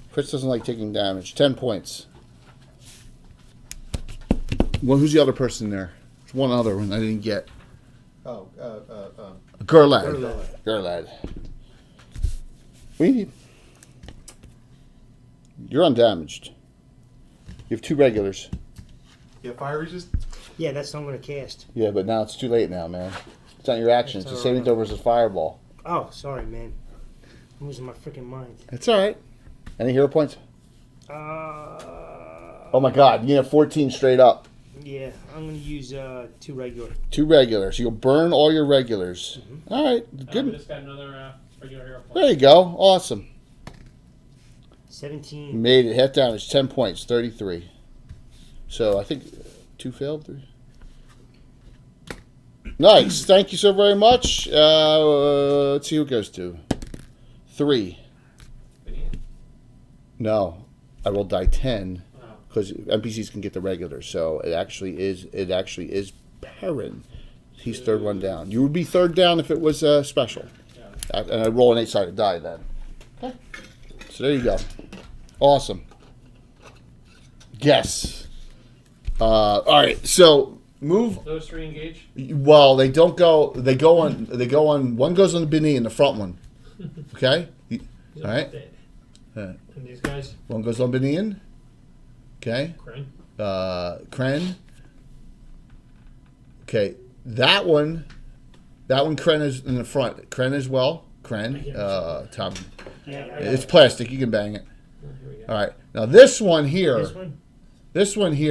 Fritz doesn't like taking damage. 10 points. Well, who's the other person there? There's one other one I didn't get. Oh, Gerlad. Gerlad. We need. You're undamaged. You have 2 regulars. yeah, fire resist. Yeah, that's what I'm gonna cast. Yeah, but now it's too late now, man. It's not your action. It's a It's saving throw versus fireball. Oh, sorry, man. I'm losing my freaking mind. It's all right. Any hero points? Uh. Oh my God! You have 14 straight up. Yeah, I'm gonna use 2 regular. 2 regulars. So you'll burn all your regulars. Mm-hmm. All right. We Good. just got another regular hero point. There you go. Awesome. 17. You made it. Half damage. 10 points. 33. So I think 2 failed. 3. Nice. Thank you so very much. Let's see who it goes to. 3. No, I will die 10 because NPCs can get the regular. So it actually is Perrin. He's third one down. You would be third down if it was special. And I roll an 8-sided die then. Okay. So there you go. Awesome. Yes. All right. So move. Those 3 engage. Well, they don't go. They go on. One goes on the Bini and the front one. Okay. All right. And these guys. One goes on Binian. Okay. Crane. Kren. Okay. That one Kren is in the front. Kren as well. Kren. Tom. Yeah, It's plastic. You can bang it. Oh, here we go. All right. Now this one here. This one?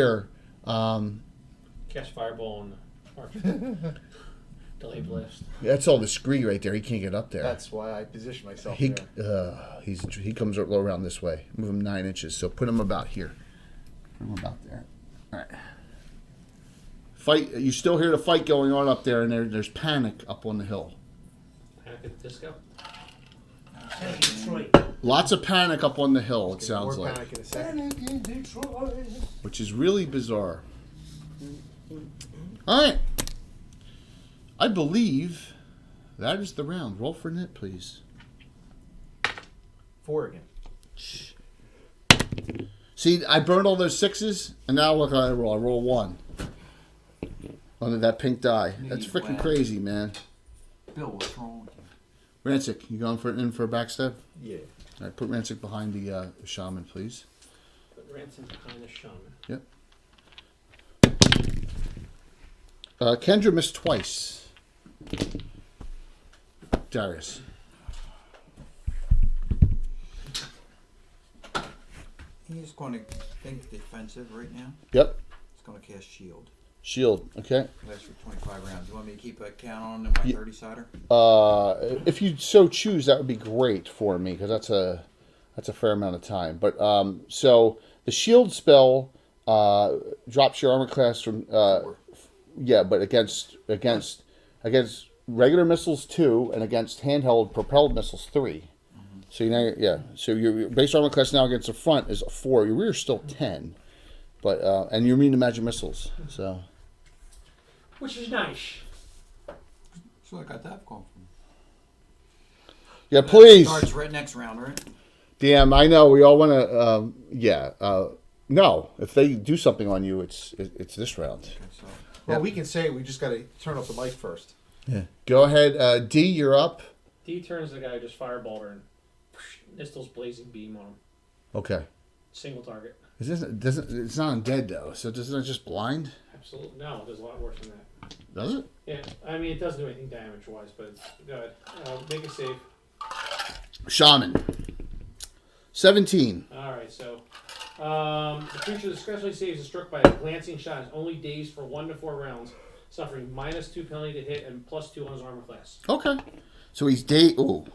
Cast fireball on the archer. Delay blast. That's all the scree right there. He can't get up there. That's why I position myself He there. he comes around this way. Move him 9 inches. So put him about here. Put him about there. All right. Fight. You still hear the fight going on up there, and there's panic up on the hill. Panic at the disco. Hey, Detroit. Lots of panic up on the hill. It sounds More like, panic in a second. Panic in Detroit. which is really bizarre. All right. I believe that is the round. Roll for Nit, please. 4 again. See, I burned all those 6s, and now look how I roll. I roll 1 under that pink die. That's freaking Wow. crazy, man. Bill, what's wrong with you? Rancic, you going for a backstab? Yeah. All right, put Rancic behind the shaman, please. Put Ransom behind the shaman. Yep. Kendra missed twice. Darius. He's going to think defensive right now. Yep. He's going to cast shield. Shield. Okay. Lasts for 25 rounds. You want me to keep a count on in my 30-sider? If you so choose, that would be great for me because that's a fair amount of time. But so the shield spell drops your armor class from yeah, but against regular missiles 2 and against handheld propelled missiles 3. So so your base armor class now against the front is 4. Your rear is still 10, but and you're immune to magic missiles. So Which is nice. So I got that going from. yeah, please. Starts right next round, right? Damn, I know we all want to. No, if they do something on you, it's this round. Okay, so Well, we can say we just got to turn off the mic first. Yeah. Go ahead, D. You're up. D turns the guy who just fireballed her and Nistel's blazing beam on him. Okay. Single target. It's not undead though, so doesn't it just blind? Absolutely. No, there's a lot worse than that. Does it? Yeah, I mean, it doesn't do anything damage-wise, but it's good. Make a save. Shaman. 17. All right, so the creature successfully saves is struck by a glancing shot. Is only dazed for 1 to 4 rounds, suffering -2 penalty to hit and +2 on his armor class. Okay. So he's dazed. Oh.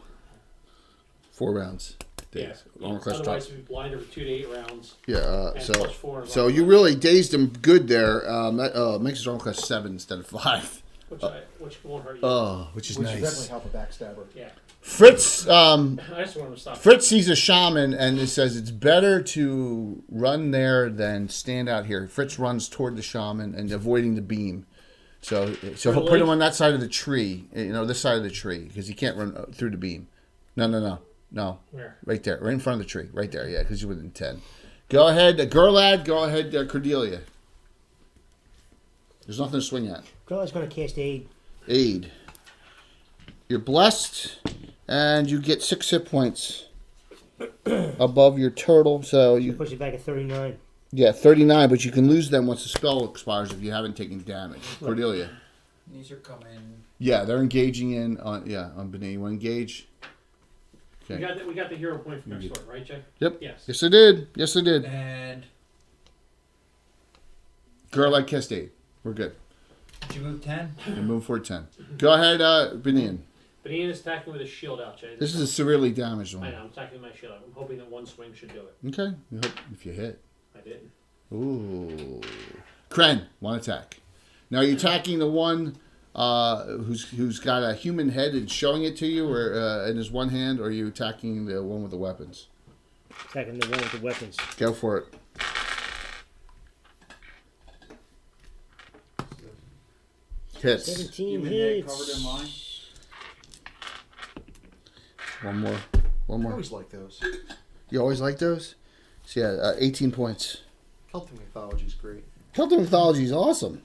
4 rounds. Yes. Armor class Otherwise, drops. he'd be blinded for 2 to 8 rounds. Yeah. And So +4 on so armor you class. really dazed him good there. That makes his armor class 7 instead of 5. Which won't hurt you. Which is Which should nice. definitely help a backstabber. Yeah. Fritz. I just want him to stop. Fritz sees a shaman and it says it's better to run there than stand out here. Fritz runs toward the shaman and avoiding the beam. So he'll put him on that side of the tree, this side of the tree, because he can't run through the beam. No. Where? Right there, right in front of the tree. Right there, yeah, because you're within 10. Go ahead, Gerlad. Go ahead, Cordelia. There's nothing to swing at. Girl's going to cast aid. Aid. You're blessed, and you get 6 hit points above your turtle. So you Push it back at 39. Yeah, 39, but you can lose them once the spell expires if you haven't taken damage. Cordelia. These are coming. Yeah, they're engaging in on Benin. You want to engage? We got the hero point from next door, right, Jay? Yep. Yes. Yes, I did. Yes, I did. And Girl like cast 8. We're good. did you move 10? You move forward 10. Go ahead, Benin. But Ian is attacking with a shield out, Jay. This is a severely damaged I one. know, I'm attacking with my shield out. I'm hoping that one swing should do it. Okay. You hope if you hit. I didn't. Ooh. Kren, one attack. Now, are you attacking the one who's got a human head and showing it to you or in his one hand, or are you attacking the one with the weapons? Attacking the one with the weapons. Go for it. Hits. 17 Human head hits. covered in line. One more. I always like those. You always like those? So yeah, 18 points. Celtic mythology is great. Celtic mythology is awesome.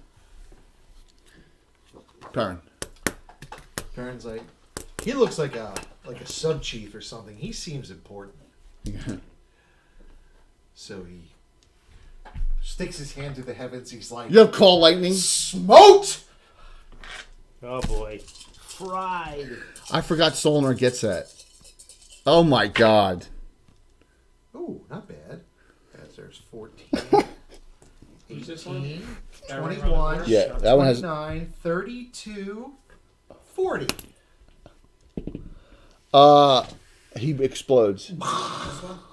Perrin. Perrin's like, he looks like a sub chief or something. He seems important. So he sticks his hand to the heavens. He's like, You have call lightning? smoked. Oh boy. Fried. I forgot Solnar gets that. Oh my god. Ooh, not bad. There's 14, Who's this one? 18, That right around the 21, corner? Yeah, that one has. 29, 32, 40. He explodes.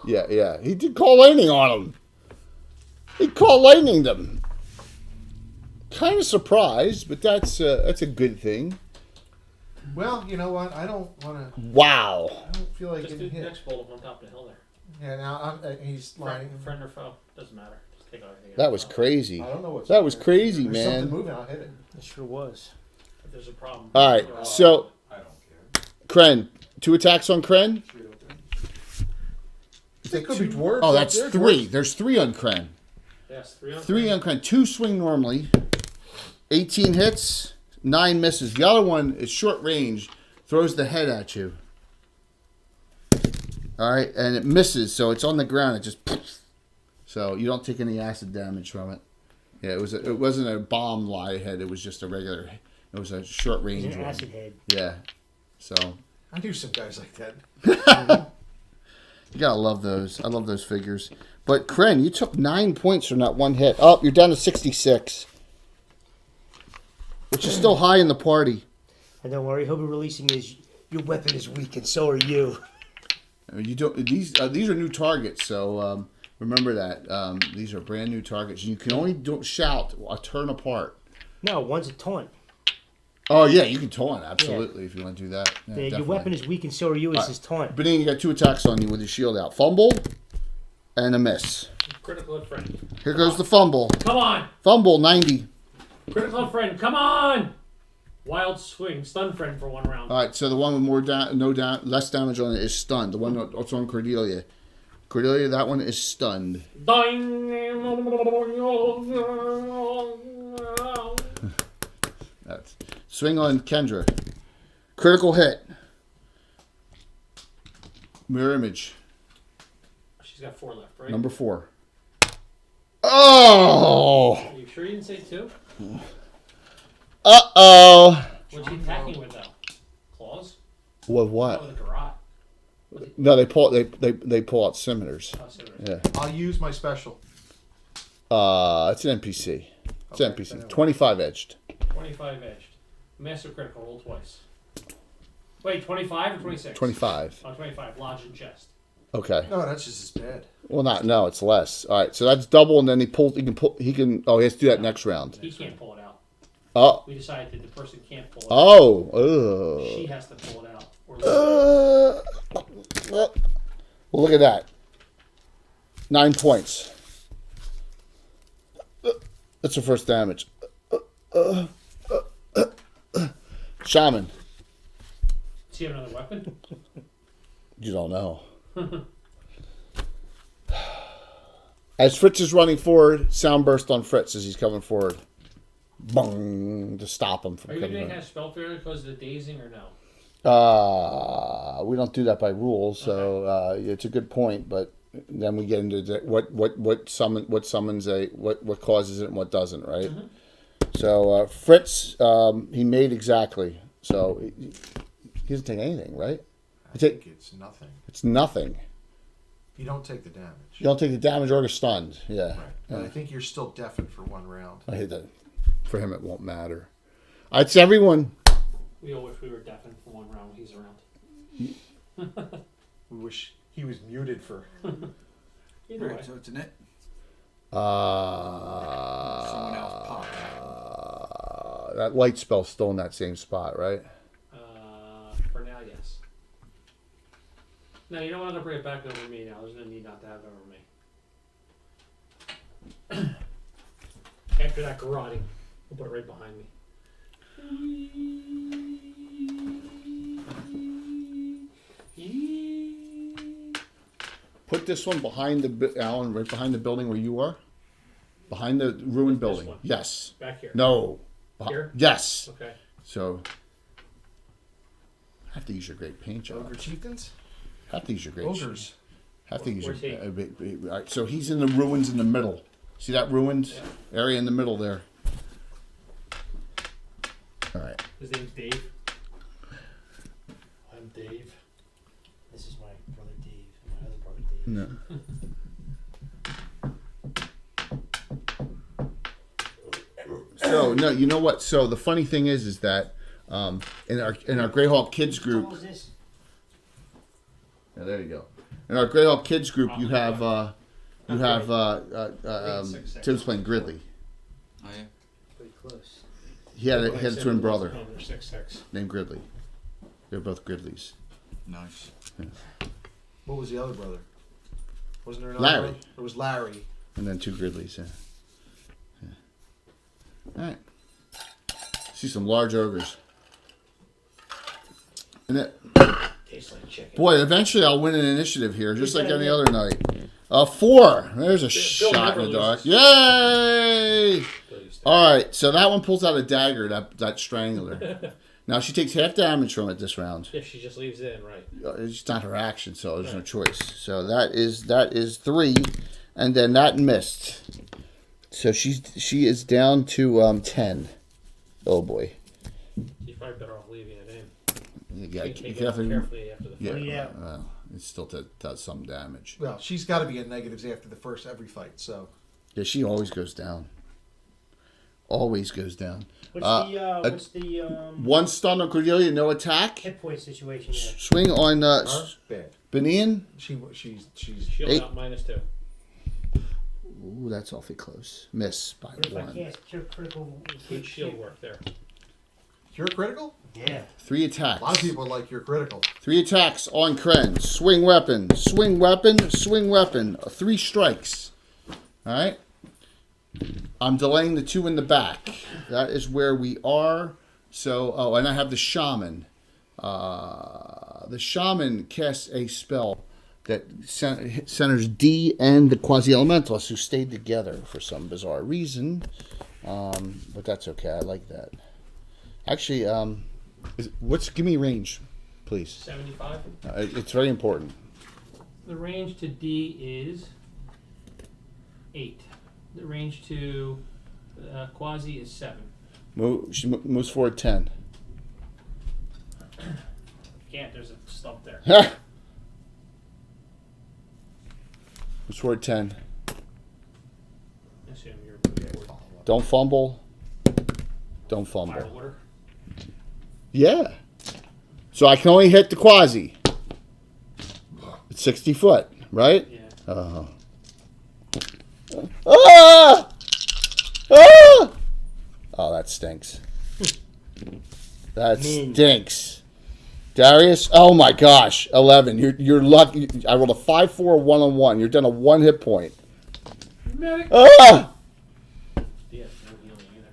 Yeah. He did call lightning on him. He called lightning them. Kind of surprised, but that's a good thing. Well, you know what? I don't want to. Wow. I don't feel like Just do getting the hit. next bolt on top of the hill there. Yeah, now he's lying. Friend or foe. Doesn't matter. Just take out everything. That was crazy. I don't know what's That was there. crazy, There's man. something moving. I'll hit it. It sure was. If there's a problem. All right, so I don't care. Kren, 2 attacks on Kren. It could be dwarves. Oh, up that's there, 3. dwarves. There's 3 on Kren. Yes, 3 on 3 on Kren. 2 swing normally. 18 hits. 9 misses. The other one is short range. Throws the head at you. All right, and it misses, so it's on the ground. It just, so you don't take any acid damage from it. Yeah, it wasn't a bomb lie head. It was just a regular. It was a short He's range an one. acid head. Yeah, so I knew some guys like that. you gotta love those. I love those figures. But Kren, you took 9 points from that one hit. Oh, you're down to 66, which is still high in the party. And don't worry, he'll be releasing his. Your weapon is weak, and so are you. You don't. These are new targets, so remember that these are brand new targets. You can only shout a turn apart. No, one's a taunt. Oh yeah, you can taunt absolutely if you want to do that. Yeah, Your definitely. weapon is weak, and so are you. It's his taunt. Benin, you got 2 attacks on you with your shield out. Fumble and a miss. Critical hit friend. Here goes the fumble. Come on! Fumble 90. Critical hit friend, come on! Wild swing, stun friend for 1 round. All right, so the one with less damage on it is stunned. The one that's on Cordelia. Cordelia, that one is stunned. That's swing on Kendra. Critical hit. Mirror image. She's got 4 left, right? Number 4. Oh! Are you sure you didn't say 2? Uh-oh. What's she attacking with, though? Claws? With Not what? with a garrote. No, they pull out scimitars. Oh, so Yeah. I'll use my special. It's an NPC. It's an Okay, NPC. then 25 edged. 25 edged. Master critical, roll twice. Wait, 25 or 26? 25. Oh, 25. Lodge and chest. Okay. No, that's just as bad. Well, no, it's less. All right, so that's double, and then he can. Oh, he has to do that next round. He can't pull it out. Oh. We decided that the person can't pull it out. Oh. She has to pull it out. Or Well, look at that. 9 points. That's her first damage. Shaman. Does he have another weapon? You don't know. As Fritz is running forward, sound burst on Fritz as he's coming forward. Bong, to stop him from Are you coming going to in. have spell failure because of the dazing or no? We don't do that by rules, so it's a good point. But then we get into what causes it and what doesn't, right? Mm-hmm. So Fritz, he made exactly. So he doesn't take anything, right? I think it's nothing. It's nothing. You don't take the damage. You don't take the damage or get stunned. Yeah. Right. But I think you're still deafened for 1 round. I hate that. For him, it won't matter. It's everyone. We all wish we were deafened for 1 round when he's around. We wish he was muted for. Either way. Alright, so it's a net. Someone else popped. That light spell's still in that same spot, right? For now, yes. No, you don't want to bring it back over me now. There's no need not to have it over me. After that garroting, we'll put it right behind me. Put this one behind Alan, right behind the building where you are. Behind the ruined This building. one? Yes. Back here. No. Here? Yes. Okay. So, I have to use your great paint job. Ogre chieftains? Have to use your great. Ogres. Have to use your. Where's he? All right, so he's in the ruins in the middle. See that ruined area in the middle there. All right. His name's Dave. I'm Dave. This is my brother Dave. My other brother Dave. No. So no, you know what? So the funny thing is that in our Greyhawk kids group. What was this? Yeah, there you go. In our Greyhawk kids group, you have Tim's playing Gridley. Oh yeah. Pretty close. He had a twin brother Oh, they're 6'6". named Gridley. They're both Gridleys. Nice. What was the other brother? Wasn't there another Larry. brother? It was Larry. And then 2 Gridleys. Yeah. All right. See some large ogres. And it, Tastes like chicken. boy, eventually I'll win an initiative here, just like any other night. 4. There's a shot never in the dark. loses. Yay! All right, so that one pulls out a dagger, that strangler. Now she takes half damage from it this round. If she just leaves it in, right. It's not her action, so there's no choice. So that is 3, and then that missed. So she is down to 10. Oh boy. She's probably better off leaving it in. You She got can you take it out carefully. carefully after the Yeah, fight. Yeah. well, it still does some damage. Well, she's got to be in negatives after the first every fight, so. Yeah, she always goes down. Always goes down. What's the 1 stun on Cordelia, no attack. hit point situation there? Swing on Her? Bad. Benian. She's Shield 8. out -2. Ooh, that's awfully close. Miss by What if I 1. cast cure critical? Good shield work there. Cure critical? Yeah. 3 A attacks. lot of people like cure critical. 3 attacks on Kren. Swing weapon. Swing weapon. Swing weapon. 3 strikes. All right. I'm delaying the 2 in the back. That is where we are. So, and I have the shaman. The shaman casts a spell that centers D and the quasi-elementalists who stayed together for some bizarre reason. But that's okay. I like that. Actually, give me range, please. 75. It's very important. The range to D is 8. The range to Quasi is 7. She moves forward 10. Can't. There's a stump there. Sword 10. Assume you're Don't fumble. Don't fire fumble. water. Yeah. So I can only hit the quasi. It's 60 foot, right? Yeah. Ah! Ah! Oh, that stinks. That stinks. Darius, oh my gosh, 11. You're lucky. I rolled a 5-4 1-on-1. You're down to 1 hit point. Medic. Ah! Yeah, no healing either.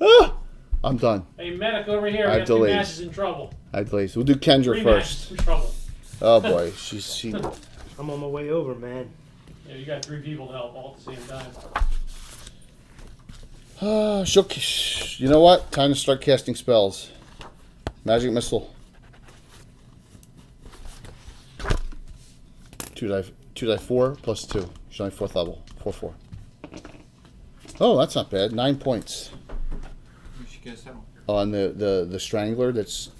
Ah! I'm done. Hey, medic over here. I We have two delays. matches in trouble. I place. We'll do Kendra Three first. matches in trouble. Oh boy, she. I'm on my way over, man. Yeah, you got 3 people to help all at the same time. You know what? Time to start casting spells. Magic missile. 2d4 plus 2. She's only 4th level. 4/4. Oh, that's not bad. 9 points Who should guess that one? on the strangler that's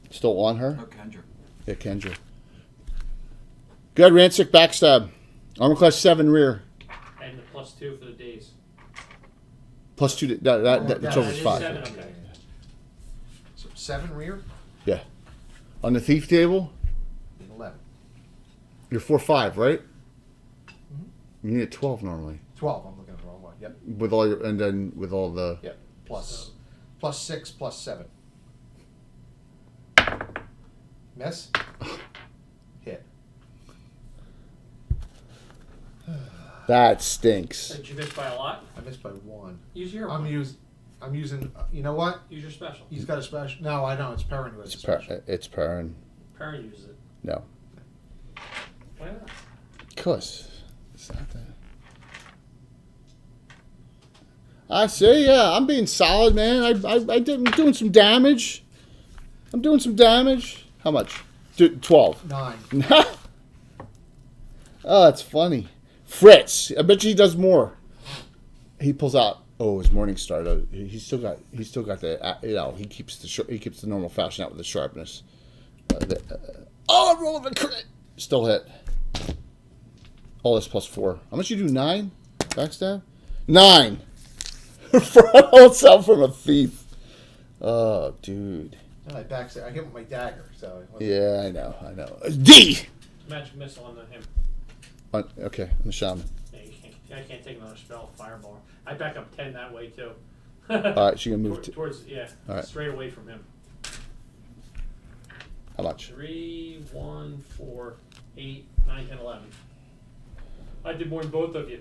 still on her. Oh, Kendra. Yeah, Kendra. Good, Rancic backstab. Armor class 7 rear. And the +2 for the days. Plus 2. The total's 5. 7, okay. So 7 rear, Yeah. On the thief table, 11. you're 4/5, right? You need a 12 normally. 12. I'm looking at the wrong one. Yep. With all your, and then with all the. Yep. Plus 6 plus 7. Miss. Hit. That stinks. Did you miss by a lot? I missed by 1. Use your I'm one. using. You know what? Use your special. He's got a special. No, I know it's Perrin who has a special. It's Perrin. Perrin uses it. No. Why not? Cause it's not that. I see. Yeah, I'm being solid, man. I'm doing some damage. I'm doing some damage. How much? 12. 9. Oh, that's funny. Fritz. I bet you he does more. He pulls out. Oh, his morning star. He's still got the. He keeps the normal fashion out with the sharpness. Oh, I'm rolling a crit. Still hit. All this +4. How much you do? 9 backstab. 9. Holds out from a thief. Oh, dude. And I backstab. I hit with my dagger. So. It wasn't- Yeah, I know. D. Magic missile on him. Okay, I'm the shaman. Yeah, I can't take another spell. Fireball. I back up 10 that way too. All right, so you're gonna move towards All right. straight away from him. How much? 3, 1, 4, 8, 9, 10, 11. I did more than both of you.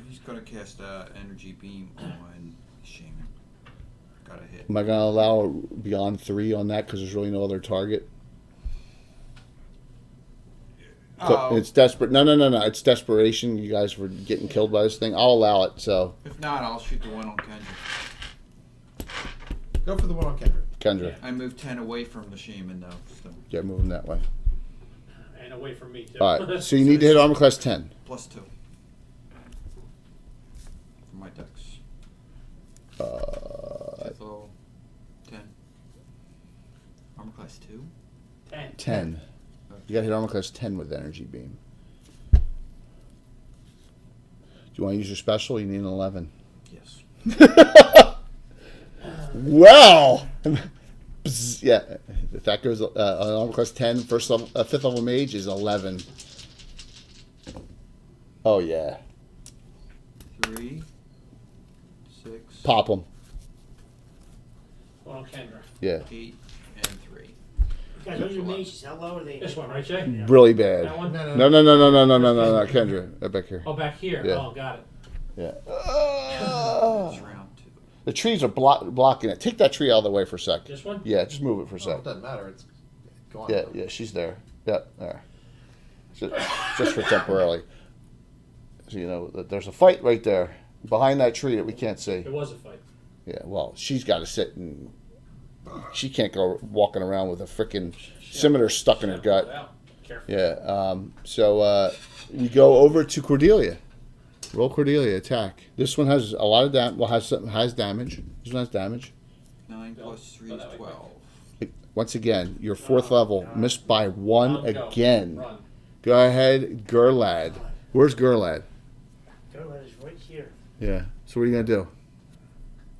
He's gonna cast energy beam on Shaman. Got a hit. Am I gonna allow beyond 3 on that because there's really no other target? So it's desperate. No. It's desperation. You guys were getting killed by this thing. I'll allow it. So If not, I'll shoot the one on Kendra. Go for the one on Kendra. Kendra, I moved 10 away from the Shaman though. So yeah, move him that way. And away from me too. All right. So you need to hit armor class 10. +2. For my dex. 5th level. 10. Armor class 2? 10. 10. You gotta hit armor class 10 with energy beam. Do you want to use your special? You need an 11. Yes. Well, yeah. If that goes on armor class 10, 5th level mage is 11. Oh yeah. 3, 6, Pop them. One on Kendra. Yeah. 8, and 3. Guys, what are your mages? How low are they? This one, right, Jay? Really bad. That one? No, Kendra. Right back here. Oh, back here. Yeah. Oh, got it. Yeah. It's round 2. The trees are blocking it. Take that tree out of the way for a sec. This one? Yeah, just move it for a Oh, sec. it doesn't matter. It's gone. Yeah, she's there. Yep, there. Just for temporarily. So you know, there's a fight right there behind that tree that we can't see. It was a fight. Yeah, well, she's got to sit and she can't go walking around with a freaking scimitar stuck in her gut. Careful. Yeah. So we go over to Cordelia. Roll Cordelia attack. This one has a lot of damage. Well, has damage. This one has damage. 9 plus 3 is 12. Once again, your 4th level missed by 1 Go. again. Run. Go ahead, Gerlad. Where's Gerlad? Gerlad is right here. Yeah. So what are you gonna do?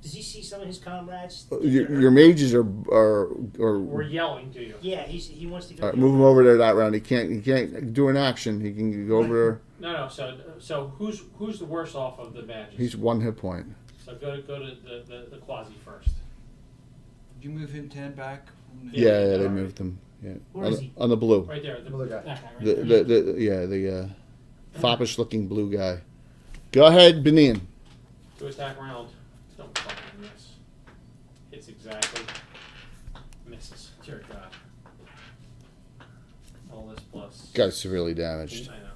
Does he see some of his comrades? Your mages are We're yelling to you. Yeah, he wants to go. All right, move him over there that round. He can't do an action. He can go over there. No. So who's the worst off of the badges? He's 1 hit point. So go to the quasi first. Did you move him 10 back? Yeah, they moved him. Yeah, Where is he? on the blue. Right there. Blue guy. That guy right there. The foppish looking blue guy. Go ahead, Benin. Do attack round. Don't fucking miss. Hits exactly. Misses. Dear God. All this plus. Guy's severely damaged. I know.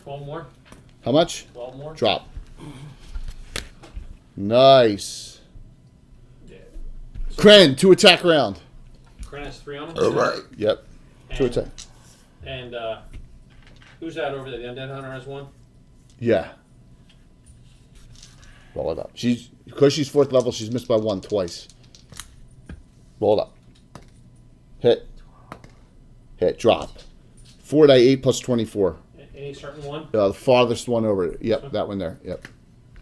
12 more. How much? 12 more. Drop. Nice. Yeah. Kren, 2 attack round. Kren has 3 on him. All right. Yep. 2 attack. And who's that over there? The Undead Hunter has 1. Yeah. Roll it up. Because she's 4th level, she's missed by 1 twice. Roll it up. Hit. Hit. Drop. 4 die 8 plus 24. Any certain one? The farthest one over. Yep, that one there. Yep.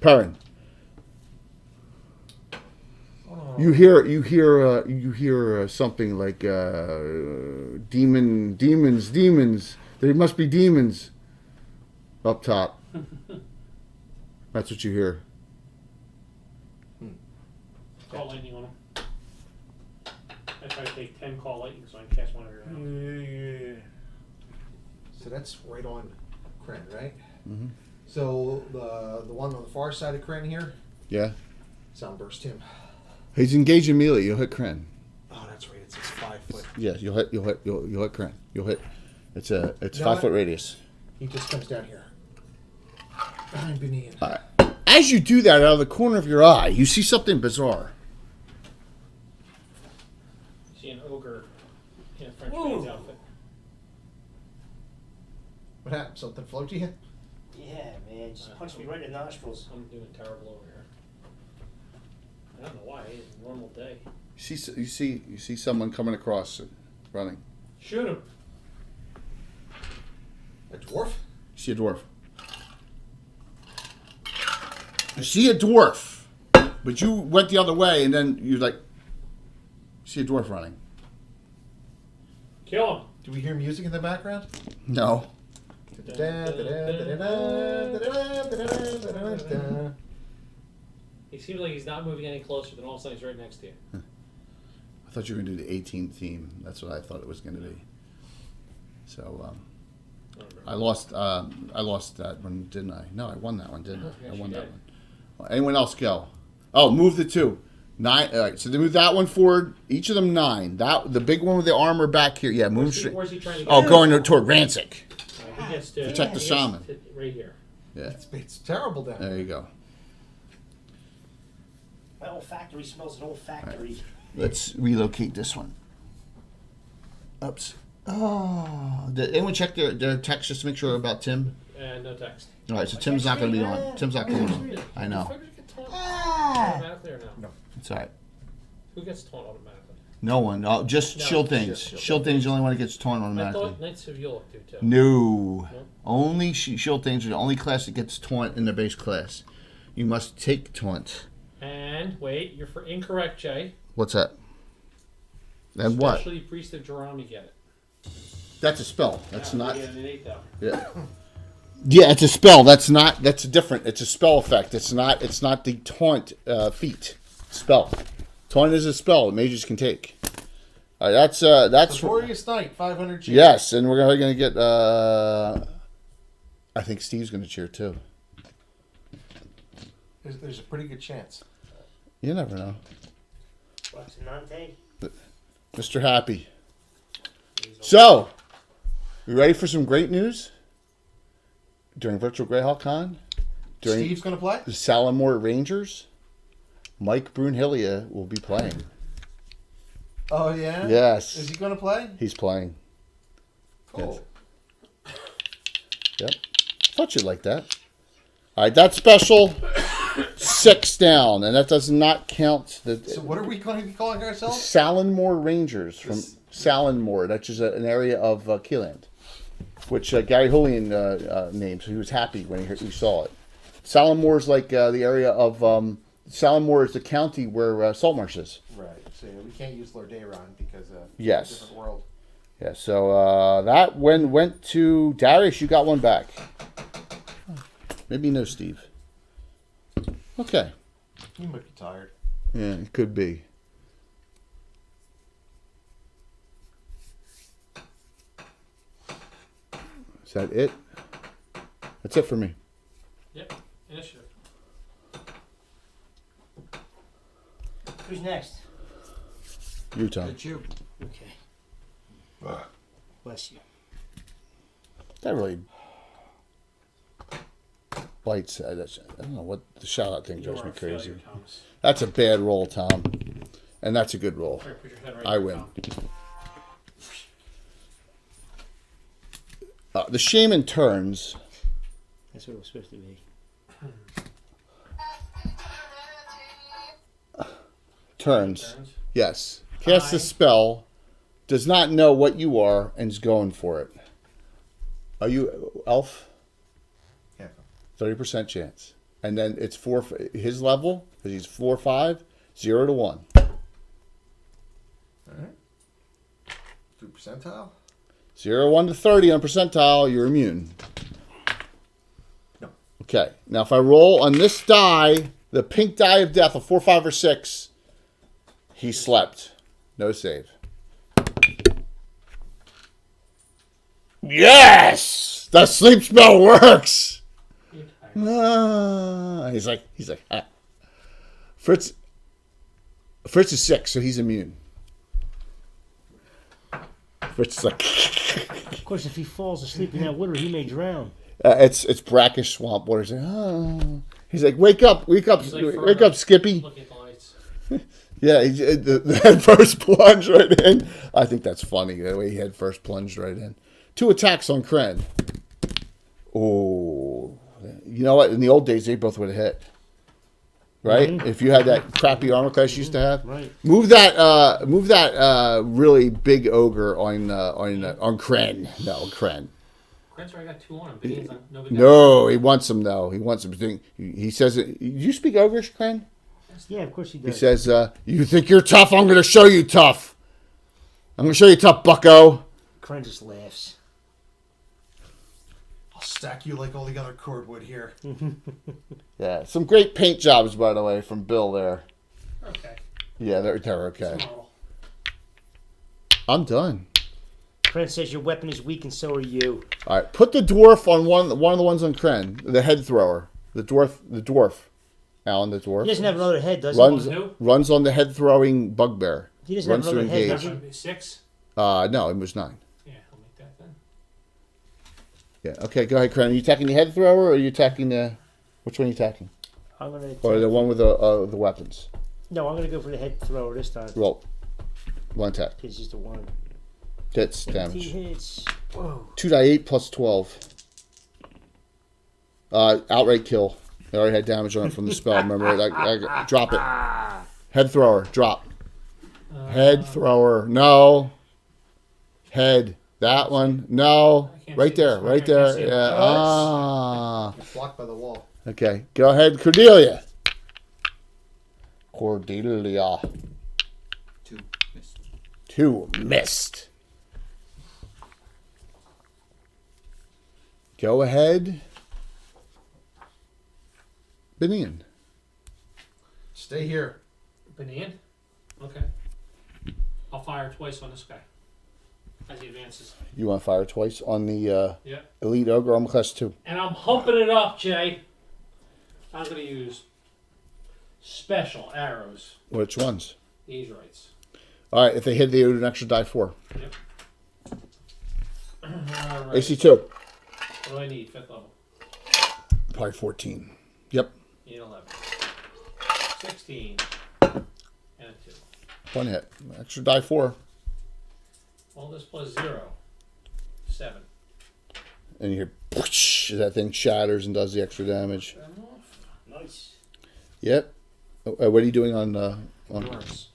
Perrin. You hear something like demons. There must be demons up top. That's what you hear. Call lightning on him. I try to take 10 call lightning so I can cast one every round. So that's right on Kren, right? Mm-hmm. So the one on the far side of Kren here, Yeah. Soundburst him. He's engaged immediately. You'll hit Kren. Oh, that's right. It's 5 foot. Yeah, you'll hit Kren. You'll hit. It's No, 5 foot radius. He just comes down here. Behind Benin. All right. As you do that, out of the corner of your eye, you see something bizarre. See an ogre in a French man's outfit. What happened? Something float to you? Yeah, man, just punched me right in the nostrils. I'm doing terrible over here. I don't know why. It's a normal day. You see someone coming across, running. Shoot him. A dwarf? You see a dwarf. You see a dwarf, but you went the other way, and then you see a dwarf running. Kill him. Do we hear music in the background? No. He seems like he's not moving any closer, then all of a sudden he's right next to you. I thought you were going to do the 18 theme. That's what I thought it was going to be. So, I lost that one, didn't I? No, I won that one, didn't I? Yes, I won you that did. one. Well, anyone else go? Oh, move the 2. 9. All right, so they move that one forward. Each of them 9. The big one with the armor back here. Yeah, move straight. Where's he trying to go? Oh, going toward Rancic. He gets to Protect the shaman. right here. Yeah, It's terrible down there there. you go. My olfactory smells an olfactory. Let's relocate this one. Oops. Oh, did anyone check their text just to make sure about Tim? No text. All right, so Tim's not going to be on. Tim's not going to be on. I know. Does get taunt automatically or no? It's all right. Who gets taunt automatically? No one. Just No, shield things. Shield things is the only one that gets torn I automatically. thought Knights of York do too. No. No? Only shield things are the only class that gets taunt in their base class. You must take taunt. And wait, you're incorrect, Jay. What's that? And what? Especially Priest of Jerome, you get it. That's a spell. That's Yeah, not. you get an 8 though. Yeah. Yeah, it's a spell. That's not. That's different. It's a spell effect. It's not. It's not the taunt feat spell. Taunt is a spell that mages can take. All right, that's Glorious Night, 500 cheers. yes, and we're gonna get. I think Steve's gonna cheer too. There's a pretty good chance. You never know, Roxanante. Mr. Happy. So, you ready for some great news? During Virtual Greyhawk Con, during Steve's going to play? the Salamore Rangers, Mike Brunhillia will be playing. Oh, yeah? Yes. Is he going to play? He's playing. Cool. Yep. Thought you'd like that. All right, that's special. 6 down, and that does not count the So what are we going to be calling ourselves? Salenmore Rangers from Salenmore. That's just an area of Keyland, which Gary Julian named. So he was happy when he saw it. Salenmore is like the area of Salenmore is the county where Saltmarsh is. Right. So we can't use Lordayron because Yes. it's a different world. Yeah. So that went to Darius. You got one back. Maybe no, Steve. Okay. You might be tired. Yeah, it could be. Is that it? That's it for me. Yep. Initiative. Who's next? Utah. It's you. Okay. Bless you. That really bites. I don't know what the shout out thing drives me crazy. Thomas. That's a bad roll, Tom. And that's a good roll. Here, put your head right I there, win. Tom. The shaman turns. That's what it was supposed to be. Turns. Yes. Casts a spell. Does not know what you are and is going for it. Are you elf? Yeah. 30% chance. And then it's his level, because he's 4-5, 0 to 1. All right. 3 percentile. 0, 1 to 30 on percentile, you're immune. No. Okay. Now if I roll on this die, the pink die of death, a 4, 5, or 6, he slept. No save. Yes! The sleep spell works! He's like, ah. Fritz is 6, so he's immune. Fritz is like, Of course, if he falls asleep in that water, he may drown. it's brackish swamp water. He's like, oh. He's like, wake up, He's like wake up, Skippy. Looking at the lights. Yeah, the head first plunge right in. I think that's funny, the way he head first plunged right in. 2 attacks on Kren. Oh, you know what? In the old days, they both would have hit. Right? Mhm. If you had that crappy armor class you used to have. Right. Move that really big ogre on Kren. No, Kren. Kren's already got 2 on him. Biddy's not, nobody got No, he wants him though. He wants him. He says, "You speak ogreish, Kren?" Yeah, of course he He does. says, "You think you're tough? I'm going to show you tough. I'm going to show you tough, Bucko." Kren just laughs. I'll stack you like all the other cordwood here. Yeah, some great paint jobs, by the way, from Bill there. Okay. Yeah, they're It's okay. a model. I'm done. Kren says your weapon is weak and so are you. All right, put the dwarf on one of the ones on Kren, the head thrower, the dwarf. Alan, the dwarf He doesn't have another head, does runs he? Who? runs on the head throwing bugbear. He doesn't Runs have to another head, engage. does he? 6? No, it was 9. Yeah, I'll make that then. Yeah. Okay, go ahead, Kren. Are you attacking the head thrower, or are you attacking the? Which one are you attacking? I'm gonna Or the one with the weapons? No, I'm gonna go for the head thrower this time. Roll. One attack. It's just a 1. Hits 15 damage. hits. Whoa. 2d8 plus 12. Outright kill. I already had damage on it from the spell. Remember, I drop it. Head thrower, drop. Head thrower, no. Head, that one, no. I can't Right see there, this. right I can't there. see it. Yeah. Ah. It's blocked by the wall. Okay, go ahead, Cordelia. Cordelia. 2 missed. 2 missed. Go ahead. Binion. Stay here. Benin? Okay. I'll fire twice on this guy as he advances. You want to fire twice on the Yeah. Elite Ogre Armor Class 2. And I'm humping it up, Jay. I'm going to use special arrows. Which ones? These rights. All right, if they hit, they do an extra die 4. Yep. All right. AC 2. What do I need? 5th level. Probably 14. Yep. Need 11. 16. And a 2. 1 hit. Extra die 4. All this plus 0. 7. And you hear, whoosh, that thing shatters and does the extra damage. I'm off. Nice. Yep. What are you doing on Endurance.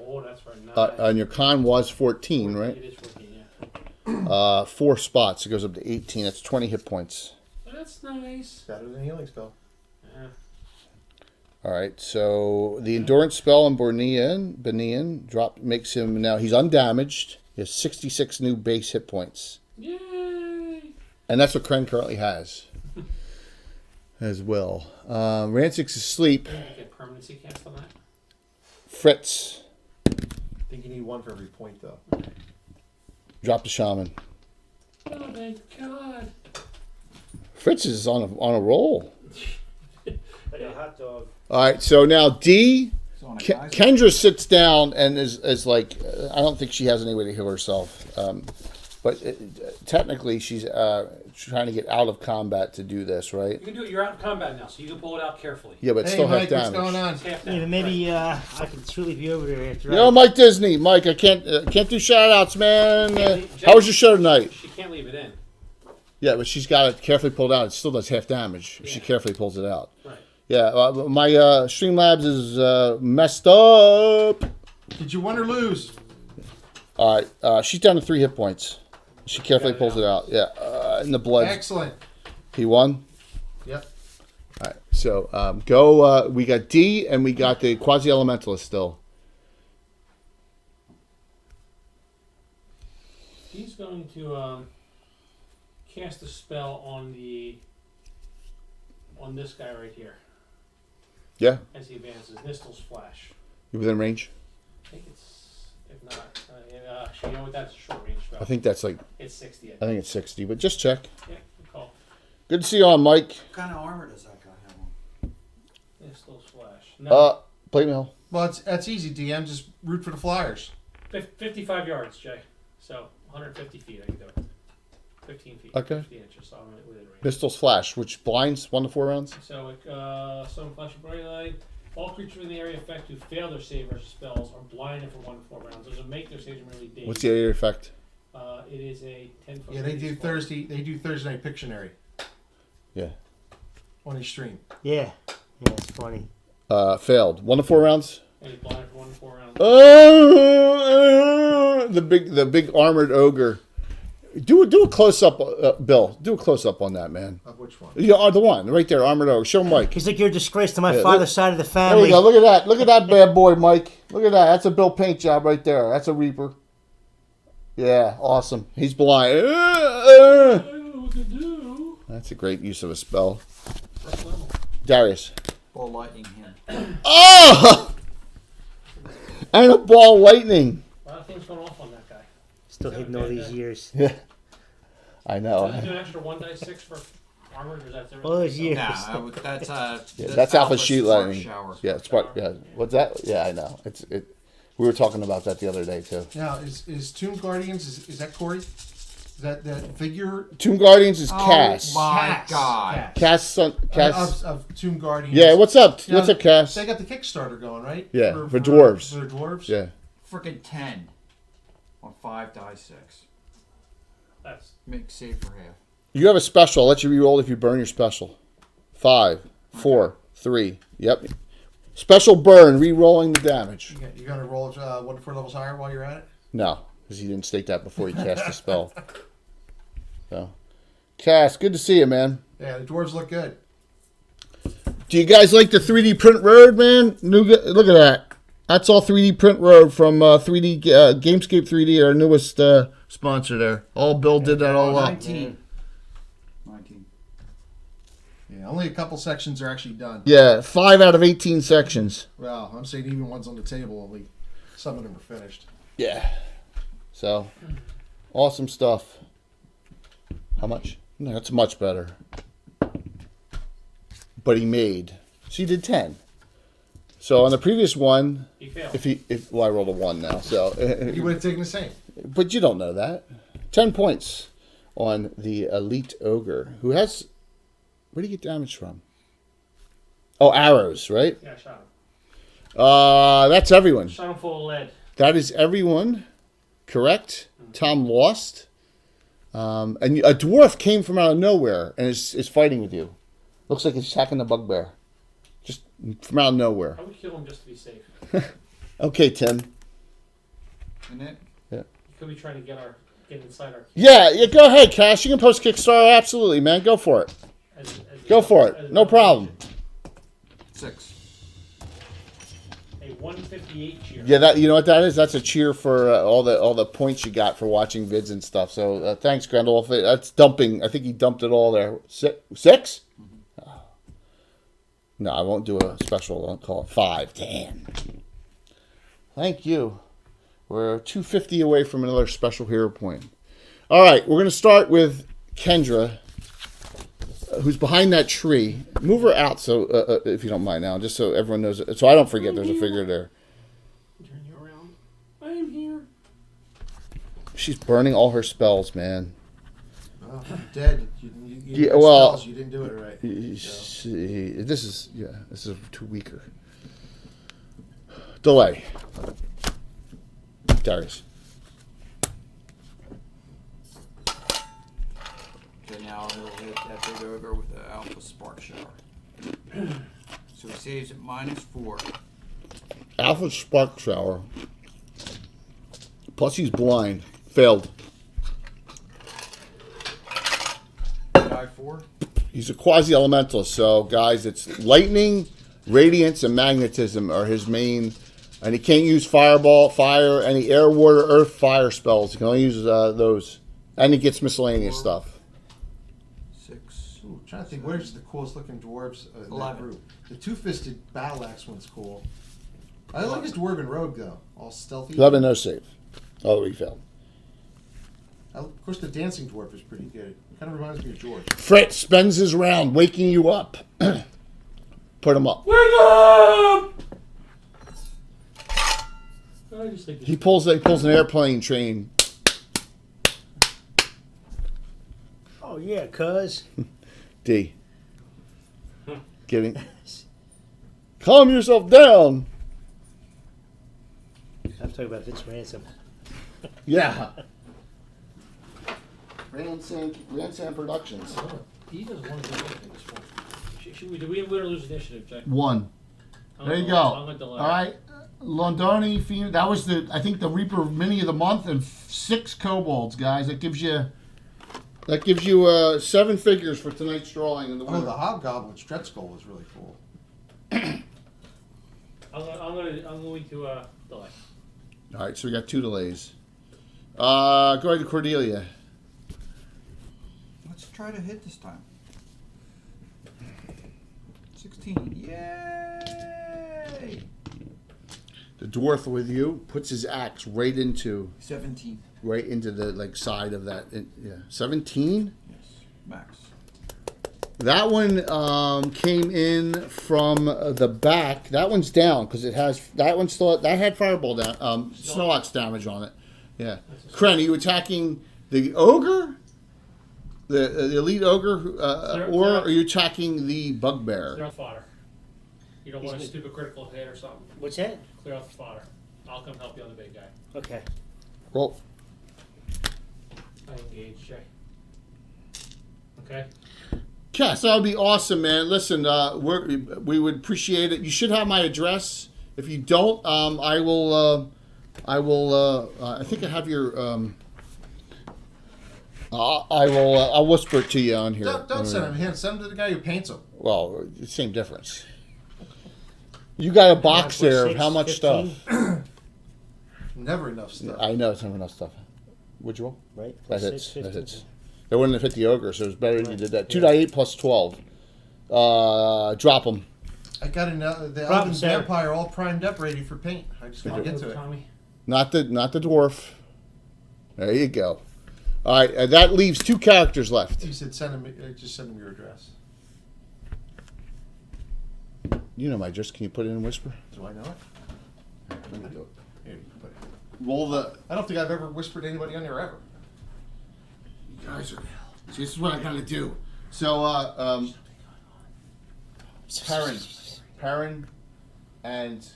Oh, that's right. Nice. on your con was 14, right? It is 14, yeah. 4 spots. It goes up to 18. That's 20 hit points. That's nice. Better than healing spell. Yeah. All right. So the endurance spell on Benian drop makes him now he's undamaged. He has 66 new base hit points. Yay! And that's what Kren currently has as well. Rancic's asleep. You get permanency cast on that? Fritz, I think you need one for every point, though. drop the shaman. Oh, thank God. Fritz is on a roll. Like a hot dog. All right, so now D, So on a guy's- Kendra sits down and is like, I don't think she has any way to heal herself. But technically, she's trying to get out of combat to do this, right? You can do it. You're out of combat now, so you can pull it out carefully. Yeah, but Hey, still Mike, have what's damage. going on? It's half Yeah, down. but maybe I can truly be over there after. You know, Mike Disney, Mike, I can't do shout outs, man. How was your show tonight? She can't leave it in. Yeah, but she's got it carefully pulled out. It still does half damage if she Yeah. carefully pulls it out. Right. Yeah, my Streamlabs is messed up. Did you win or lose? All right, she's down to 3 hit points. She carefully Got it pulls it out. Yeah, in the blood. Excellent. He won. Yep. All right, so go. We got D and we got the Quasi Elementalist still. He's going to cast a spell on this guy right here Yeah, as he advances. Nistel's Flash. you within range. I think it's, if not, actually, you know what? That's a short range spell. I think that's like, It's 60. I think it's 60, but just check. Yeah, good call. Good to see you on, Mike. What kind of armor does that guy have on? Nistel's Flash. No, Plate mill. Well, that's easy, DM. Just root for the Flyers. 55 yards, Jay. So 150 feet I can do it. 15 feet. Okay. 50 inches, so I'm within range. Pistol's flash, which blinds 1 to 4 rounds. So, some flash of bright light. All creatures in the area effect who fail their save versus spells are blinded for 1 to 4 rounds. Those will make their saves really dazed. What's the area effect? It is a 10-foot. Yeah, they do radius Thursday. They do Thursday night Pictionary Yeah. on his stream. Yeah, it's funny. Failed. 1 to 4 rounds. And he's blinded for 1 to 4 rounds. The big armored ogre. Do a close up, Bill. Do a close up on that, man. Of which one? Yeah, the one right there, armored ogre. Show Mike. He's like, you're a disgrace to my Yeah, father's look- side of the There family. we go. Look at that. Look at that bad boy, Mike. Look at that. That's a Bill paint job right there. That's a Reaper. Yeah, awesome. He's blind. I don't know what to do. That's a great use of a spell. First level. Darius. Ball lightning him. Oh! And a ball lightning. A lot of things going off on that guy. Still hidden all these years. Yeah. I know. Does it do an extra 1d6 for armor, or is that All those years. Nah, that's That's Alpha Sheet Spark Lightning. Shower. Yeah, it's part. Yeah. What's that? Yeah, I know. We were talking about that the other day too. Now, is Tomb Guardians? Is that Corey? Is that figure? Tomb Guardians is Cass. Oh my Cass. God. Cass. Son, Cass. Of Tomb Guardians. Yeah. What's up? Yeah, What's up, Cass? They got the Kickstarter going, right? Yeah, for dwarves. For dwarves. Yeah. Freaking 10 on 5 die 6. That's Make save for half. You have a special. I'll let you re-roll if you burn your special. 5, 4, 3. Yep. Special burn, re-rolling the damage. You gonna roll 1 to 4 levels higher while you're at it? No, because he didn't state that before he cast the spell. So, Cass, good to see you, man. Yeah, the dwarves look good. Do you guys like the 3D print road, man? Look at that. That's all 3D print road from 3D Gamescape 3D, our newest sponsor there. All Bill did that all up. 19. Yeah, only a couple sections are actually done. Yeah, 5 out of 18 sections. Well, I'm saying even ones on the table, only some of them are finished. Yeah. So, awesome stuff. How much? No, that's much better. But he made. So he did 10. So on the previous one, he failed. well, I rolled a 1 now. So, You would have taken the same. but you don't know that. 10 points on the Elite Ogre, who has. Where do you get damage from? Oh, arrows, right? Yeah, I shot him. That's everyone. Shot him full of lead. That is everyone. Correct. Tom lost. And a dwarf came from out of nowhere and is fighting with you. Looks like he's attacking the bugbear. Just from out of nowhere. I would kill him just to be safe. Okay, Tim. And it? Yeah. He could be trying to get inside our. Yeah, go ahead, Cash. You can post Kickstarter. Absolutely, man. Go for it. Go for it. No problem. 6. A 158 cheer. Yeah, that you know what that is? That's a cheer for all the points you got for watching vids and stuff. So thanks, Grendel. That's dumping. I think he dumped it all there. 6? Mm-hmm. Oh. No, I won't do a special. I'll call it 5. Damn. Thank you. We're 250 away from another special hero point. All right, we're going to start with Kendra, who's behind that tree. Move her out, so if you don't mind now, just so everyone knows it. So I don't forget there's a figure there. Turn you around. I am here. She's burning all her spells, man. Oh, dead. You Yeah, well, spells, you didn't do it right. This is too weaker. Delay. Darius. Okay, now he'll hit that big ogre with the Alpha Spark Shower. So he saves at -4. Alpha Spark Shower. Plus he's blind. Failed. Die 4. He's a quasi-elementalist, so guys, it's lightning, radiance, and magnetism are his main. And he can't use fireball, fire, any air, water, earth, fire spells. He can only use those. And he gets miscellaneous stuff. 6. Ooh, trying to think, where's the coolest looking dwarves in that 11. group? The two-fisted battle axe one's cool. I like his dwarven rogue though, all stealthy. 11, no save. Oh, he failed. Of course, the dancing dwarf is pretty good. It kind of reminds me of George. Fritz spends his round waking you up. Put him up. Wake up! I just think He pulls an airplane train. Oh yeah, cuz. D. Kidding. Calm yourself down. I'm talking about Vince Ransom. Yeah. Ransom Productions. he doesn't want to do anything at this point. Should we? Do we win or lose initiative, Jack? 1. There you go. All right. Londoni, that was I think the Reaper Mini of the month, and 6 kobolds, guys. That gives you 7 figures for tonight's drawing in the Oh, winner. the Hobgoblin stretch skull was really cool. I'm going to delay. All right, so we got 2 delays. Go ahead to Cordelia. Let's try to hit this time. 16. Yay! The dwarf with you puts his axe right into 17. the side of that. 17. Yes, max. That one came in from the back. That one's down because it has that had fireball down. Snorlax damage on it. Yeah. Kren, are you attacking the ogre, the elite ogre, or are you attacking the bugbear? Clear out the fodder. You don't want a stupid critical hit or something. What's that? Clear out the fodder. I'll come help you on the big guy. Okay. Roll. I engage, Jay. Okay. Cass, that would be awesome, man. Listen, we would appreciate it. You should have my address. If you don't, I will. I think I have your. I will. I'll whisper it to you on here. Don't send him here. Send him to the guy who paints them. Well, same difference. You got a box there of how much 15? stuff? Never enough stuff. I know it's never enough stuff. Would you roll? Right. That 6, hits. 15. That hits. That wouldn't have hit the ogre, so it was better if you did that. Yeah. 2.8 plus 12. Drop them. I got the Problem, Elven sir. Vampire all primed up, ready for paint. I just want to get to it. Tommy. Not the dwarf. There you go. All right, that leaves 2 characters left. He said, "Send him. Just send him your address." You know my address. Can you put it in whisper? Do I know it? Let me do it. Here, you can put it. Roll the. I don't think I've ever whispered to anybody on there ever. You guys are. See, this is what I gotta do. So, Perrin, and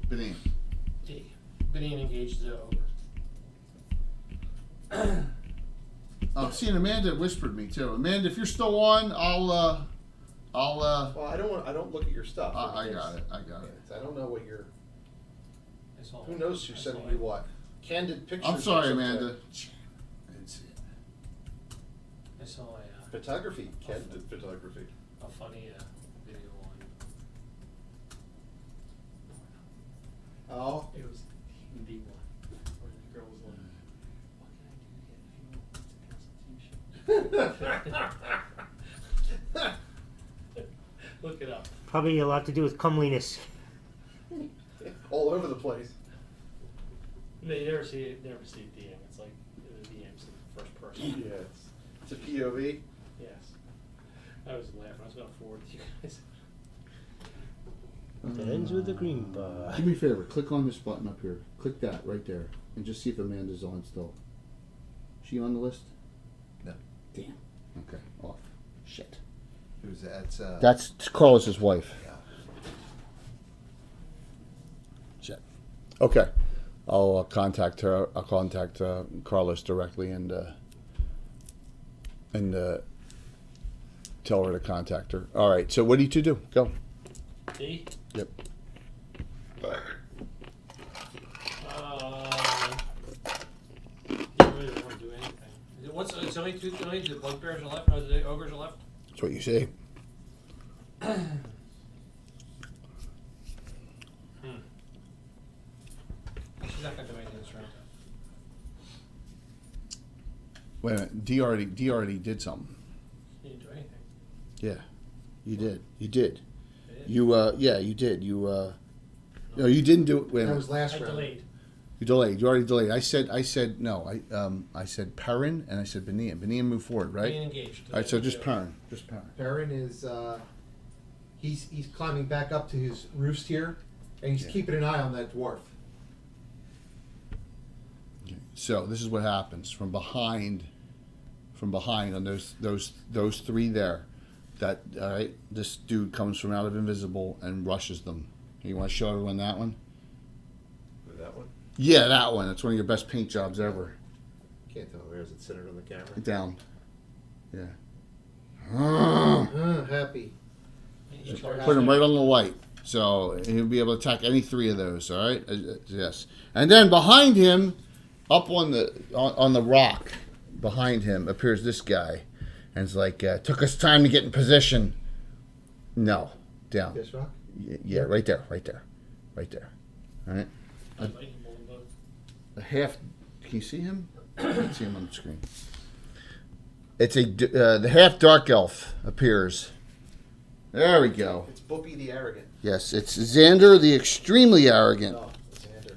Benin. D. Benin engaged the ogre. I'm seeing Amanda whispered me too. Amanda, if you're still on, I'll. Well, I don't look at your stuff. I got it. I got it. I don't know what you're. I saw Who it. knows who's I sending saw you it. what? Candid pictures. I'm sorry, or something. Amanda. I didn't see it. I saw Photography. Candid photography. a funny video on. Oh. It was the one where the girl was like, "What can I do to get you to Look it up. Probably a lot to do with comeliness. All over the place. No, you never see it. Never see a DM. It's like the DM's in first person. Yeah, it's a POV. Yes. I was laughing. I was going to forward to you guys. It ends with a green bar. Do me a favor. Click on this button up here. Click that right there, and just see if Amanda's on still. She on the list? No. Damn. Okay. Off. Shit. Who's that? That's Carlos's wife. Yeah. Shit. Okay. I'll contact her. I'll contact Carlos directly and tell her to contact her. All right. So what do you two do? Go. D? Yep. You really don't want to do anything. It's only two. Only the bugbears are left. Or the ogres are left. That's what you say. She's not going to do anything this round. Wait a minute. D already did something. She didn't do anything. Yeah. You did. You did. They did? Yeah, you did. No, you didn't do it. Wait a That minute. was last I round. delayed. You delayed. You already delayed. I said no. I said Perrin and I said Benin. Benin moved forward, right? Being engaged. All right. So just Perrin. Just Perrin. Perrin is he's climbing back up to his roost here, and he's Yeah. keeping an eye on that dwarf. Okay. So this is what happens from behind on those three there. That all right. This dude comes from out of invisible and rushes them. You want to show everyone that one? That one. Yeah, that one. That's one of your best paint jobs ever. Can't tell. Where is it centered on the camera? Down. Yeah. Happy. Put him right on the light. So he'll be able to attack any three of those, all right? Yes. And then behind him, up on the rock, behind him appears this guy. And it's like, took us time to get in position. No. Down. This rock. Yeah, right there. All right? Lightning bolt in both. A half. Can you see him? I can't see him on the screen. It's the half dark elf appears. There we go. It's Boopy the Arrogant. Yes, it's Xander the extremely arrogant. Oh, Xander.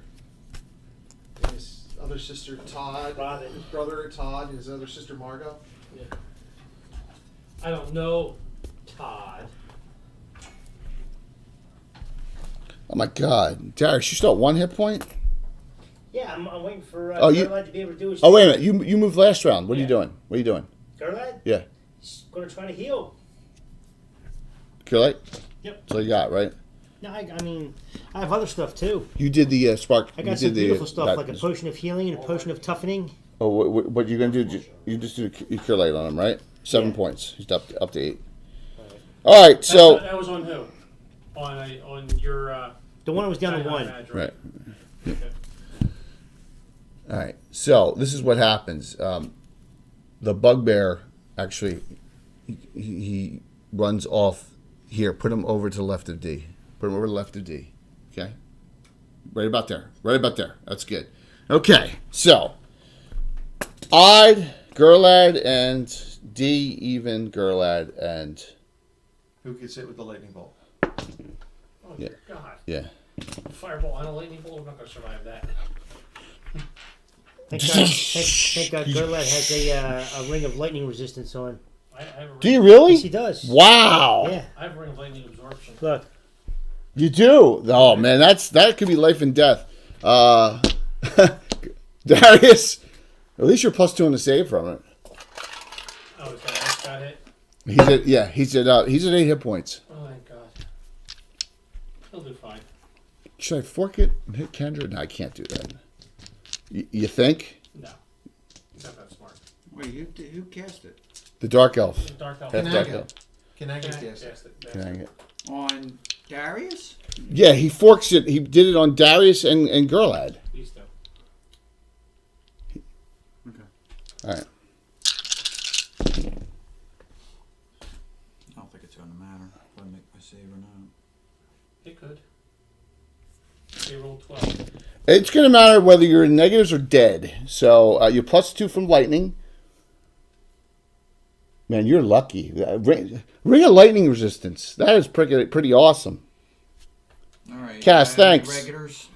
And his other sister Todd. Robin. His brother Todd. And his other sister Margot. Yeah. I don't know, Todd. Oh my God, Darius, you still at 1 hit point? Yeah, I'm waiting for You- Gerlad to be able to do his Oh wait a minute, you moved last round. What are you Yeah. doing? What are you doing? Gerlad? Yeah, He's going to try to heal. kill it. Yep. That's all you got, right? No, I mean, I have other stuff too. You did the spark. I you got did some the, beautiful stuff that- like a potion of healing and a potion of toughening. Oh, what you gonna do? You just do you cure light on him, right? 7 Yeah. points. He's up to 8. All right, so That was on who? On your. The one that was down to Giant 1. badge, right. Okay. All right, so this is what happens. The bugbear actually he runs off here. Put him over to the left of D. Put him over to the left of D. Okay, right about there. Right about there. That's good. Okay, so Odd, Gerlad, and D even Gerlad and Who gets hit with the lightning bolt? Oh, Yeah. dear God. yeah. Fireball and a lightning bolt. I'm not going to survive that. Thank God Gerlad has a ring of lightning resistance on. I have a Do you ring, really? Yes, he does. Wow. Yeah, I have a ring of lightning absorption. look. You do? Oh man, that could be life and death. Darius, at least you're +2 on the save from it. Oh, is that got hit? He's at 8 hit points. Oh, my God. He'll do fine. Should I fork it and hit Kendra? No, I can't do that. You think? No. He's not that smart. Wait, who cast it? The Dark Elf. Dark Elf. Half Dark Elf. Kananga Yeah, cast it. yes, Dang it. On Darius? Yeah, he forks it. He did it on Darius and Gerlad. These two. Okay. All right. I don't think it's going to matter if I make my save or not. It could. They rolled 12. It's going to matter whether you're in negatives or dead. So you're +2 from lightning. Man, you're lucky. Ring of lightning resistance. That is pretty awesome. All right. Cass, thanks. Regulars.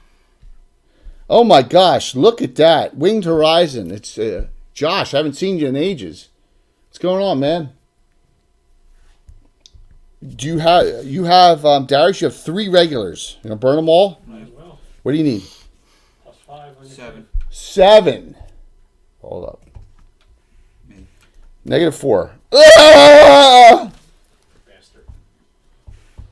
Oh my gosh, look at that. Winged Horizon. It's Josh, I haven't seen you in ages. What's going on, man? You have Darius, you have 3 regulars. You gonna burn them all? Might as well. What do you need? +5 on your 7. 7. Hold up. Me. -4. Ah! bastard.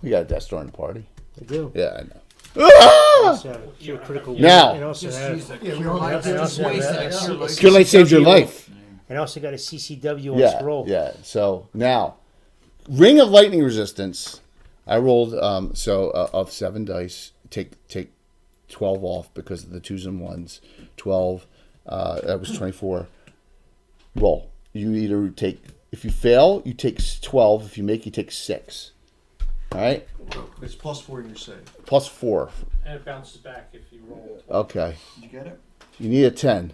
We got a Death Star in the party. I do. Yeah, I know. Ah! Also, cure critical. Now. And also Just have, use that. Yeah, we Cure don't light. have to Just just waste have that that. cure light. Cure light saved your life. and also got a CCW on Yeah, scroll. yeah. So now, Ring of Lightning Resistance. I rolled of 7 dice. Take 12 off because of the 2s and 1s. 12. That was 24. Roll. You either take, if you fail, you take 12. If you make, you take 6. All right. It's +4 in your save. +4. And it bounces back if you roll 12. Okay. Did you get it? You need a 10.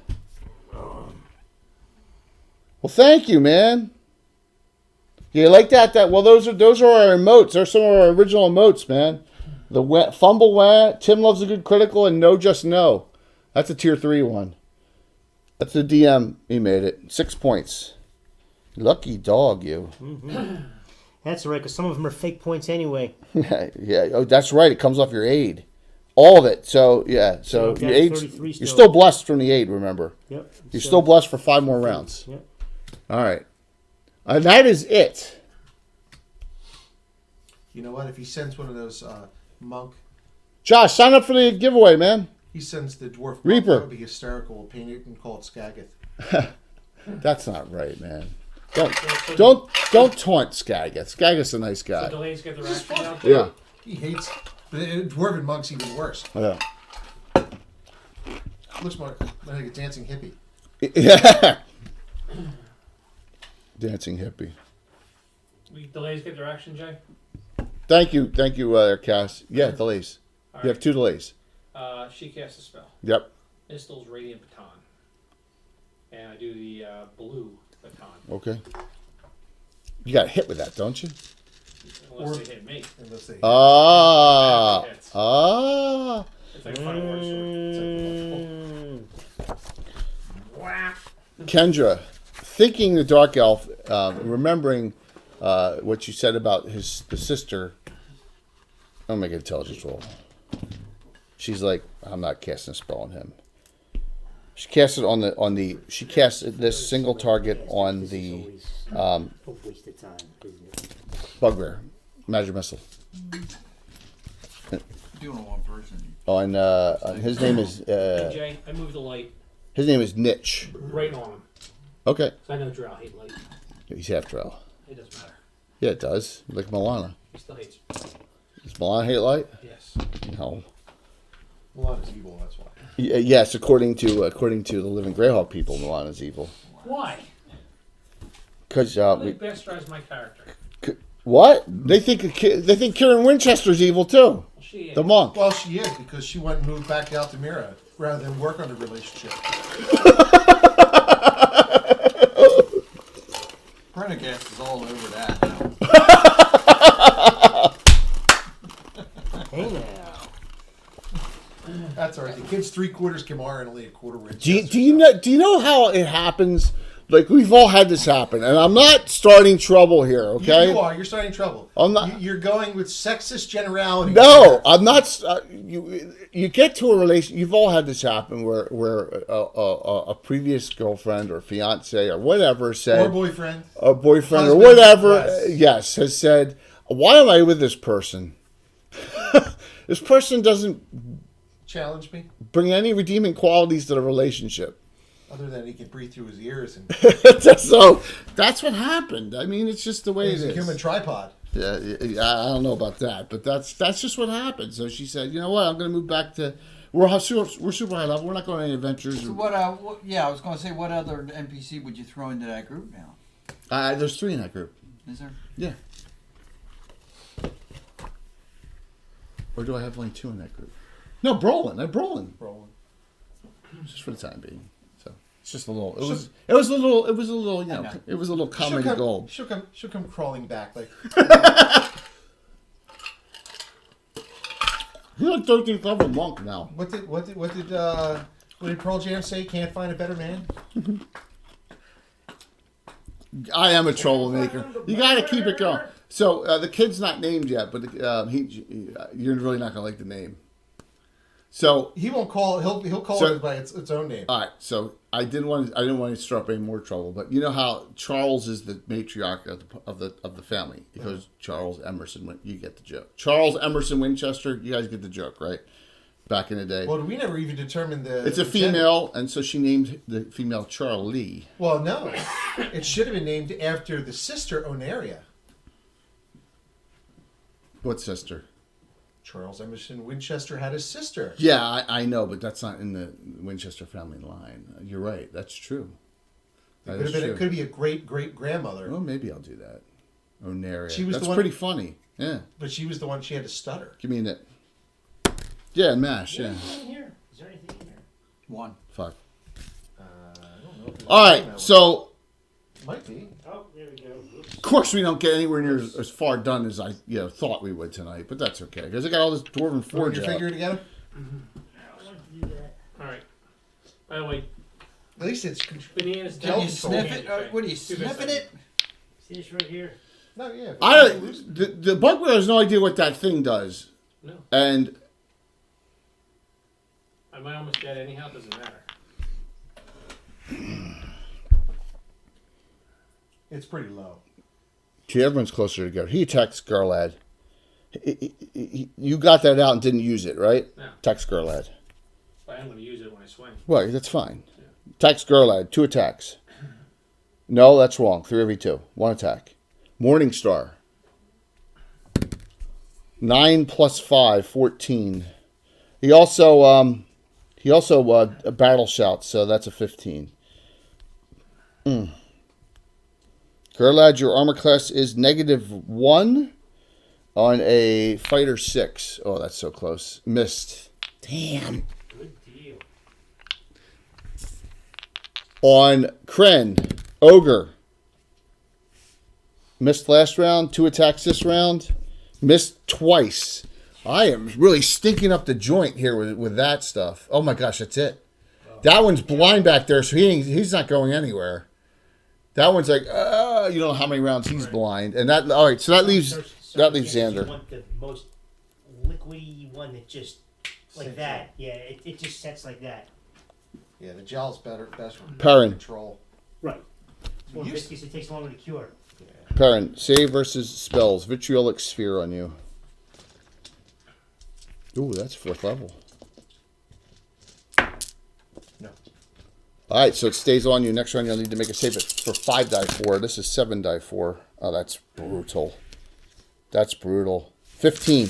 Well, thank you, man. You like that? Well, those are our emotes. They're some of our original emotes, man. The fumble wah, Tim loves a good critical, and no just no. That's a tier 3 one. That's the DM. He made it. 6 points. Lucky dog, you. That's all right, because some of them are fake points anyway. Yeah. Oh, that's right. It comes off your aid. All of it. So yeah. So So your you've aid. got 33 You're still. still blessed from the aid. Remember. Yep. You're So- still blessed for 5 more rounds. Yep. All right. That is it. You know what? If he sends one of those monk, Josh, sign up for the giveaway, man. he sends the dwarf monk, Reaper. that would be hysterical. We'll paint it and call it Skagith. That's not right, man. Don't taunt Skagith. Skagith's a nice So guy. delays get the rack now. Yeah. He hates, but dwarven monk's even worse. Yeah. Looks more like a dancing hippie. Yeah. Dancing hippie. Delays get their action, Jay? Thank you, Cass. Yeah, delays. All You have 2 delays. She casts a spell. Yep. Instills Radiant Baton. And I do the blue baton. Okay. You got hit with that, don't you? Unless they hit me. Unless they Ah. Hits. Ah. It's like Final Word Sword. It's like, whap. Kendra, thinking the Dark Elf, remembering what you said about the sister. I'll make an intelligence roll. She's like, I'm not casting a spell on him. She casts it on the. She casts this single target on the A waste of time, isn't it? bugbear, magic missile. Doing it one person. Oh, and his name is Hey, Jay, I moved the light Nitch. right on him. Okay, So I know Drow hate light. he's half trail. It doesn't matter. Yeah, it does. Like Milana. He still hates. Does Milana hate light? Yes. No. Milana's evil. That's why. Yes, according to the living Greyhawk people, Milana's evil. Why? Because They bastardize my character. what they think Kieran Winchester's evil too. Well, she The monk. Well, she is because she went and moved back to Altamira rather than work on the relationship. Prendergast is all over that now. Hey now. That's all right. The kid's 3/4 Kamar and only a quarter Winchester. Do you know how it happens? Like we've all had this happen, and I'm not starting trouble here, okay? You are. You're starting trouble. I'm not- You're going with sexist generality. No, I'm not. You get to a relation. You've all had this happen where a previous girlfriend or fiance or whatever said, Or boyfriend. a boyfriend Husband, or whatever, yes. has said, "Why am I with this person? This person doesn't Challenge me. bring any redeeming qualities to the relationship." Other than he can breathe through his ears and So that's what happened. I mean, it's just the way he's it a is. human tripod. Yeah, I don't know about that, but that's just what happened. So she said, you know what, I'm going to move back to. We're super high level. We're not going on any adventures. So yeah, I was gonna say, what other NPC would you throw into that group now? There's 3 in that group. Is there? Yeah. Or do I have only 2 in that group? No, Brolin. I have Brolin. Just for the time being. So it's just a little. It was a little. You know, it was a little comedy gold. She'll come crawling back like. You're like 13th level monk now. What did Pearl Jam say? Can't find a better man. I am a troublemaker. You got to keep it going. So the kid's not named yet, but you're really not gonna like the name. So he won't call. He'll call it by its own name. All right. So I didn't want to stir up any more trouble, but you know how Charles is the matriarch of the family. He goes Charles Emerson. You get the joke. Charles Emerson Winchester. You guys get the joke, right? Back in the day. Well, we never even determined the. It's a female, and so she named the female Charlie. Well, no, it should have been named after the sister Oneria. What sister? Charles Emerson Winchester had a sister. Yeah, I know, but that's not in the Winchester family line. You're right. That's true. It could be a great grandmother. Well, maybe I'll do that. Oneria. She was That's the one, pretty funny. Yeah. But she was the one. She had to stutter. Give me a nip. Yeah, mash. Yeah. Is there anything in here? 1. Fuck. I don't know. All right. So, Might be. Oh, there we go. Oops. of course, we don't get anywhere near as far done as I thought we would tonight, but that's okay because I got all this dwarven forge Put your out. finger together. I don't want to do that. All right. By the way, At least it's. bananas. Can you don't sniff fold it? What are you Two sniffing bits. it? See this right here? No, yeah. The bugbear has no idea what that thing does, No, and I might almost get it anyhow. It doesn't matter. It's pretty low. see, everyone's closer together. He attacks Garlad. You got that out and didn't use it, right? No. Attacks Garlad. But I'm going to use it when I swing. Well, that's fine. Attacks Garlad. 2 attacks. No, that's wrong. 3v2. 1 attack. Morningstar. 9 plus 5, 14. He also battle shouts, so that's a 15. Garlad, your armor class is -1 on a fighter 6. Oh, that's so close. Missed. Damn. Good deal. On Kren, Ogre. Missed last round, 2 attacks this round. Missed twice. I am really stinking up the joint here with that stuff. Oh my gosh, that's it. That one's blind back there, so he's not going anywhere. That one's like, you know how many rounds he's blind. And that, all right, so that leaves Xander. You want the most liquidy one that just, like that. Yeah, it just sets like that. Yeah, the gel's best for Perrin. control. Right. It's more viscous, it takes longer to cure. Perrin, save versus spells. Vitriolic Sphere on you. Ooh, that's 4th level. No. All right, so it stays on you. Next round, you'll need to make a save for 5 die 4. This is 7 die 4. Oh, that's brutal. That's brutal. 15.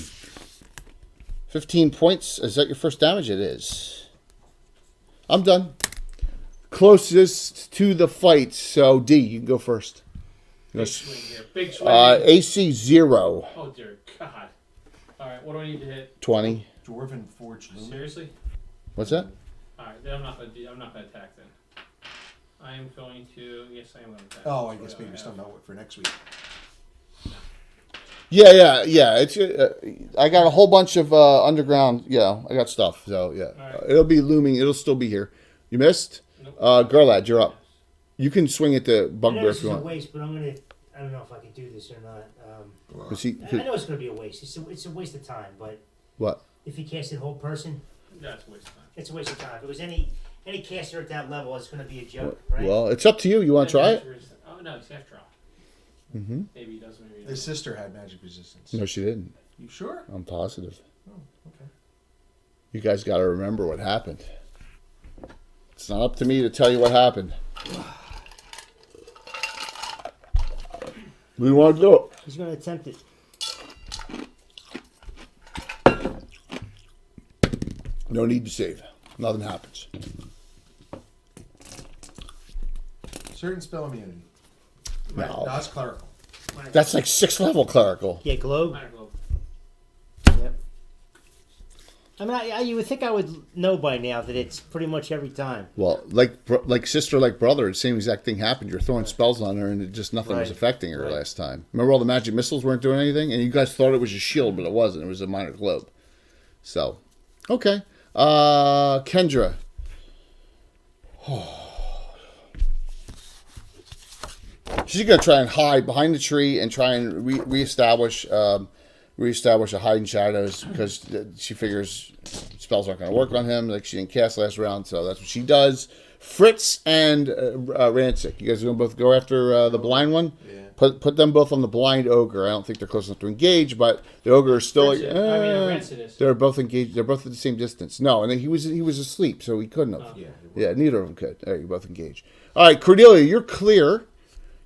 15 points. Is that your first damage? It is. I'm done. Closest to the fight. So, D, you can go first. Big swing here. Big swing. AC 0. Oh, dear God. All right, what do I need to hit? 20. Dwarven Forge Lumen. Seriously? What's that? All right, then I'm not going to attack then. I am going to. Yes, I am going to attack. Oh, I guess maybe we still know it for next week. Yeah. It's I got a whole bunch of underground. Yeah, I got stuff. So yeah, Right. It'll be looming. It'll still be here. You missed. Nope. Garlad, you're up. You can swing at the I know bugbear this if is you a want. waste, but I don't know if I can do this or not. 'Cause he- I know it's going to be a waste. It's a waste of time, but what? if he casts it whole person, That's a waste of time. it's a waste of time. If it was any caster at that level, it's going to be a joke, right? Well, it's up to you. You want to try it? Oh, no, it's half drop. Mm-hmm. Maybe he doesn't. Maybe he His doesn't. sister had magic resistance. No, she didn't. You sure? I'm positive. Oh, okay. You guys got to remember what happened. It's not up to me to tell you what happened. We want to do it. He's going to attempt it. No need to save. Nothing happens. Certain spell immunity. No. No, it's clerical. That's like 6th level clerical. Yeah, globe. Minor globe. Yep. I mean, you would think I would know by now that it's pretty much every time. Well, like sister, like brother, the same exact thing happened. You're throwing spells on her, and it just nothing was Right. affecting her Right. last time. Remember, all the magic missiles weren't doing anything, and you guys thought it was a shield, but it wasn't. It was a minor globe. So, okay, Kendra. She's gonna try and hide behind the tree and try and reestablish a hide in shadows because she figures spells aren't gonna work on him. Like she didn't cast last round, so that's what she does. Fritz and Rancic, you guys are gonna both go after the blind one. Yeah. Put them both on the blind ogre. I don't think they're close enough to engage, but the ogre is still. Rancid is. They're both engaged. They're both at the same distance. No, and then he was asleep, so he couldn't have. Yeah, neither of them could. There, you both engaged. All right, Cordelia, you're clear.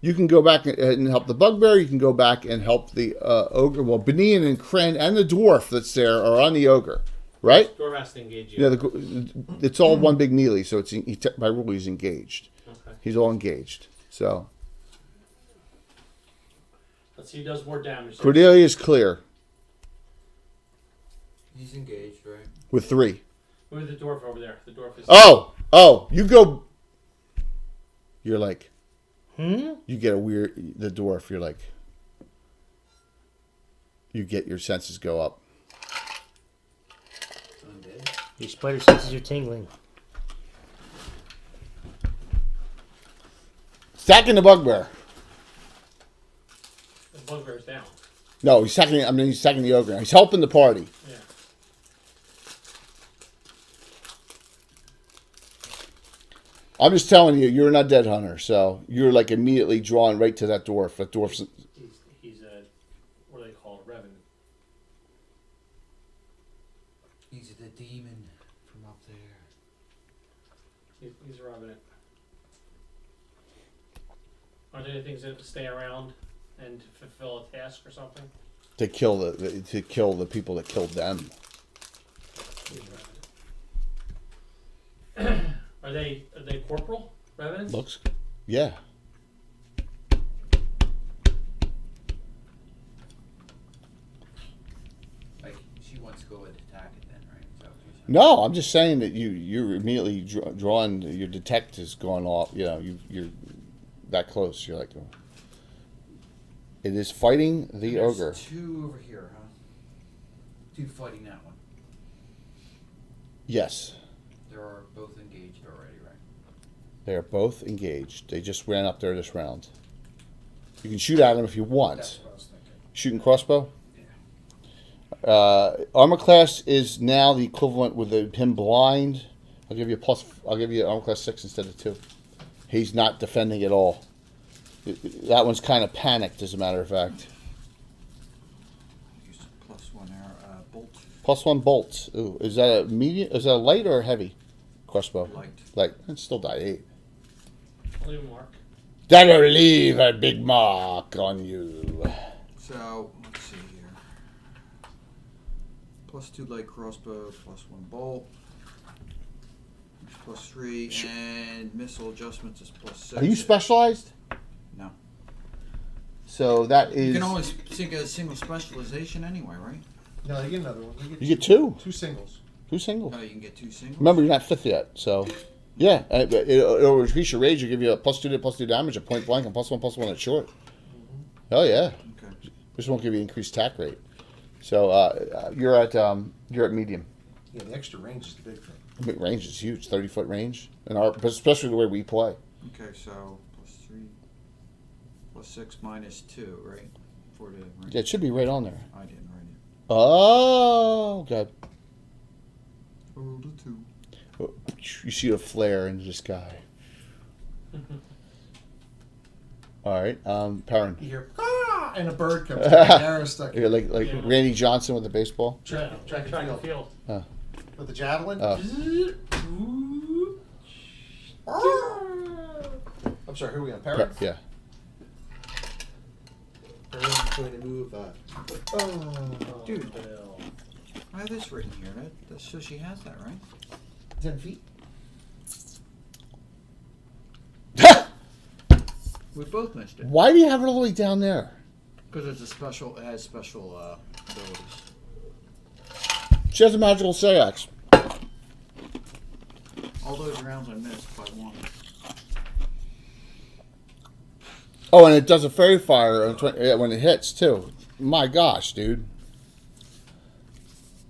You can go back and help the bugbear. You can go back and help the ogre. Well, Benin and Kren and the dwarf that's there are on the ogre, right? Dwarf has to engage you. Yeah, it's all one big melee, so it's by rule he's engaged. Okay. He's all engaged. So Let's see who does more damage. Cordelia is clear He's engaged, right? with 3. Move the dwarf over there. The dwarf is. Oh, you go. You're like. You get the dwarf, you're like, you get your senses go up. Your spider senses are tingling. Stacking the bugbear. The bugbear's down. No, he's stacking the ogre. He's helping the party. Yeah. I'm just telling you, you're an undead hunter, so you're like immediately drawn right to that dwarf. That dwarf's. He's a, what do they call it, revenant. He's the demon from up there. He's a revenant. Are there any things that stay around and fulfill a task or something? To kill the people that killed them. He's a revenant. Are they corporal revenants? Looks, yeah. Like, she wants to go and attack it then, right? Is that what you're saying? No, I'm just saying that you're immediately drawn. Your detect is going off. You know, you're that close. You're like, it is fighting the There's ogre. 2 over here, huh? 2 fighting that one. Yes, They are both engaged already, right? they are both engaged. They just ran up there this round. You can shoot at them if you want. That's what I was thinking. Shooting crossbow. Yeah. Armor class is now the equivalent with him blind. I'll give you armor class 6 instead of 2. He's not defending at all. That one's kind of panicked, as a matter of fact. Use +1 arrow, bolt. +1 bolts. Ooh, is that a medium? Is that a light or a heavy crossbow? Light. Light. It still die 8. I'll leave a mark. That'll leave a big mark on you. So, let's see here. +2 light crossbow, +1 bolt. +3, and missile adjustments is +6. Are you specialized? No. So that is. You can always take a single specialization anyway, right? No, you get another one. You get 2. 2 singles. 2 singles. No, you can get 2 singles. Remember, you're not 5th yet, so. Yeah, it'll increase your rage. It'll give you a +2 damage at point blank and +1 at short. Oh yeah. Okay. This won't give you increased attack rate. So you're at medium. Yeah, the extra range is the big thing. Range is huge, 30-foot range, but especially the way we play. Okay, so +3, +6 -2, right? For the right? Yeah, it should be right on there. I didn't write it. Oh god! I rolled a 2. You see a flare in the sky. All right, Perrin. You hear, ah, and a bird comes out, an arrow stuck in You're like Randy Johnson with the baseball. track and Track and field. field. With the javelin. I'm sorry, who are we on? Parrot? Yeah. Parrot's going to move. Oh, Dude. I have this written here. So she has that, right? 10 feet. We both missed it. Why do you have it all the way down there? Because it's a special. It has special abilities. She has a magical Sayax. All those rounds I missed by one. Oh, and it does a fairy fire when it hits, too. My gosh, dude.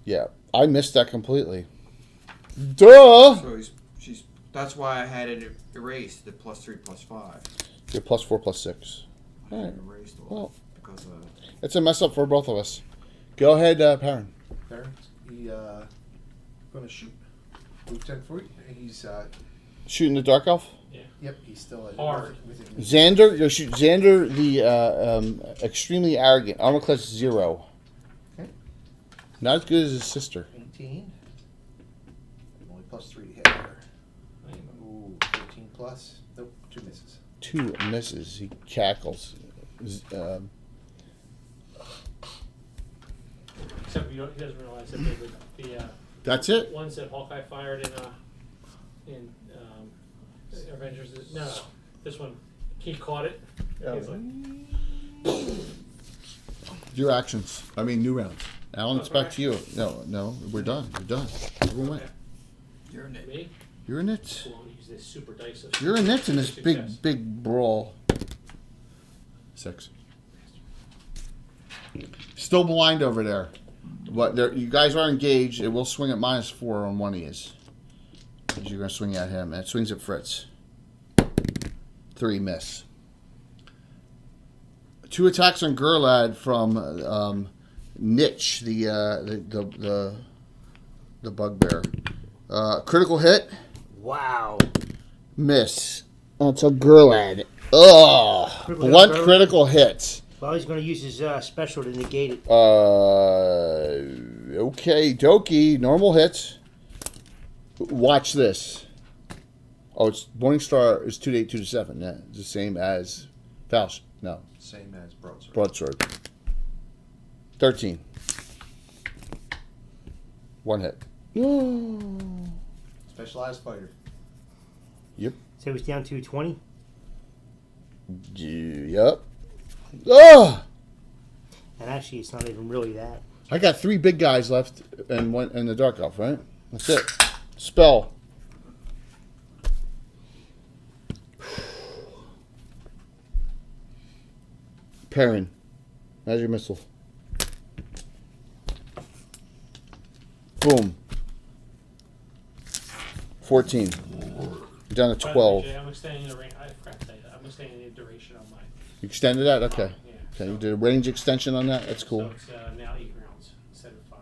Yeah, I missed that completely. Duh! So she's. That's why I had it erased. The +3/+5. You're +4/+6. I All had right. it erased Well, because it's a mess up for both of us. Go ahead, Perrin. Parrot's going to shoot. Move 10 feet. He's, Shooting the Dark Elf? yep, he's still at Hard. within Xander, you'll shoot Xander, the extremely arrogant. Armor class 0. Okay. Not as good as his sister. 18. Only +3 to hit her. Ooh, 13 plus. Nope, 2 misses. 2 misses. He cackles. Except he doesn't realize that the That's it? ones that Hawkeye fired in Avengers. No, this one he caught it. He's like, Your actions. I mean, new rounds. Alan, it's back to you. No, we're done. We're done. Everyone went. you're in it. me. You're in it. Well, use this super dice. You're in it in this Success. big brawl. 6. Still blind over there. But you guys are engaged. It will swing at -4 on one of these. Because you're going to swing at him. And it swings at Fritz. 3 miss. 2 attacks on Gurlad from Nitch, the bugbear. Critical hit. Wow. Miss. That's a Gurlad. Ugh. Critical Blunt hit, critical hit. Well, he's going to use his special to negate it. Okay, dokie. Normal hits. Watch this. Oh, it's Morningstar is 2 to 8, 2 to 7. Yeah, it's the same as Faust. No, Same as broadsword. broadsword. 13. 1 hit. Specialized fighter. Yep. So he's down to 20. Yep. Ugh! And actually, it's not even really that. I got 3 big guys left and one and the Dark Elf, right? That's it. Spell. Perrin. Magic missile. Boom. 14. You're down to By the way, 12. Jay, I'm extending the range. I forgot to tell you that. I'm extending the duration on mine. You extended that? Okay. Yeah. Okay, you did a range extension on that? That's cool. So it's now 8 rounds instead of 5.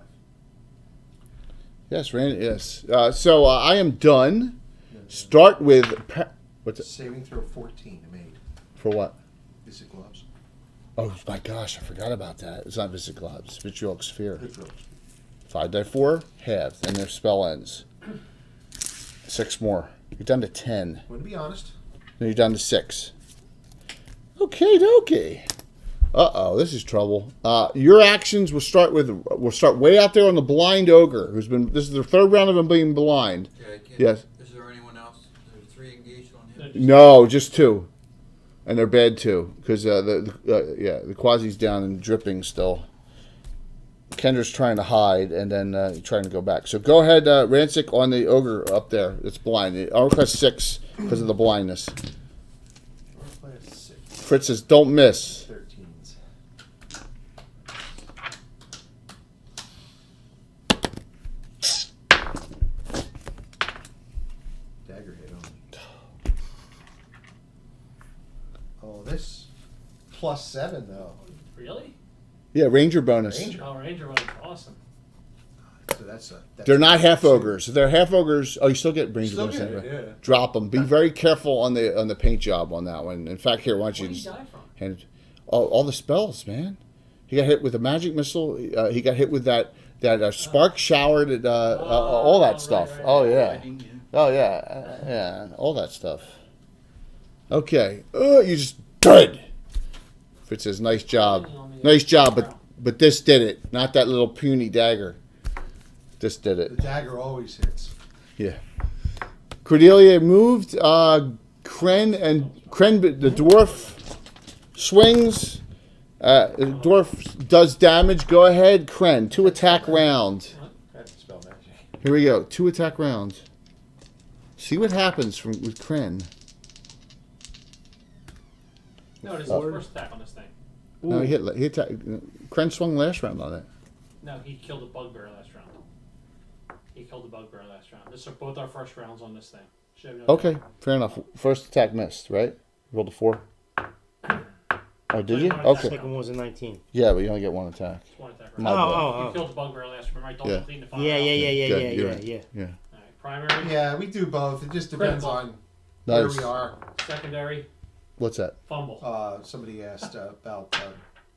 Yes, Randy, yes. So I am done. Start with... What's it? Saving throw 14 made. For what? Basic gloves. Oh my gosh, I forgot about that. It's not Visit Gloves. It's Vitriolic Sphere. Good throws. 5 die 4, halved, and their spell ends. 6 more. You're down to 10. Wouldn't be honest. No, you're down to 6. Okay, dokie. Uh-oh, this is trouble. Your actions will start way out there on the blind ogre, who's been. This is the 3rd round of him being blind. Yeah, I can't. Yes. Is there anyone else? Is there 3 engaged on him? No, just 2, and they're bad too, because the quasi's down and dripping still. Kendra's trying to hide and then trying to go back. So go ahead, Rancic, on the ogre up there. It's blind. Armor class 6 because of the blindness. Play a 6. Fritz says, "Don't miss." 13s. Dagger hit on. Oh, this +7 though. Really? Yeah, Ranger bonus. Ranger. Oh, Ranger one is awesome. So that's They're not half ogres. If they're half ogres, you still get Ranger Still bonus. get it, anyway. yeah. Drop them. Be very careful on the paint job on that one. In fact, here, why don't What you did he just die from? hand it? All the spells, man. He got hit with a magic missile. He got hit with that spark shower. All that stuff. Right. Oh yeah. Fighting, yeah. Oh yeah, all that stuff. Okay. You just good. If it says nice job, but this did it. Not that little puny dagger. This did The it. dagger always hits. Yeah. Cordelia moved. Kren, the dwarf swings. The dwarf does damage. Go ahead, Kren. 2 attack round. That's spell magic. Here we go. 2 attack rounds. See what happens with Kren. No, this is the first attack on this thing. No, he attacked. Kren swung last round on it. No, he killed a bugbear last round. This are both our first rounds on this thing. Should have no Okay, fair enough. First attack missed, right? Rolled a 4. Oh, did you? Okay. Second one was a 19. Yeah, but you only get 1 attack. Just one attack. My Right? bad. You killed the bugbear last round, right? Don't Yeah. clean the fire Yeah, out. yeah, yeah, yeah, Good, yeah, you're yeah, right. yeah. Yeah. All right, primary, Yeah, we do both. It just depends Critical. on where Nice. we are. secondary, What's that? fumble. Somebody asked about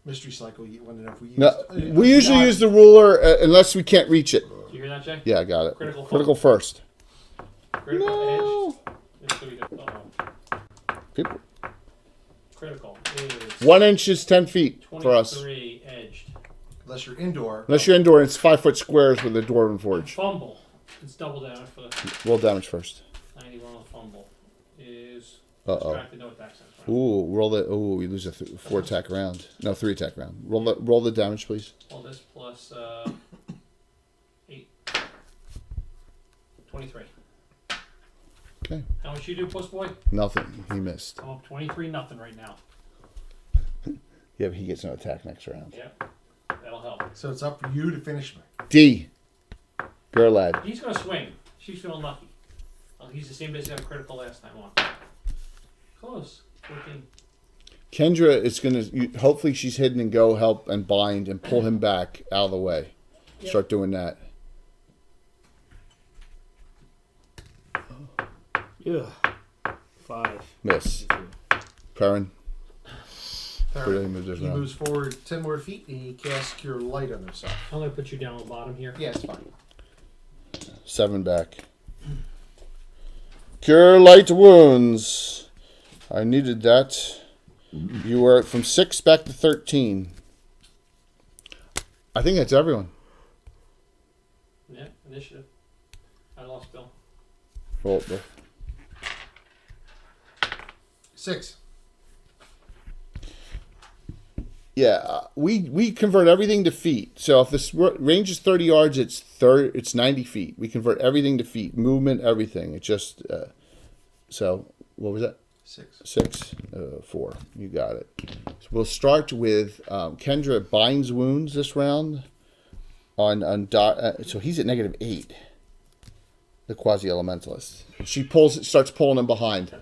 Mystery Cycle. You want to know if we use No, we usually use the ruler unless we can't reach it. Did you hear that, Jay? Yeah, I got it. Critical first. Critical No. edge. This could be the- People. Critical is 1 inch is 10 feet for us. 23 edged. unless you're indoor. Unless you're indoor, it's 5-foot squares with a dwarven forge. Fumble. It's double damage for the Roll damage first. 91 on the fumble. Is Uh-oh. distracted, no attack sense. Right? Ooh, roll the. Ooh, we lose a 4 attack round. No, 3 attack round. Roll the damage, please. Well, this plus 8. 23. Okay. How much you do, puss boy? Nothing. He missed. I'm up 23 nothing right now. Yeah, but he gets no attack next round. Yep. That'll help. So it's up for you to finish me. D. Girl lad. He's gonna swing. She's feeling lucky. Oh, he's the same as he got a critical last time on. Close. 14. Kendra is going to. Hopefully, she's hidden and go help and bind and pull him back out of the way. Yep. Start doing that. Ugh. 5. Miss. Perrin. Third, Really moves this he round. moves forward 10 more feet and he casts Cure Light on himself. I'm gonna put you down on the bottom here. Yeah, it's fine. 7 back. Cure light wounds. I needed that. You were from 6 back to 13. I think that's everyone. Yeah, initiative. I lost Bill. Roll it, Bill. 6. Yeah, we convert everything to feet. So if this range is 30 yards, it's 90 feet. We convert everything to feet, movement, everything. It just so what was that? 6, 4. You got it. So we'll start with Kendra binds wounds this round. So he's at -8. The quasi elementalist. She starts pulling him behind.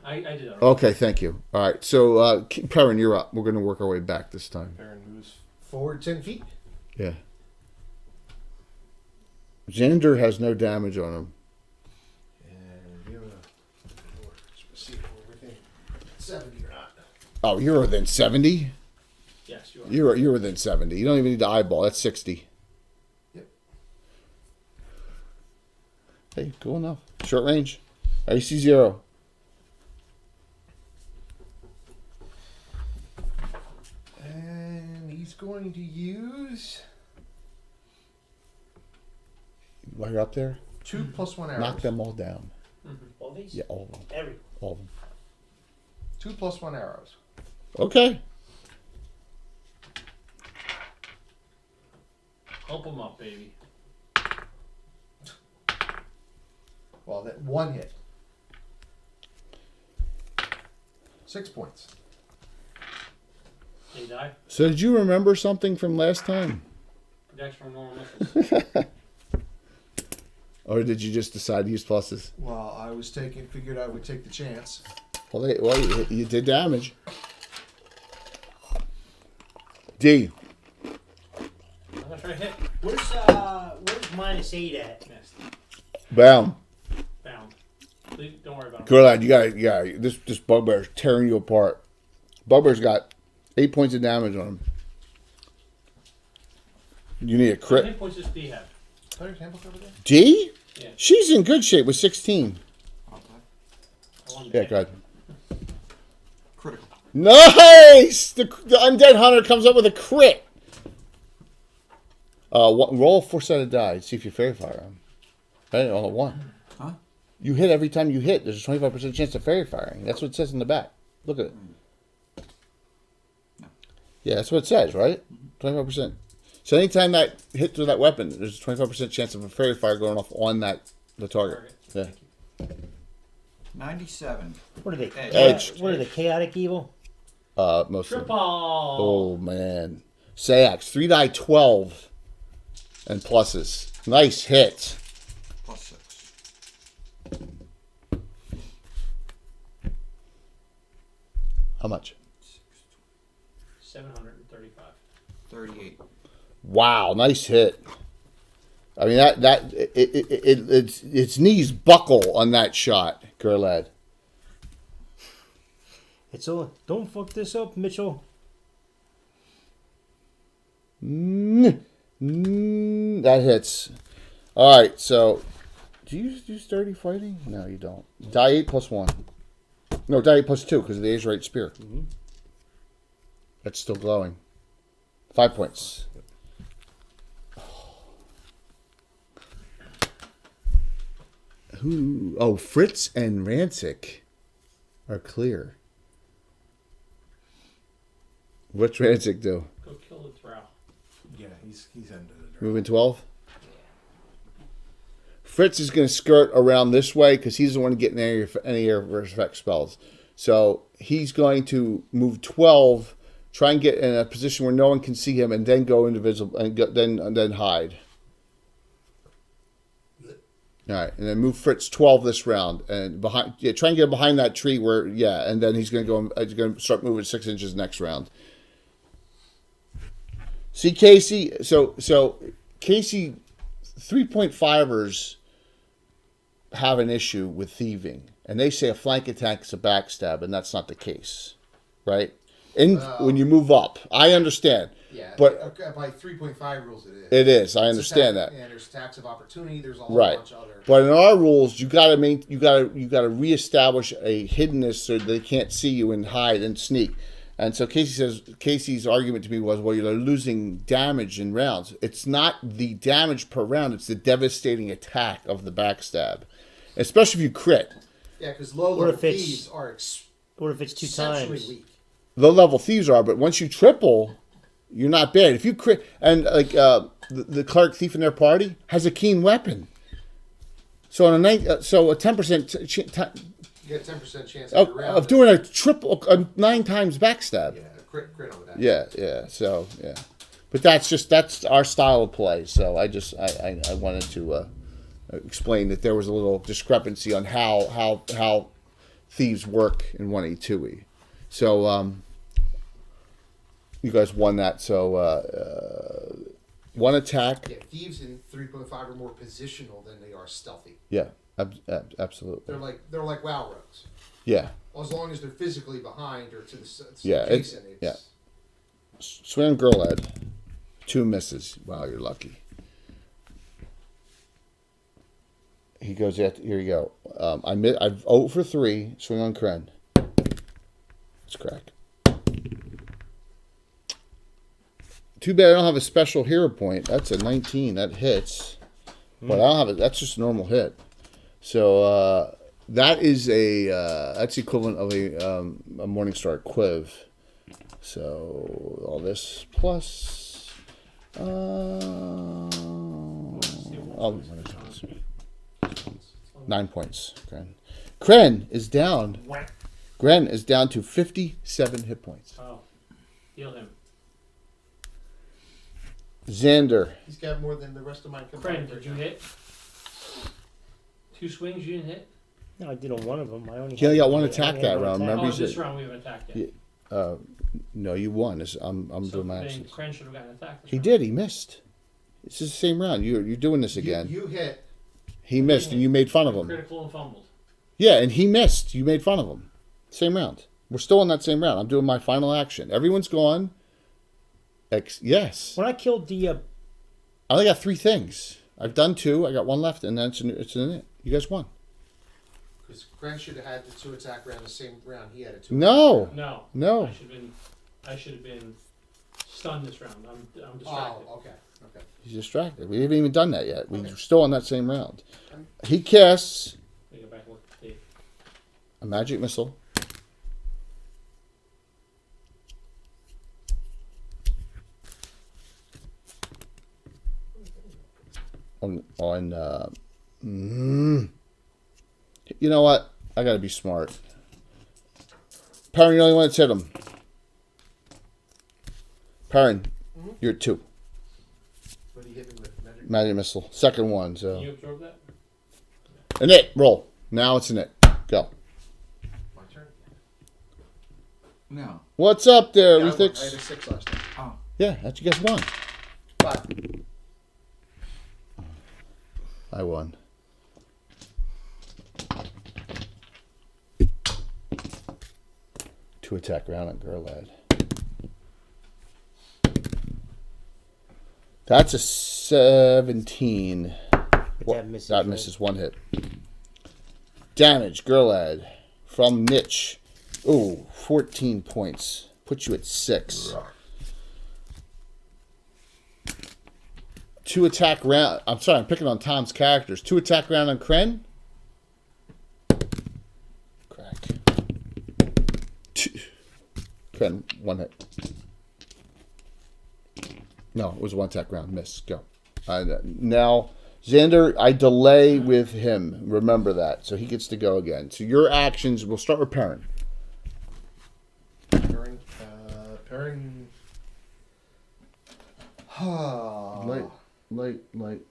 I did that. Okay, thank you. All right, so Perrin, you're up. We're going to work our way back this time. Baron moves forward 10 feet. Yeah. Xander has no damage on him. And you have a see if we're within 70 or not. Oh, you're within 70? Yes, you are. You're within 70. You don't even need to eyeball. That's 60. Yep. Hey, cool enough. Short range. AC 0. And he's going to use While you're up there, 2 + 1 arrows. knock them all down. All these? Yeah, all of them. Every. All of them. 2 + 1 arrows. Okay. Help him up, baby. Well, that 1 hit. 6 points. Did he die? So did you remember something from last time? Protects from normal missiles. Or did you just decide to use pluses? Well, I was figured I would take the chance. Well, you did damage. D. I'm gonna try to hit. Where's -8 at? Missed. Bound. Bound. Don't worry about him. Good lad, you got this bugbear's tearing you apart. Bugbear's got 8 points of damage on him. You need a How crit. many points does D have? Player's handbook over there? D? Yeah. She's in good shape with 16. Okay. I wanted Yeah, to- go ahead. Critical. Nice! The Undead Hunter comes up with a crit. Roll a 4-sided die. See if you fairy fire him. Right? All at one. Huh? You hit every time you hit. There's a 25% chance of fairy firing. That's what it says in the back. Look at it. Yeah, that's what it says, right? 25%. So anytime that hits with that weapon, there's a 25% chance of a fairy fire going off on the target. Yeah. 97. What are they? Edge. What are they? Chaotic evil? Mostly. Triple. Oh man. Sayax, 3 die 12 and pluses. Nice hit. +6. How much? 735. 38. Wow, nice hit. I mean its knees buckle on that shot, Gerlad. It's all. Don't fuck this up, Mitchell. That hits. All right, so do you do sturdy fighting? No, you don't. Die 8 + 1. No, die 8 + 2 because of the Azurite spear. Mm-hmm. That's still glowing. 5 points. Who? Oh, Fritz and Rancic are clear. What's Rancic do? Go kill the Drow. Yeah, he's into the draw. Moving 12? Fritz is going to skirt around this way because he's the one getting any air effect spells. So he's going to move 12, try and get in a position where no one can see him, and then go invisible, and then hide. All right, and then move Fritz 12 this round, and behind. Yeah, try and get behind that tree where. Yeah, and then he's going to go. He's going to start moving 6 inches next round. See, Casey. So Casey, 3.5ers have an issue with thieving, and they say a flank attack is a backstab, and that's not the case, right? When you move up, I understand. Yeah, But by 3.5 rules, it is. it is. I It's understand attack, that. And there's attacks of opportunity. There's a whole Right. bunch of other. But in our rules, you gotta reestablish a hiddenness so they can't see you and hide and sneak. And so Casey's argument to me was, well, you're losing damage in rounds. It's not the damage per round; it's the devastating attack of the backstab, especially if you crit. Yeah, because low What level if it's- thieves are What if it's 2 exceptionally times? weak. Low level thieves are, but once you triple, you're not bad. If you crit, and like the cleric thief in their party has a keen weapon, so on a 10% You get a 10% chance every round of doing a 9 times backstab. Yeah, crit on that. Yeah. So yeah, but that's our style of play. So I wanted to explain that there was a little discrepancy on how thieves work in 1E2E. So you guys won that. So one attack. Yeah, thieves in 3.5 are more positional than they are stealthy. Yeah, absolutely. They're like WoW rogues. Yeah. As long as they're physically behind or to the Yeah, adjacent, it's Swing on girl head. 2 misses. Wow, you're lucky. He goes after. Here you go. I've 0 for 3. Swing on Kren. It's crack. Too bad I don't have a special hero point. That's a 19. That hits. But I don't have it. That's just a normal hit. So that is that's the equivalent of a Morningstar Quiv. So all this plus. I'll 9 points. Kren is down. Gren is down to 57 hit points. Oh, heal him. Xander. he's got more than the rest of my Kren, did you hit? 2 swings you didn't hit? No, I did on one of them. I only. He only got one I attack only that had one round, attack. remember? Oh, you this said- round we haven't attacked yet. No, you won. I'm So doing my then actions. Kren should have gotten attacked. This He round. did. He missed. This is the same round. You're doing this again. You hit. He missed, and you made fun of him. Critical and fumbled. Yeah, and he missed. You made fun of him. Same round. We're still in that same round. I'm doing my final action. Everyone's gone. Yes. When I killed the I only got 3 things. I've done 2. I got 1 left, and then it's in it. You guys won. Because Grant should have had the 2 attack round the same round he had a 2. No. No. I should have been stunned this round. I'm distracted. Oh, okay. He's distracted. We haven't even done that yet. We're still on that same round. He casts Let me go back and look at the tape. a magic missile. You know what? I gotta be smart. Perrin, you're the only one that's hit him. Perrin, you're at 2. What do you hit me with? Magic missile. Second one, Can so. you absorb that? An it. Roll. Now it's an it. Go. My turn? No. What's up there, Yeah, I had a Lethix? 6 last time. Oh. Yeah, that's you guys won. 5. I won. Two attack round on girl lad. That's a 17. But that misses. That right? misses 1 hit. Damage, girl lad. From Niche. Ooh, 14 points. Puts you at 6. 2 attack round. I'm sorry, I'm picking on Tom's characters. 2 attack round on Kren. Crack. Kren, 1 hit. No, it was 1 attack round. Miss. Go. Now, Xander, I delay with him. Remember that. So he gets to go again. So your actions, we'll start with Perrin. Pairing.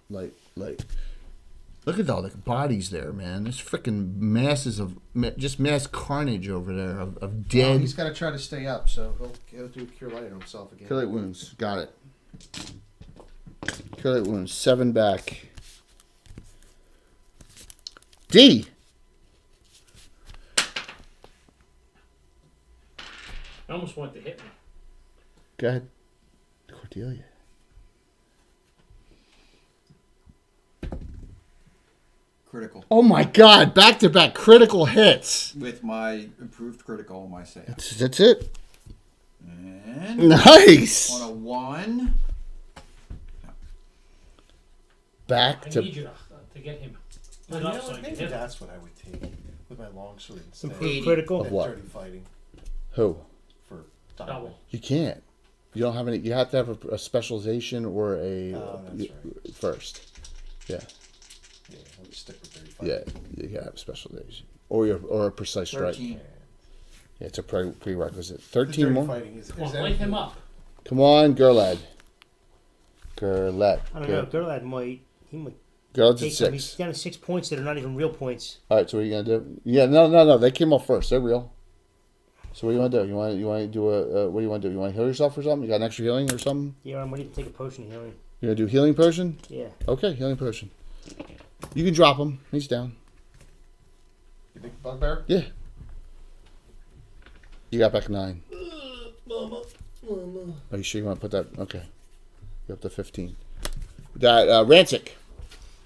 Light. Look at all the bodies there, man. There's freaking masses of, just mass carnage over there of dead. He's got to try to stay up, so he'll do Cure Light on himself again. Cure Light Wounds. Got it. Cure Light Wounds. 7 back. D. I almost wanted to hit me. Go ahead. Cordelia. Critical. Oh my God! Back-to-back critical hits. With my improved critical on my save. That's it. And Nice. on a 1. Back I to. need you to get him. You Lit know up so I what? can Maybe hit him. that's what I would take with my longsword instead. Improved critical. Of what? Dirty fighting Who? for Double. You can't. You don't have any. You have to have a specialization or a Oh, that's right. first. Yeah, Yeah, I'll just stick with dirty fighting. yeah. You gotta have a specialization or a precise strike. 13. Yeah, it's a prerequisite. The 13 dirty more. fighting is Come on, that light him up. Come on, Girlad. Girlette. I don't know. Girl lad might. He might. Girlad's at Take him. He's 6. down to 6 points that are not even real points. All right. So what are you gonna do? Yeah. No. They came off first. They're real. So what do you want to do? You want to do a what do you want to do? You want to heal yourself or something? You got an extra healing or something? Yeah, I'm ready to take a potion of healing. You gonna do healing potion? Yeah. Okay, healing potion. You can drop him. He's down. You think bugbear? Yeah. You got back 9. Mama. Are you sure you want to put that? Okay. You're up to 15. That Rancic.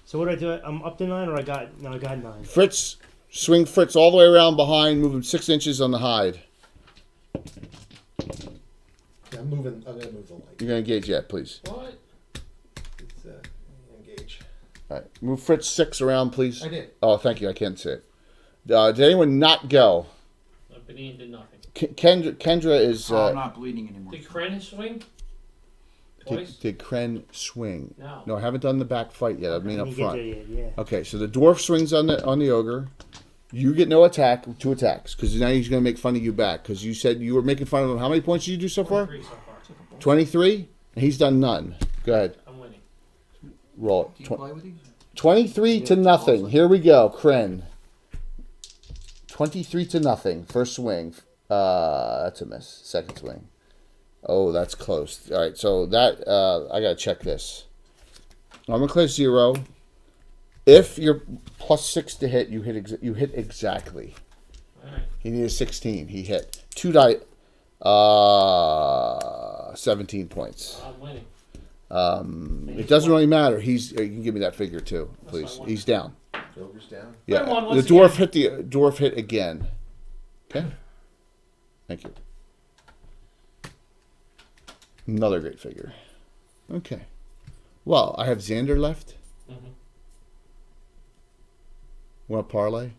So what do I do? I'm up to 9, or I got 9. Fritz, swing Fritz all the way around behind, move him 6 inches on the hide. Yeah, I'm gonna move the light. You're gonna engage yet, please. What? It's, engage. All right, move Fritz 6 around, please. I did. Oh, thank you. I can't see it. Did anyone not go? Benin did nothing. Kendra is. I'm not bleeding anymore. Did Kren swing? Twice? Did Kren swing? No. No, I haven't done the back fight yet. I mean up Didn't get front. there yet, yeah. Okay, so the dwarf swings on the ogre. You get no attack, 2 attacks, because now he's going to make fun of you back. Because you said you were making fun of him. How many points did you do so far? 23 so far. 23? And he's done none. Go ahead. I'm winning. Roll Do it. you play with these? 23 to nothing. Here we go. Kren. 23 to nothing. First swing. That's a miss. Second swing. Oh, that's close. All right, so that I got to check this. Armor class 0. If you're plus 6 to hit, you hit exactly. All right. He needed 16. He hit 2 die. 17 points. I'm winning. It doesn't really matter. You can give me that figure too, please. fine. He's down. Joker's down. Yeah, One, the once dwarf hit again. Okay, thank you. Another great figure. Okay, well, I have Xander left. Mhm. Want to parlay?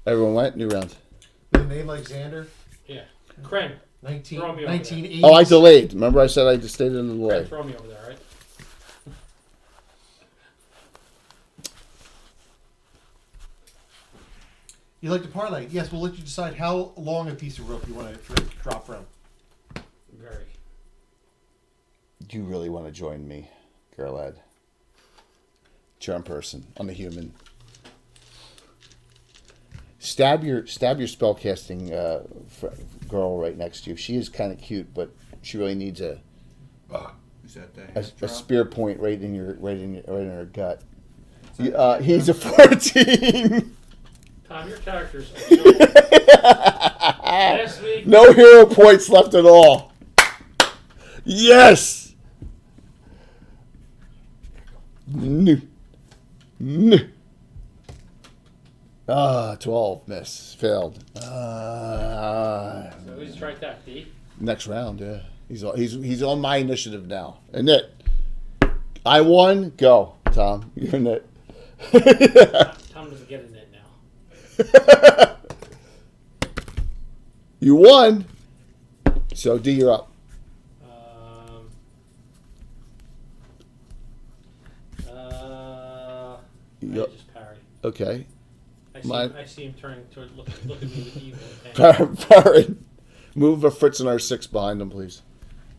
Everyone went new round. With a name like Xander, Yeah. Kren. 19, Throw me over 1980s. Oh, I delayed. Remember, I said I just stayed in the delay. Kren, throw me over there, right? You like to parlay? Yes, we'll let you decide how long a piece of rope you want to drop from. Very. Do you really want to join me, girl lad? Charm person. I'm a human. Stab your spellcasting girl right next to you. She is kind of cute, but she really needs Is that the a half drop? spear point right in her gut. He's a 14. Tom, your characters are so Last week, No hero points left at all. Yes. No. 12 miss failed. so who's tried that, D? Next round, yeah. He's on my initiative now. And it. I won. Go, Tom. You're in it. Tom doesn't get in it now. You won. So D, you're up. I Yep. just parry. Okay. I see him turning toward look at me with evil intent. Parry. Move a Fritz and R6 behind him, please.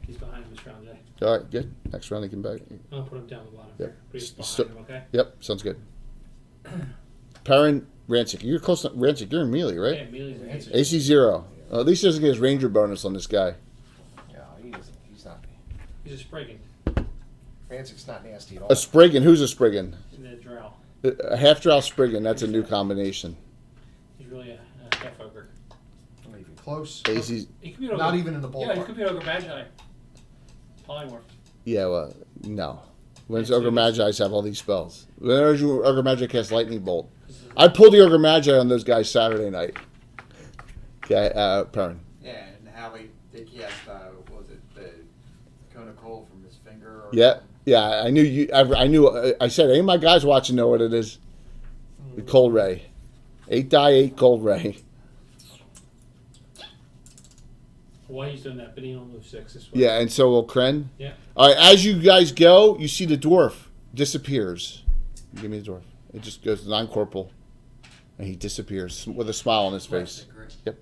He's behind him this round, Jay. All right, good. Next round, he can back. I'll put him down the bottom Yep. here. Put him So- behind him, okay? Yep, sounds good. Perrin, Rancic. You're close to Rancic. You're in melee, right? Yeah, Mealy's Rancic. AC 0. At least he doesn't get his ranger bonus on this guy. No, he's not. He's a Spriggan Rancic's not nasty at all. A Spriggan. Who's a Spriggan? in the drow. A half drow Spriggan. That's a new combination. He's really a half ogre. Not even close. AC. He could be an ogre. Not even in the Yeah, he ballpark. could be an ogre magi. Polymorph. Yeah, well, no. When Yeah, so Ogre it's- Magi have all these spells. When Ogre Magi cast Lightning Bolt. I pulled the Ogre Magi on those guys Saturday night. Okay, Perrin. Yeah, and how they cast, what was it, the cone of coal from his finger? Or Yeah, yeah. I knew you. I knew. I said, any of my guys watching know what it is. The Cold Ray. 8 die, 8 Cold Ray. Why he's doing that, but he don't move 6 this way. Yeah, and so will Kren. Yeah. All right, as you guys go, you see the dwarf disappears. Give me the dwarf. It just goes non-corporal, and he disappears with a smile on his face. Yep.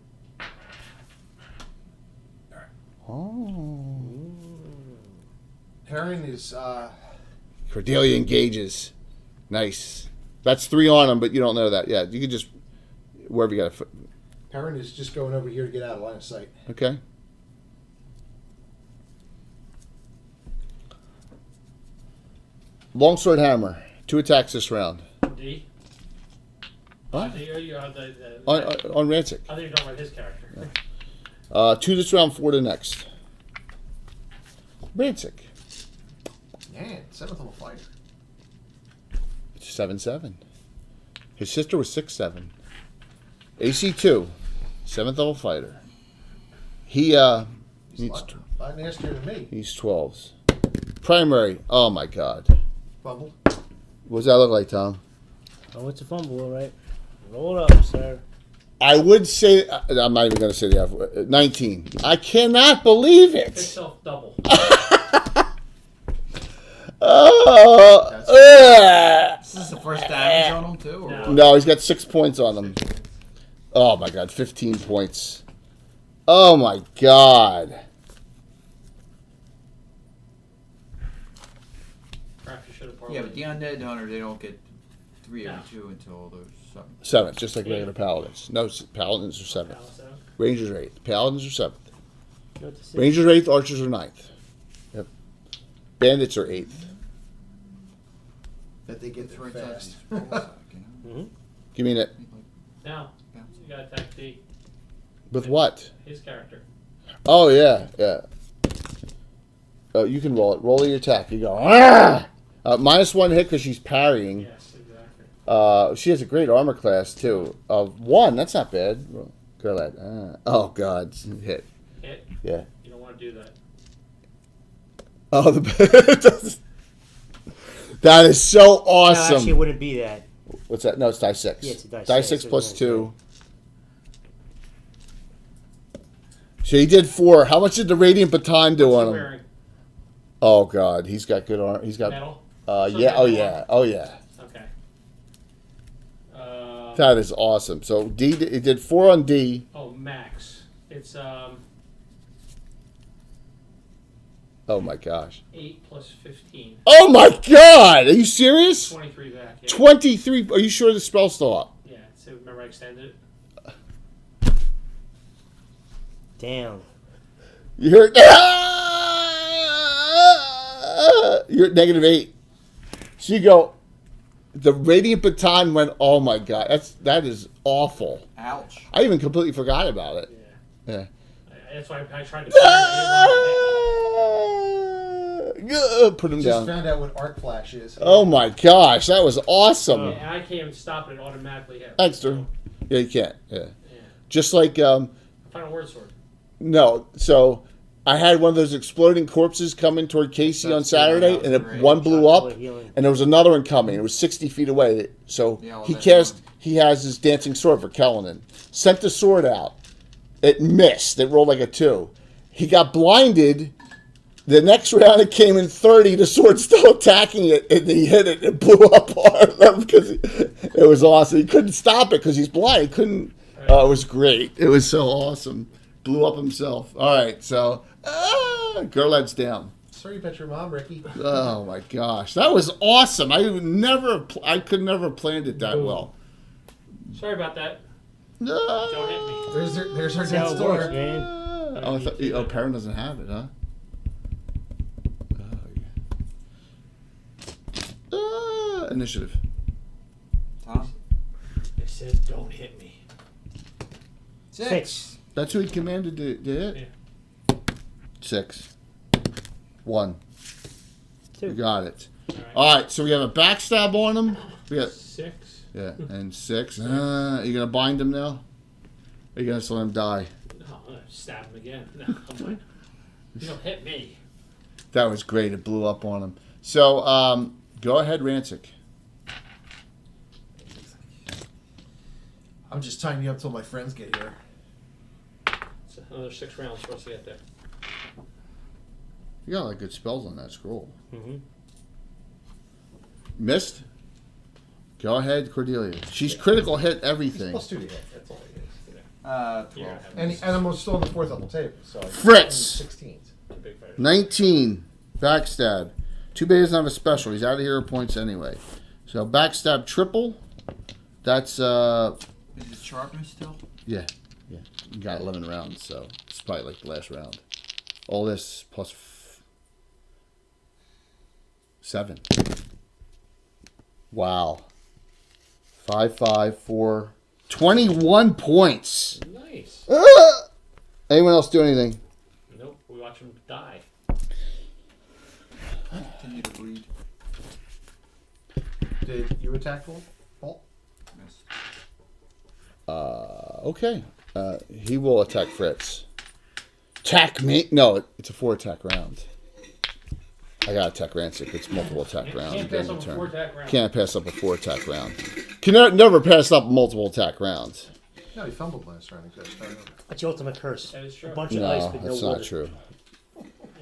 Oh. Perrin is Cordelia engages. Nice. That's 3 on him, but you don't know that. Yeah, you could just wherever you got a foot. Perrin is just going over here to get out of line of sight. Okay. Longsword hammer. 2 attacks this round. D. Huh? I think you're On Rancic. I think you're talking about his character. 2 this round, 4 the next. Rancic. Man, 7th level fighter. 7-7. His sister was 6-7. AC 2. 7th level fighter. He He's needs a lot nastier than me. he's 12s. Primary. Oh my god. Fumble. What does that look like, Tom? Oh, it's a fumble, all right. Roll it up, sir. I would say I'm not even going to say the F word. 19. I cannot believe it. Itself double. This is the first damage on him, too? Or No. what? No, he's got 6 points on him. Oh my god, 15 points. Oh my god. Perhaps you should have Yeah, parlayed. but the undead hunter, they don't get 3 No. or 2 until there's something. 7th, just like regular paladins. No, paladins are 7th. Alice out. Rangers are 8th. Paladins are 7th. Go to 6. Rangers are 8th, archers are 9th. Yep. Bandits are 8th. That they get Three there times fast. these rolls, you know? Give me that. Now, you gotta attack D. With what? His character. Oh yeah, yeah. Oh, you can roll it. Roll your attack. You go. Ah! -1 hit because she's parrying. Yes, exactly. She has a great armor class too. Of 1. That's not bad. Go ahead. Oh God, hit. Hit. Yeah. You don't want to do that. Oh, that is so No, awesome. actually, it wouldn't be that. What's that? No, it's die 6. Yeah, it's a die Die six, 6 plus isn't it? 2. So he did 4. How much did the Radiant Baton do What's on he him? wearing? Oh God, he's got good armor. He's got. Metal? Yeah. Oh yeah. Oh yeah. Okay. That is awesome. So D, it did 4 on D. Oh, max. It's Oh my gosh. 8 plus 15. Oh my God! Are you serious? 23 back. Yeah. 23. Are you sure the spell's still up? Yeah. So remember I extended it. Damn. You're you're at -8. So you go. The Radiant Baton went. Oh my God! That is awful. Ouch. I even completely forgot about it. Yeah. Yeah. That's why I tried to. Put him Just down. found out what arc flash is. Oh my gosh, that was awesome. Yeah, and I can't even stop it. It automatically hit. Thanks, Drew. Yeah, you can't. Yeah. Yeah. Just like Final word sword. no. So I had one of those exploding corpses coming toward Casey on Saturday, and one blew up, and there was another one coming. It was 60 feet away. So Yeah, well, he that's cast. fine. He has his dancing sword for Kellenen. Sent the sword out. It missed. It rolled like a 2. He got blinded. The next round it came in 30. The sword's still attacking it, and he hit it. It blew up hard because it was awesome. He couldn't stop it because he's blind. He couldn't. Oh, it was great. It was so awesome. Blew up himself. All right, so Gerlad's down. Sorry about your mom, Ricky. Oh my gosh, that was awesome. I could never have planned it that well. Sorry about that. No. Don't hit me. There's our That's how next it door. works, man. Oh, I thought, Perrin doesn't have it, huh? Initiative. Tom? They said don't hit me. 6. That's who he commanded to hit? Yeah. 6. 1. 2. You got it. All right. All right, so we have a backstab on him. We got 6. yeah, and 6. You gonna bind him now? Or you gonna let him die? No, I'm gonna stab him again. No, come on. You don't hit me. That was great. It blew up on him. So go ahead, Rancic. I'm just tying you up till my friends get here. It's another 6 rounds for us to get there. You got a lot of good spells on that scroll. Mm-hmm. Missed? Go ahead, Cordelia. She's critical hit everything. Plus 2 to hit. That's all it is. 12. Yeah. And I'm still on the 4th level table. So Fritz. 16. Big fighter. 19. Backstab. Too bad he doesn't have a special. He's out of hero points anyway. So backstab triple. That's Is it sharpness still? yeah. You got 11 rounds, so it's probably like the last round. All this plus 7. Wow. 5, 5, 4. 21 points. Nice. Anyone else do anything? Nope. We watch him die. Continue to bleed. Did you attack Bolt? Miss. Okay. He will attack Fritz. Attack me? No, it's a 4 attack round. I got attack Rancic. It's multiple attack round. Can't pass up a 4 attack round. Can't pass up a 4 attack round. Can never pass up multiple attack rounds. No, he fumbled last round. He got started over. That's your ultimate curse. That is true. A bunch of ice, No, but that's no not water. true.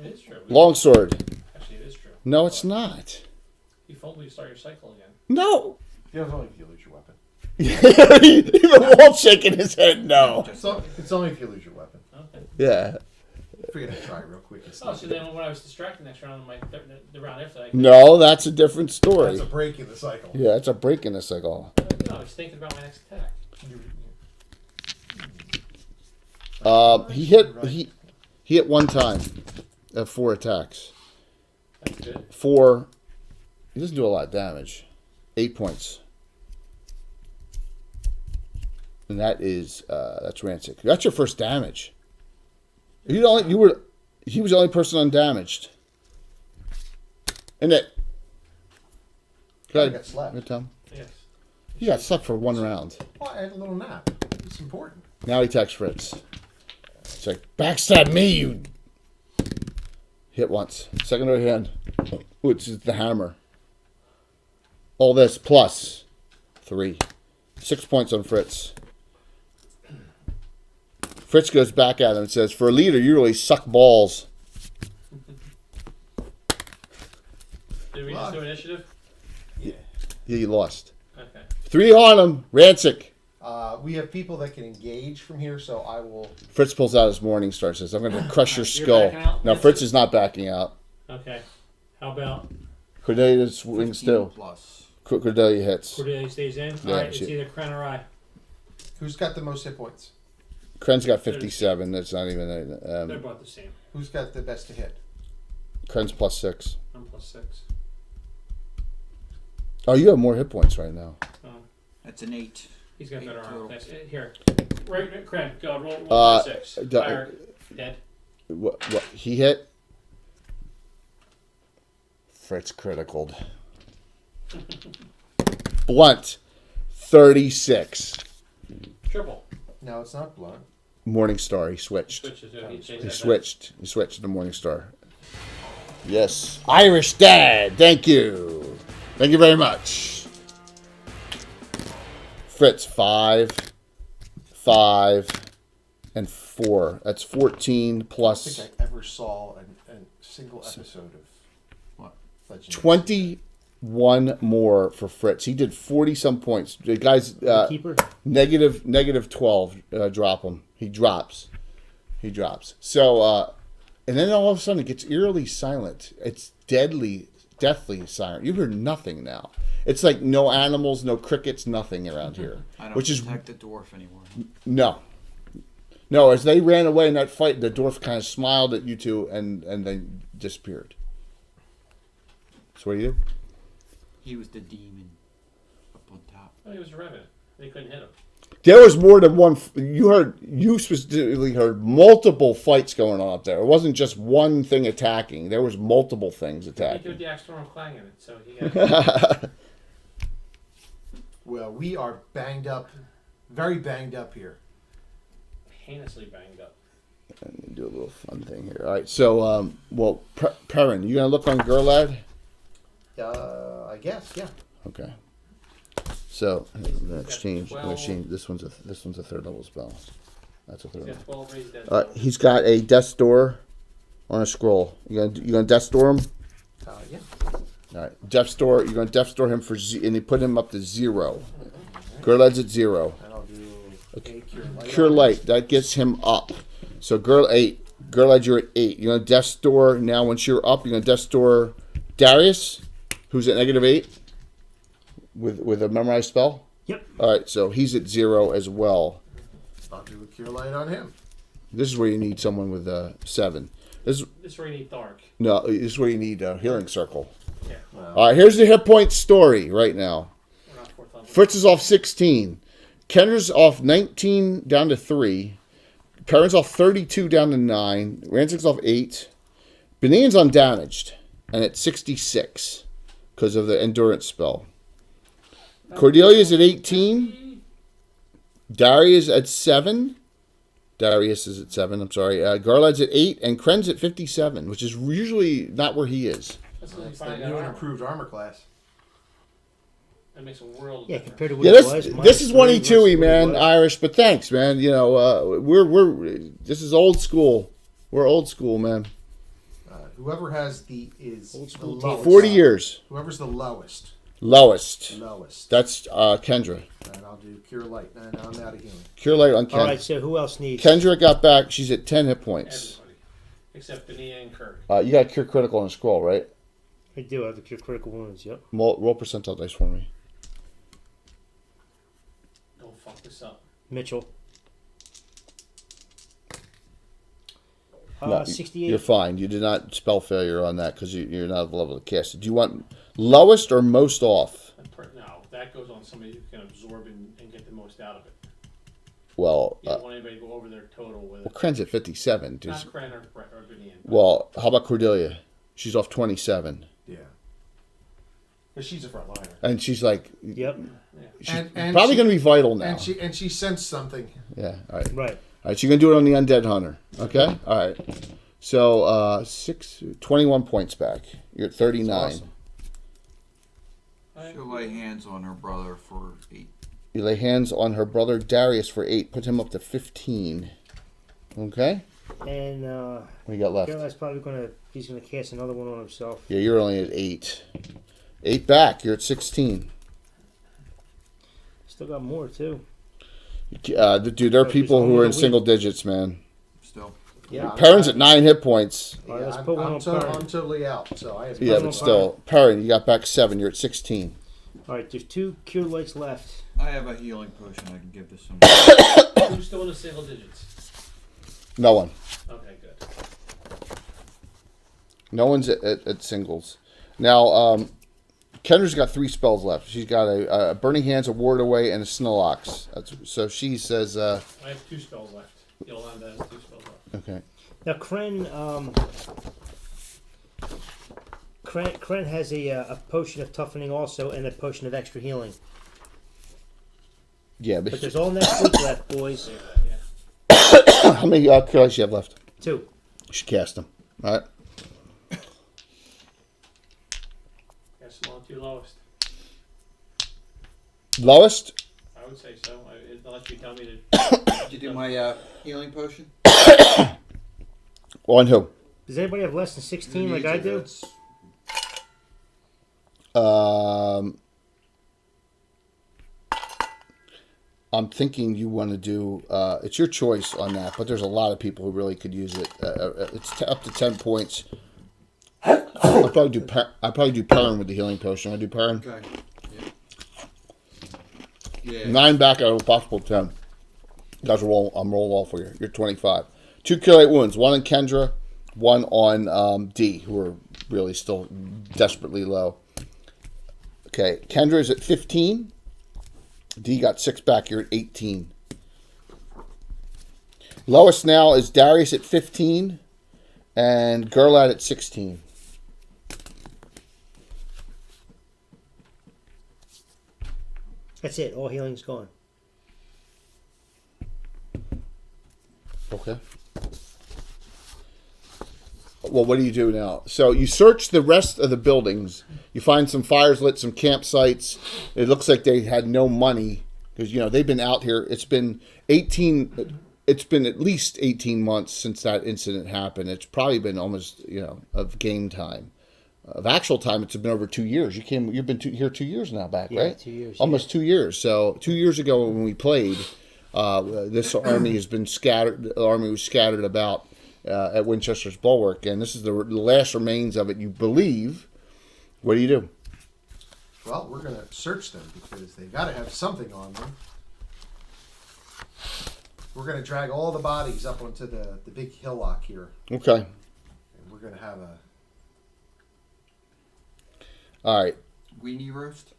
It is true. Longsword. Actually, it is true. No, it's not. You fumble, you start your cycle again. No. Yeah, it's only if you lose your weapon. Even Walt's shaking his head no. It's only if you lose your weapon. Okay. Yeah. Figured I'd try it real quick. Oh, so then when I was distracted next round, the round after that, No, that's a different story. That's a break in the cycle. Yeah, it's a break in the cycle. I was thinking about my next attack. He hit 1 time at 4 attacks. That's good. 4. He doesn't do a lot of damage. 8 points. And that is that's Rancic. That's your first damage. He was the only person undamaged. Isn't it? Go I ahead. got slept. Good, Tom. Yes. He got slept for 1 round. Well, I had a little nap. It's important. Now he texts Fritz. It's like, backstab me, you. Hit once. Secondary hand. Ooh, it's the hammer. All this plus 3. 6 points on Fritz. Fritz goes back at him and says, for a leader, you really suck balls. Did we just do initiative? Yeah, you lost. Okay. 3 on him. Rancic. We have people that can engage from here, so I will. Fritz pulls out his morning star. Says, "I'm going to crush your You're skull." backing out? No, Fritz is not backing out. Okay. How about Cordelia swings 15 still. plus. Cordelia hits. Cordelia stays in? Yeah, Alright, it's she- either Kren or I. Who's got the most hit points? Kren's got 57. That's not even. They're both the same. Who's got the best to hit? Kren's plus 6. I'm plus 6. Oh, you have more hit points right now. That's an 8. He's got 8 better armor. total. Thanks. Here. Right, Kren, go roll Uh, 6. d- Fire. Dead. What he hit? Fritz criticaled. Blunt. 36. Triple. No, it's not blunt. Morning Star. He switched. Switches to He switched. He switched to Morning Star. Yes. Irish Dad. Thank you. Thank you very much. Fritz, 5, 5, and 4. That's 14 I don't plus think I ever saw a single episode of What? Legend. 21 more for Fritz. He did 40-some points. The guy's Keeper. negative 12. Drop him. He drops. So, and then all of a sudden it gets eerily silent. It's deathly silent. You hear nothing now. It's like no animals, no crickets, nothing around here. I don't Which is detect the dwarf anymore. no. As they ran away in that fight, the dwarf kind of smiled at you two and then disappeared. So what do you do? He was the demon up on top. Oh, he was a revenant. They couldn't hit him. There was more than one. You specifically heard multiple fights going on up there. It wasn't just one thing attacking. There was multiple things He did attacking. the Axtorm Clang in it, so he got. Well, we are banged up, very banged up here. heinously banged up. Let me do a little fun thing here. All right, so, Perrin, you going to look on Gerlad? I guess, yeah. Okay. So, let's change. 12. Let's change. This one's a 3rd level spell. That's a 3rd He's level. got 12 raised dead. All right, he's got a Death's Door on a scroll. You gonna Death's Door him? Yeah. All right, Death's Door. You're gonna Death's Door him and you put him up to 0. Gerlad's at 0. And I'll do a Cure Light. Cure Light, that gets him up. So Gerlad, you're at 8. You're gonna Death's Door now. Once you're up, you're gonna Death's Door Darius, who's at -8 with a memorized spell. Yep. All right, so he's at 0 as well. I'll do a Cure Light on him. This is where you need someone with 7. This is where you need Thark. No, this is where you need a healing circle. Yeah. All right, here's the hit point story right now. We're not 4th level. Fritz is off 16. Kenner's off 19 down to 3. Perrin's off 32 down to 9. Rancic's off 8. Benin's undamaged and at 66 because of the endurance spell. Cordelia's at 18. Darius at 7. Darius is at 7, I'm sorry. Garlad's at 8, and Kren's at 57, which is usually not where he is. That's when It's you the find new and out. improved armor class. That makes a world of Yeah, difference. compared to what Yeah, it was. this is 1 -3 e 2 versus what it man, was. Irish, but thanks, man. You know, we're this is old school. We're old school, man. Whoever has the school lowest. 40 years. Whoever's the lowest. Lowest. That's Kendra. and I'll do Cure Light. And I'm out of healing. Cure Light on All Kendra. right, so who else needs? Kendra got back. She's at 10 hit points. Everybody. Except Benia and Kirk. You got Cure Critical on a scroll, right? I do have the cure critical wounds. Yep. Roll percentile dice for me. Don't fuck this up. Mitchell. No, 68. You're fine. You did not spell failure on that because you're not at the level to cast it. Do you want lowest or most off? No, that goes on somebody who can absorb and get the most out of it. Well, You don't want anybody to go over their total with well, it. Kren's at 57. Dude. Not Kren or Vivian. Well, how about Cordelia? She's off 27. Yeah. Because she's a front liner. And she's like, Yep. she's And probably she- going to be vital now. And she sensed something. Yeah, all right. Right. All right, so you're going to do it on the Undead Hunter. Okay? All right. So, 21 points back. You're at 39. Awesome. She'll lay hands on her brother for 8. You lay hands on her brother Darius for 8. Put him up to 15. Okay? And What do you got left? Caroline's probably he's gonna cast another one on himself. Yeah, you're only at 8. 8 back. You're at 16. Still got more too. Dude, there are people who are in single digits, man. Still. Yeah. Perrin's at 9 hit points. All right, let's I'm, put one I'm, on to- Perrin. I'm totally out. So I have Yeah, on but still. Perrin, you got back 7. You're at 16. All right, there's 2 cure lights left. I have a healing potion I can give to somebody. Who's still in the single digits? No one. Okay, good. No one's at singles. Now, Kendra's got 3 spells left. She's got a Burning Hands, a Ward Away, and a Snillax. So she says... I have 2 spells left. Yolanda has 2 spells left. Okay. Now, Kren has a potion of toughening also, and a potion of extra healing. Yeah, But but there's all next week left, boys. Yeah. how many cure do you have left? 2. You should cast them. All right. Guess I'm on 2 lowest. Lowest? I would say so. Unless you tell me to. Did you do my healing potion? On who? Does anybody have less than 16 like I do? I'm thinking you want to do. It's your choice on that, but there's a lot of people who really could use it. It's up to 10 points. I'll probably do. I probably do Perrin with the healing potion. I do Perrin. Okay. Yeah. 9 back out of a possible 10. Guys, I'm rolling all for you. You're 25. 2 cure light wounds. 1 on Kendra, 1 on D, who are really still desperately low. Okay, Kendra's at 15. D got 6 back. You're at 18. Lowest now is Darius at 15 and Gerlad at 16. That's it. All healing's gone. Okay. Well, what do you do now? So you search the rest of the buildings. You find some fires lit, some campsites. It looks like they had no money because they've been out here. It's been at least 18 months since that incident happened. It's probably been almost of game time. Of actual time, it's been over 2 years. You've been here 2 years now back, Yeah, right? 2 years. Almost 2 years. So 2 years ago when we played, this army has been scattered. The army was scattered about at Winchester's Bulwark, and this is the last remains of it, you believe. What do you do? Well, we're going to search them because they've got to have something on them. We're going to drag all the bodies up onto the big hillock here. Okay. And we're going to have a... All right. Weenie roast?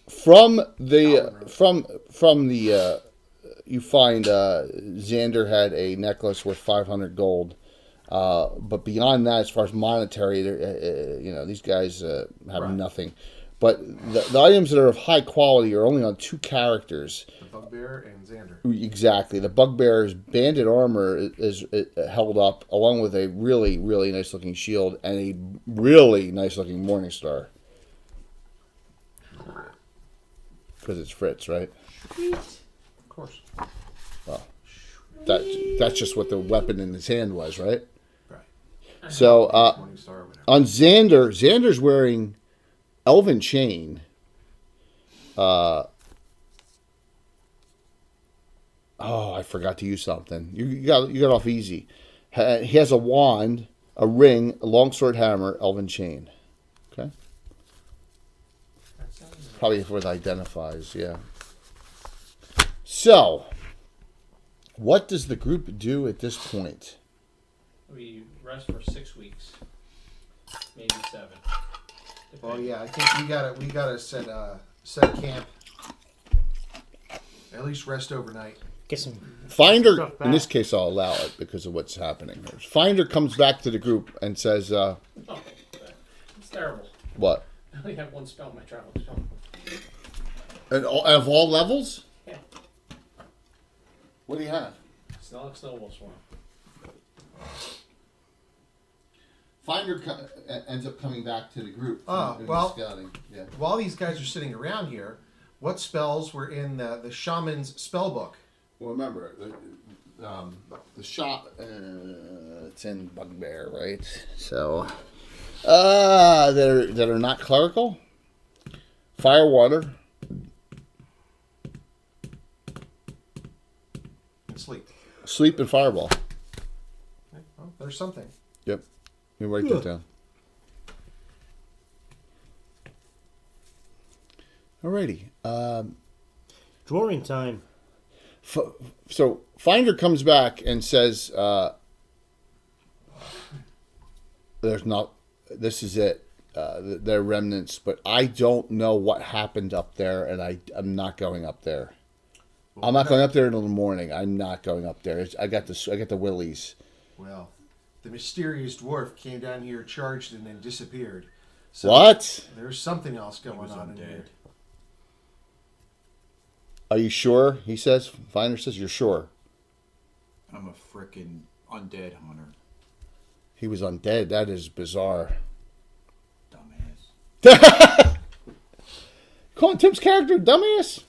From the you find Xander had a necklace worth 500 gold, but beyond that, as far as monetary, these guys have Right. nothing. But the items that are of high quality are only on 2 characters. The Bugbear and Xander. Exactly. The Bugbear's banded armor is held up, along with a really, really nice looking shield and a really nice looking Morningstar. Because it's Fritz, right? Of course. Well, that's just what the weapon in his hand was, right? Right. So Morningstar or whatever. on Xander's wearing Elven Chain. I forgot to use something. You got off easy. He has a wand, a ring, a longsword hammer, Elven Chain. Okay. Probably what identifies, yeah. So, what does the group do at this point? We rest for 6 weeks, maybe 7. Well, yeah, I think we gotta set camp. At least rest overnight. Get some Finder, stuff back. in this case, I'll allow it because of what's happening here. Finder comes back to the group and says, Oh, it's terrible. what? I only have one spell in my travel spell. And of all levels? Yeah. What do you have? Snowball Swarm. Finder ends up coming back to the group. Oh, doing well- scouting. Yeah. While these guys are sitting around here, what spells were in the shaman's spell book? Well, remember, the shop, it's in Bugbear, right? So, that are not clerical. Fire, water, And sleep. sleep, and fireball. Okay, well, there's something. Yep. You write that down. Alrighty. Drawing time. So Finder comes back and says, "There's not. This is it. They're remnants, but I don't know what happened up there, and I'm not going up there. I'm not going up there until the morning. I'm not going up there. I got the willies. Well, the mysterious dwarf came down here, charged, and then disappeared. So What? There's something else He going was on in undead. here. Are you sure?" He says. Finder says, "You're sure." I'm a frickin' undead hunter. He was undead. That is bizarre. Dumbass. Calling Tim's character dumbass?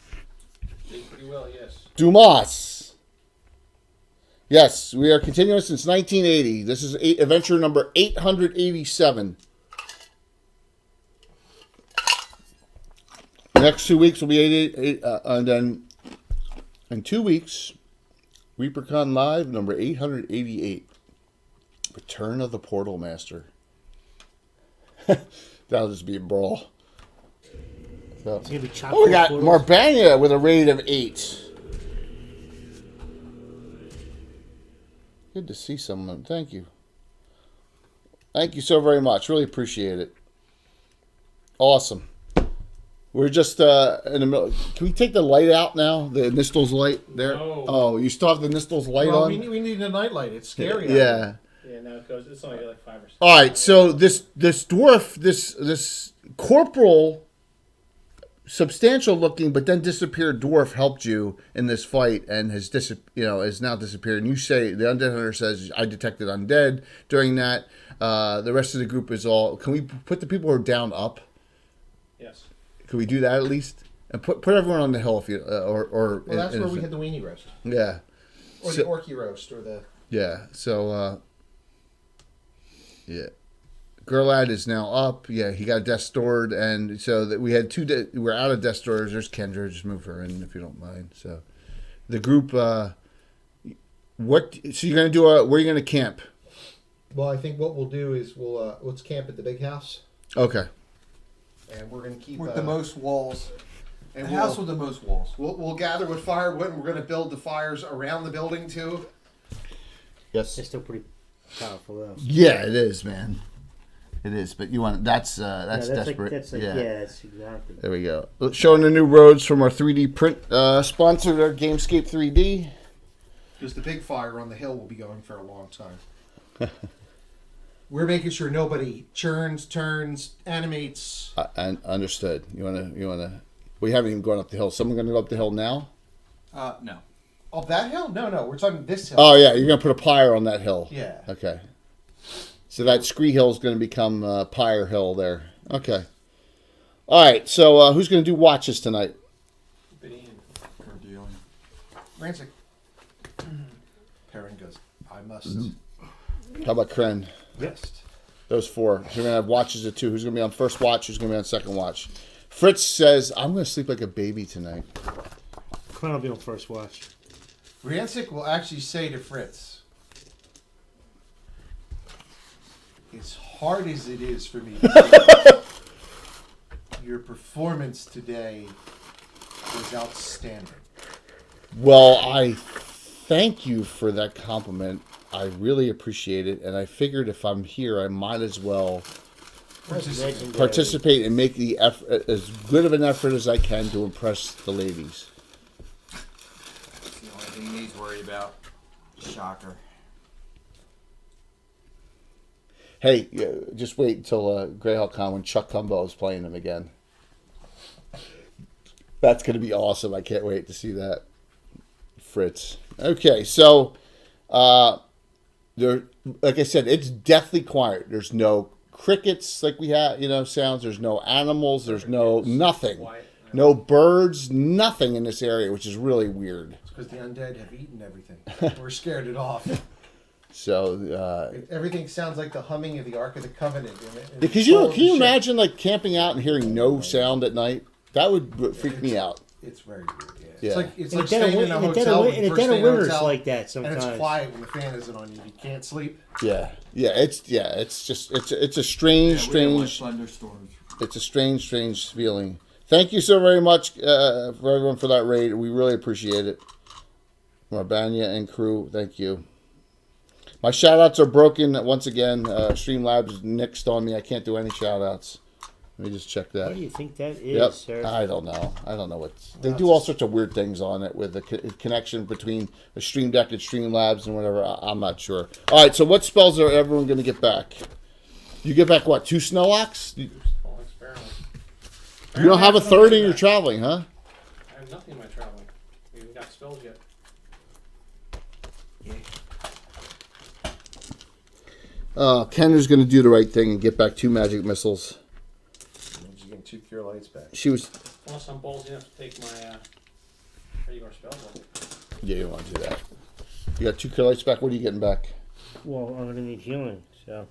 Did pretty well, yes. Dumas. Yes, we are continuing since 1980. This is adventure number 887. The next 2 weeks will be 88, and then in 2 weeks, ReaperCon Live number 888. Return of the Portal Master. That'll just be a brawl. So. It's gonna be chopped. Oh, we got Marbania with a rating of 8. Good to see someone. Thank you. Thank you so very much. Really appreciate it. Awesome. We're just in the middle. Can we take the light out now? The Nistel's light there? No. Oh, you still have the Nistel's light Well, on? we need a nightlight. It's scary. out Yeah. here. Yeah, now it goes. It's only like 5 or 6. All right, so this dwarf, this corporal, substantial looking but then disappeared dwarf helped you in this fight and has is now disappeared. And you say the undead hunter says, "I detected undead during that." The rest of the group is all. Can we put the people who are down up? Yes. Can we do that at least? And put everyone on the hill if you or Well, that's where we had the weenie roast, yeah. or So- the orky roast, or the. Yeah, so, yeah. Gerlad is now up. Yeah, he got death stored, and so that we had we're out of death storage. There's Kendra, just move her in if you don't mind. So, the group, so you're going to do where are you going to camp? Well, I think what we'll do is let's camp at the big house, Okay. and we're gonna keep With the most walls. and The we'll, house with the most walls. we'll gather with firewood, and we're gonna build the fires around the building too. Yes. It's still pretty powerful though. Yeah, it is, man. It is, but you want that's desperate. That's like, yeah. that's exactly. There we go. Showing the new roads from our 3D print sponsor, our Gamescape 3D. Because the big fire on the hill will be going for a long time. We're making sure nobody churns, turns, animates. And understood. You wanna. We haven't even gone up the hill. Someone gonna go up the hill now? No. Oh, that hill? No. We're talking this hill. Oh yeah, you're gonna put a pyre on that hill. Yeah. Okay. So that Scree Hill is gonna become Pyre Hill there. Okay. All right. So who's gonna do watches tonight? We're dealing. Rancic. Perrin goes, I must. How about Kren? Rest. Those 4. So we're gonna have watches of 2. Who's gonna be on first watch? Who's gonna be on second watch? Fritz says, "I'm gonna sleep like a baby tonight." Kren will be on first watch. Rancic will actually say to Fritz, as hard as it is for me to see, your performance today was outstanding. Well, I thank you for that compliment. I really appreciate it, and I figured if I'm here, I might as well participate and make the effort, as good of an effort as I can to impress the ladies. That's the only thing he's worried about. Shocker. Hey, just wait until Greyhawk Con when Chuck Cumbo is playing him again. That's going to be awesome. I can't wait to see that. Fritz. Okay, so there, like I said, it's deathly quiet. There's no crickets like we have, sounds. There's no animals. There's no nothing. No birds, nothing in this area, which is really weird. It's because the undead have eaten everything. We're scared it off. So everything sounds like the humming of the Ark of the Covenant. Because can you imagine like camping out and hearing no sound at night? That would freak me out. It's very weird. Yeah. It's like staying in a hotel. In a dead of winter, it's like that sometimes. And it's quiet when the fan isn't on you. You can't sleep. It's a strange. Thunderstorms. It's a strange feeling. Thank you so very much for everyone for that raid. We really appreciate it. Marbanya and crew, thank you. My shout-outs are broken once again. Streamlabs nixed on me. I can't do any shout-outs. Let me just check that. What do you think that is, sir? I don't know. They do all sorts of weird things on it with the connection between the Stream Deck and Streamlabs and whatever. I'm not sure. All right, so what spells are everyone going to get back? You get back what? 2 Snowlocks? You don't have a third and you're traveling, huh? I have nothing in my traveling. We haven't got spells yet. Kendra's going to do the right thing and get back 2 magic missiles. She's getting 2 cure lights back. She was... Unless I'm ballsy enough to take my regular spells off. Yeah, you want to do that. You got 2 cure lights back. What are you getting back? Well, I'm going to need healing, so...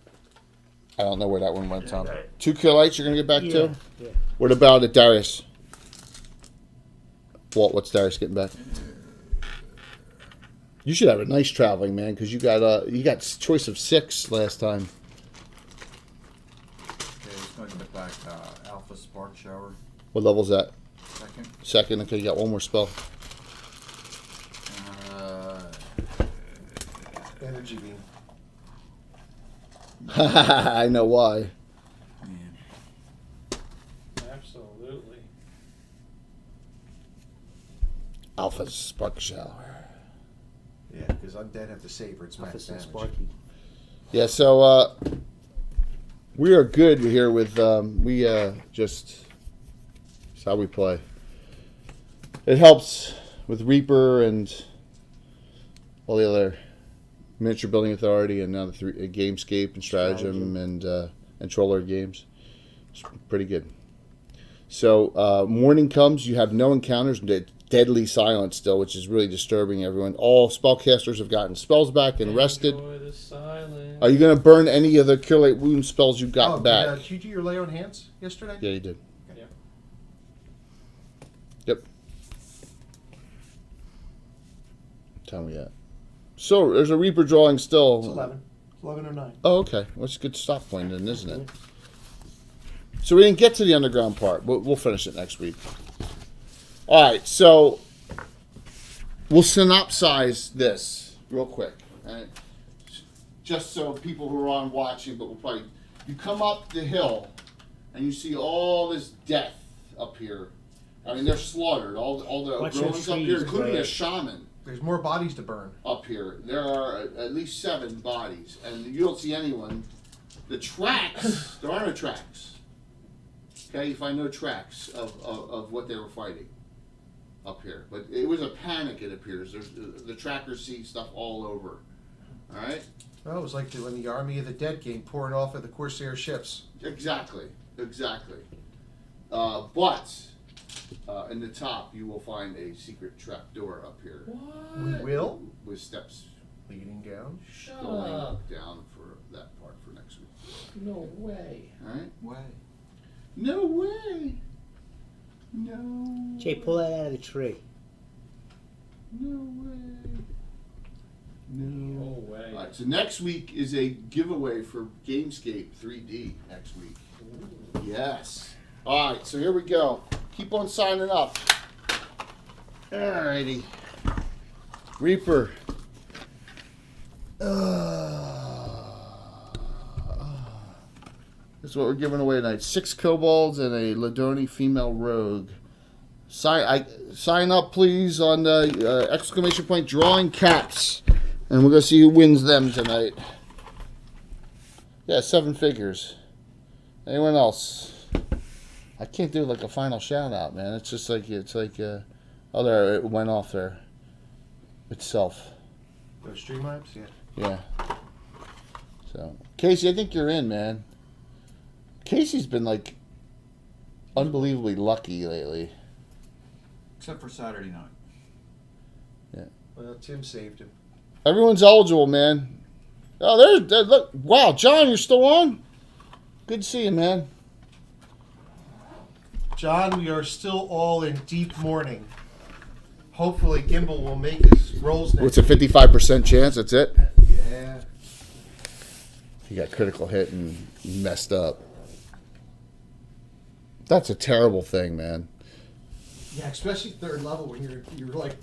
I don't know where that one went, Tom. 2 cure lights you're going to get back too? Yeah. What about Darius? Walt, what's Darius getting back? You should have a nice traveling, man, because you got choice of 6 last time. Okay, he's going to get back Alpha Spark Shower. What level's that? Second. Okay, you got 1 more spell. Energy beam. I know why. Man. Absolutely. Alpha Spark Shower. Yeah, because undead have to save or it's max damage. Sparky. Yeah, so we are good here with just it's how we play. It helps with Reaper and all the other Miniature Building Authority and now the Gamescape and Stratagem and Troller games. It's pretty good. So morning comes, you have no encounters, deadly silence still, which is really disturbing everyone. All spellcasters have gotten spells back and rested. Enjoy the silence. Are you going to burn any of the Cure Light Wound spells you got back? Did you do your lay on hands yesterday? Yeah, you did. Yeah. Yep. Tell me that. So, there's a Reaper drawing still. It's 11. 11:09. Oh, okay. Well, that's a good stop point then, isn't it? So we didn't get to the underground part. We'll finish it next week. All right, so we'll synopsize this real quick. Right? Just so people who are on watching, but we'll probably... You come up the hill, and you see all this death up here. I mean, they're slaughtered. All the ruins up here, including a shaman. There's more bodies to burn. Up here. There are at least 7 bodies, and you don't see anyone. The tracks, there are no tracks. Okay, you find no tracks of what they were fighting up here. But it was a panic, it appears. The trackers see stuff all over. All right? Well, it was like when the Army of the Dead came pouring off of the Corsair ships. Exactly. But in the top, you will find a secret trap door up here. What? We will? With steps Leading down. Shut going up. down for that part for next week. No way. All right? Way. No way. No. Jay, pull that out of the tree. No way. No way. All right, so next week is a giveaway for Gamescape 3D next week. Yes. All right, so here we go. Keep on signing up. All righty. Reaper. This is what we're giving away tonight. 6 kobolds and a Ladoni female rogue. sign up, please, on the exclamation point drawing caps, and we're gonna see who wins them tonight. Yeah, 7 figures. Anyone else? I can't do like a final shout out, man. It's just like oh, there it went off there itself. Those streamlabs, yeah. Yeah. So, Casey, I think you're in, man. Casey's been like unbelievably lucky lately. Except for Saturday night. Yeah. Well, Tim saved him. Everyone's eligible, man. Oh, look. Wow, John, you're still on? Good to see you, man. John, we are still all in deep mourning. Hopefully, Gimbal will make his rolls next. What's a 55% chance? That's it? Yeah. He got critical hit and messed up. That's a terrible thing, man. Yeah, especially third level when you're like.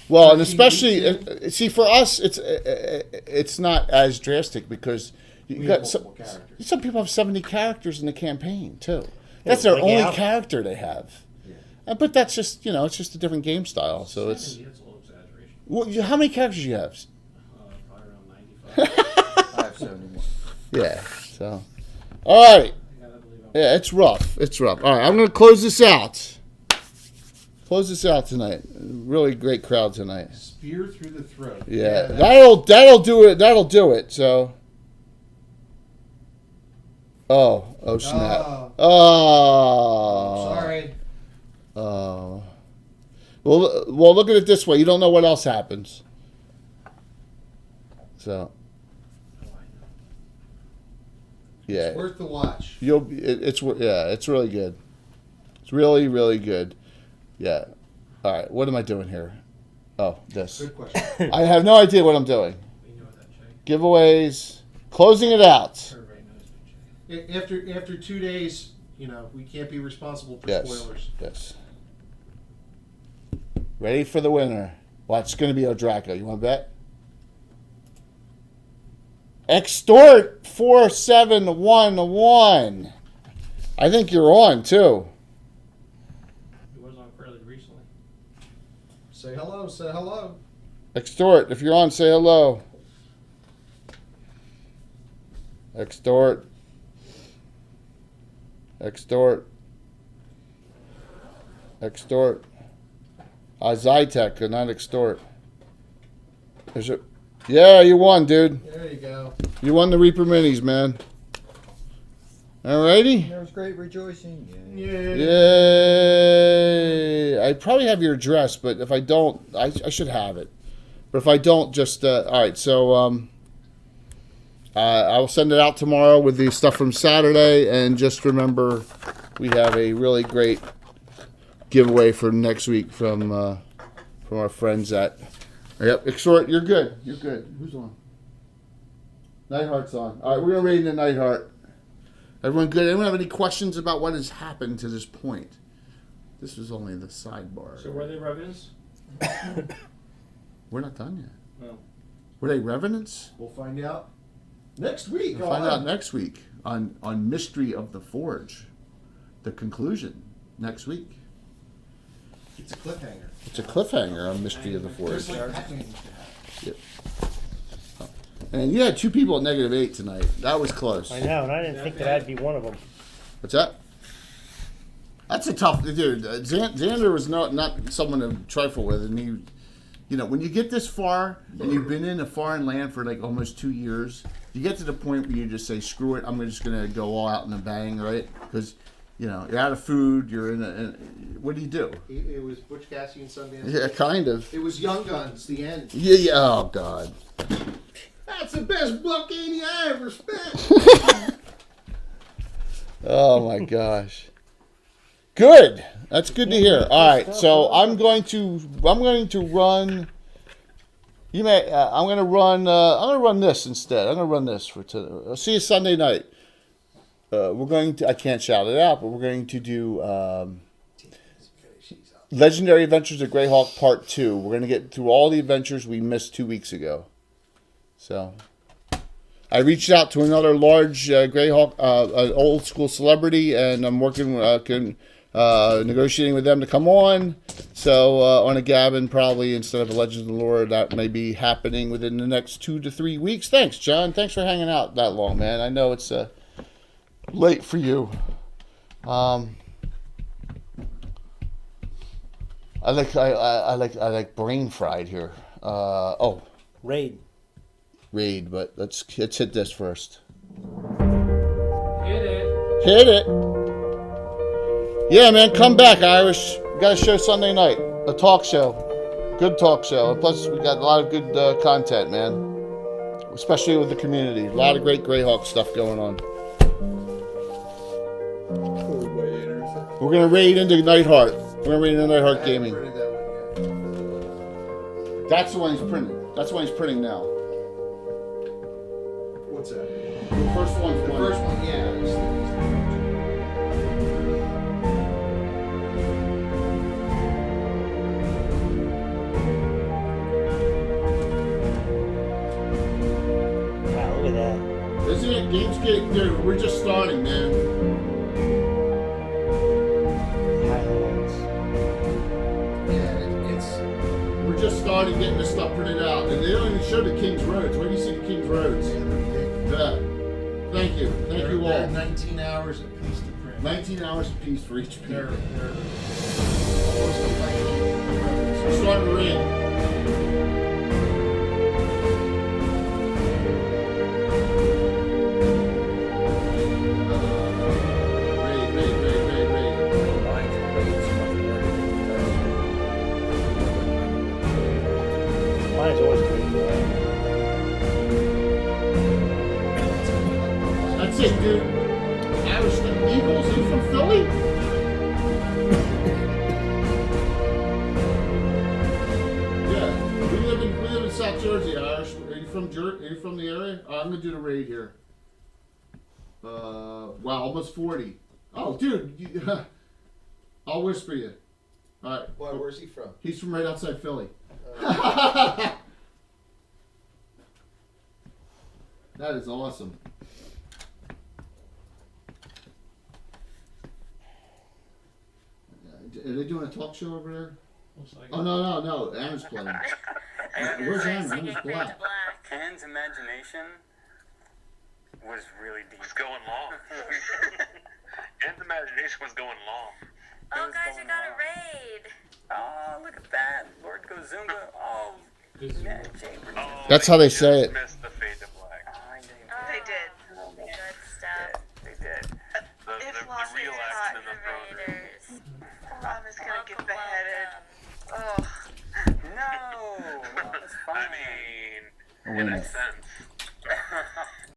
Well, and especially see for us, it's not as drastic because you got some people have 70 characters in the campaign too. That's their only character they have. Yeah. But that's just it's just a different game style. So it's. That's a little exaggeration. Well, how many characters do you have? Probably around 95. I have 71. Yeah. So, all right. Yeah, it's rough. It's rough. All right, I'm gonna close this out. Close this out tonight. Really great crowd tonight. Spear through the throat. Yeah, that'll do it. That'll do it. So. Oh snap. Oh. Sorry. Oh. Well, look at it this way. You don't know what else happens. So. Yeah. It's worth the watch. It's really good. It's really, really good. Yeah. All right. What am I doing here? Oh, this. Good question. I have no idea what I'm doing. Giveaways. Closing it out. After 2 days, we can't be responsible for spoilers. Yes. Ready for the winner. Well, it's going to be Odraco. You want to bet? Extort 4711. I think you're on too. He was on fairly recently. Say hello. Say hello. Extort, if you're on, say hello. Extort. Extort. Extort. Zytec, not extort. Is it? Yeah, you won, dude. There you go. You won the Reaper Minis, man. Alrighty. There was great rejoicing. Yay. I probably have your address, but if I don't, I should have it. But if I don't, just, alright, so I will send it out tomorrow with the stuff from Saturday, and just remember, we have a really great giveaway for next week from our friends at... Yep, Extort, you're good. You're good. Who's on? Nightheart's on. All right, we're going to raid the Nightheart. Everyone good? Anyone have any questions about what has happened to this point? This was only the sidebar. So were they revenants? We're not done yet. No. Were they revenants? We'll find out next week. We'll find out next week on Mystery of the Forge. The conclusion next week. It's a cliffhanger. It's a cliffhanger on Mystery of the Forge. Yep. And you had 2 people at -8 tonight. That was close. I know, and I didn't think that I'd be one of them. What's that? That's a tough dude. Xander was not someone to trifle with, and he, when you get this far and you've been in a foreign land for like almost 2 years, you get to the point where you just say, "Screw it, I'm just gonna go all out in a bang," right? Because you're out of food. You're what do you do? It was Butch Cassidy and Sundance. Yeah, kind of. It was Young Guns. The end. Yeah. Oh God. That's the best buck 80 I ever spent. Oh my gosh. Good. That's good to hear. All right, so I'm going to run. I'm going to run this instead. I'm going to run this for today. I'll see you Sunday night. I can't shout it out, but we're going to do Legendary Adventures of Greyhawk Part 2. We're going to get through all the adventures we missed 2 weeks ago. So, I reached out to another large Greyhawk, an old school celebrity, and I'm working negotiating with them to come on. So on a Gabbin, probably instead of a Legends of the Lore, that may be happening within the next 2 to 3 weeks. Thanks, John. Thanks for hanging out that long, man. I know it's late for you. I like brain fried here. Raid. But let's hit this first. Hit it. Hit it. Yeah, man, come back, Irish. We got a show Sunday night. A talk show. Good talk show. And plus, we got a lot of good content, man. Especially with the community. A lot of great Greyhawk stuff going on. We're going to raid into Nightheart. We're going to raid into Nightheart Gaming. Printed that one yet. That's the one he's printing. That's the one he's printing now. What's that? The first one's The first one, yeah. Wow, look at that. Isn't it Gamescape? Dude, we're just starting, man. Highlights. Yeah, it's We're just starting getting this stuff printed out. And they don't even show the King's Roads. Where do you see the King's Roads? Yeah. Thank you. Thank you they're all. 19 hours apiece to print. 19 hours apiece for each They're piece. almost like We're starting to read. Mine is always great. That's it, dude. Irish the Eagles. Are you from Philly? Yeah. We live in South Jersey, Irish. Are you from the area? I'm gonna do the raid here. Wow, almost 40. Oh, dude. I'll whisper you. All right. Why, where's he from? He's from right outside Philly. That is awesome. Are they doing a talk show over there? Looks like Oh, it. no. Aaron's playing. Where's Aaron? Aaron's black. Anne's imagination was really deep. Was going long. Anne's imagination was going long. Oh, guys, we got a raid. Oh, look at that. Lord Gozunga. Oh, Good. yeah, Chamber. Oh, That's how they say just it. missed the fade to black. They did. Oh, man. Good stuff. They did. The real action in the throne. Raiders. Mom is gonna Welcome, get beheaded. welcome. Oh. No. Well, it's fine. I mean, in a Winner. sense.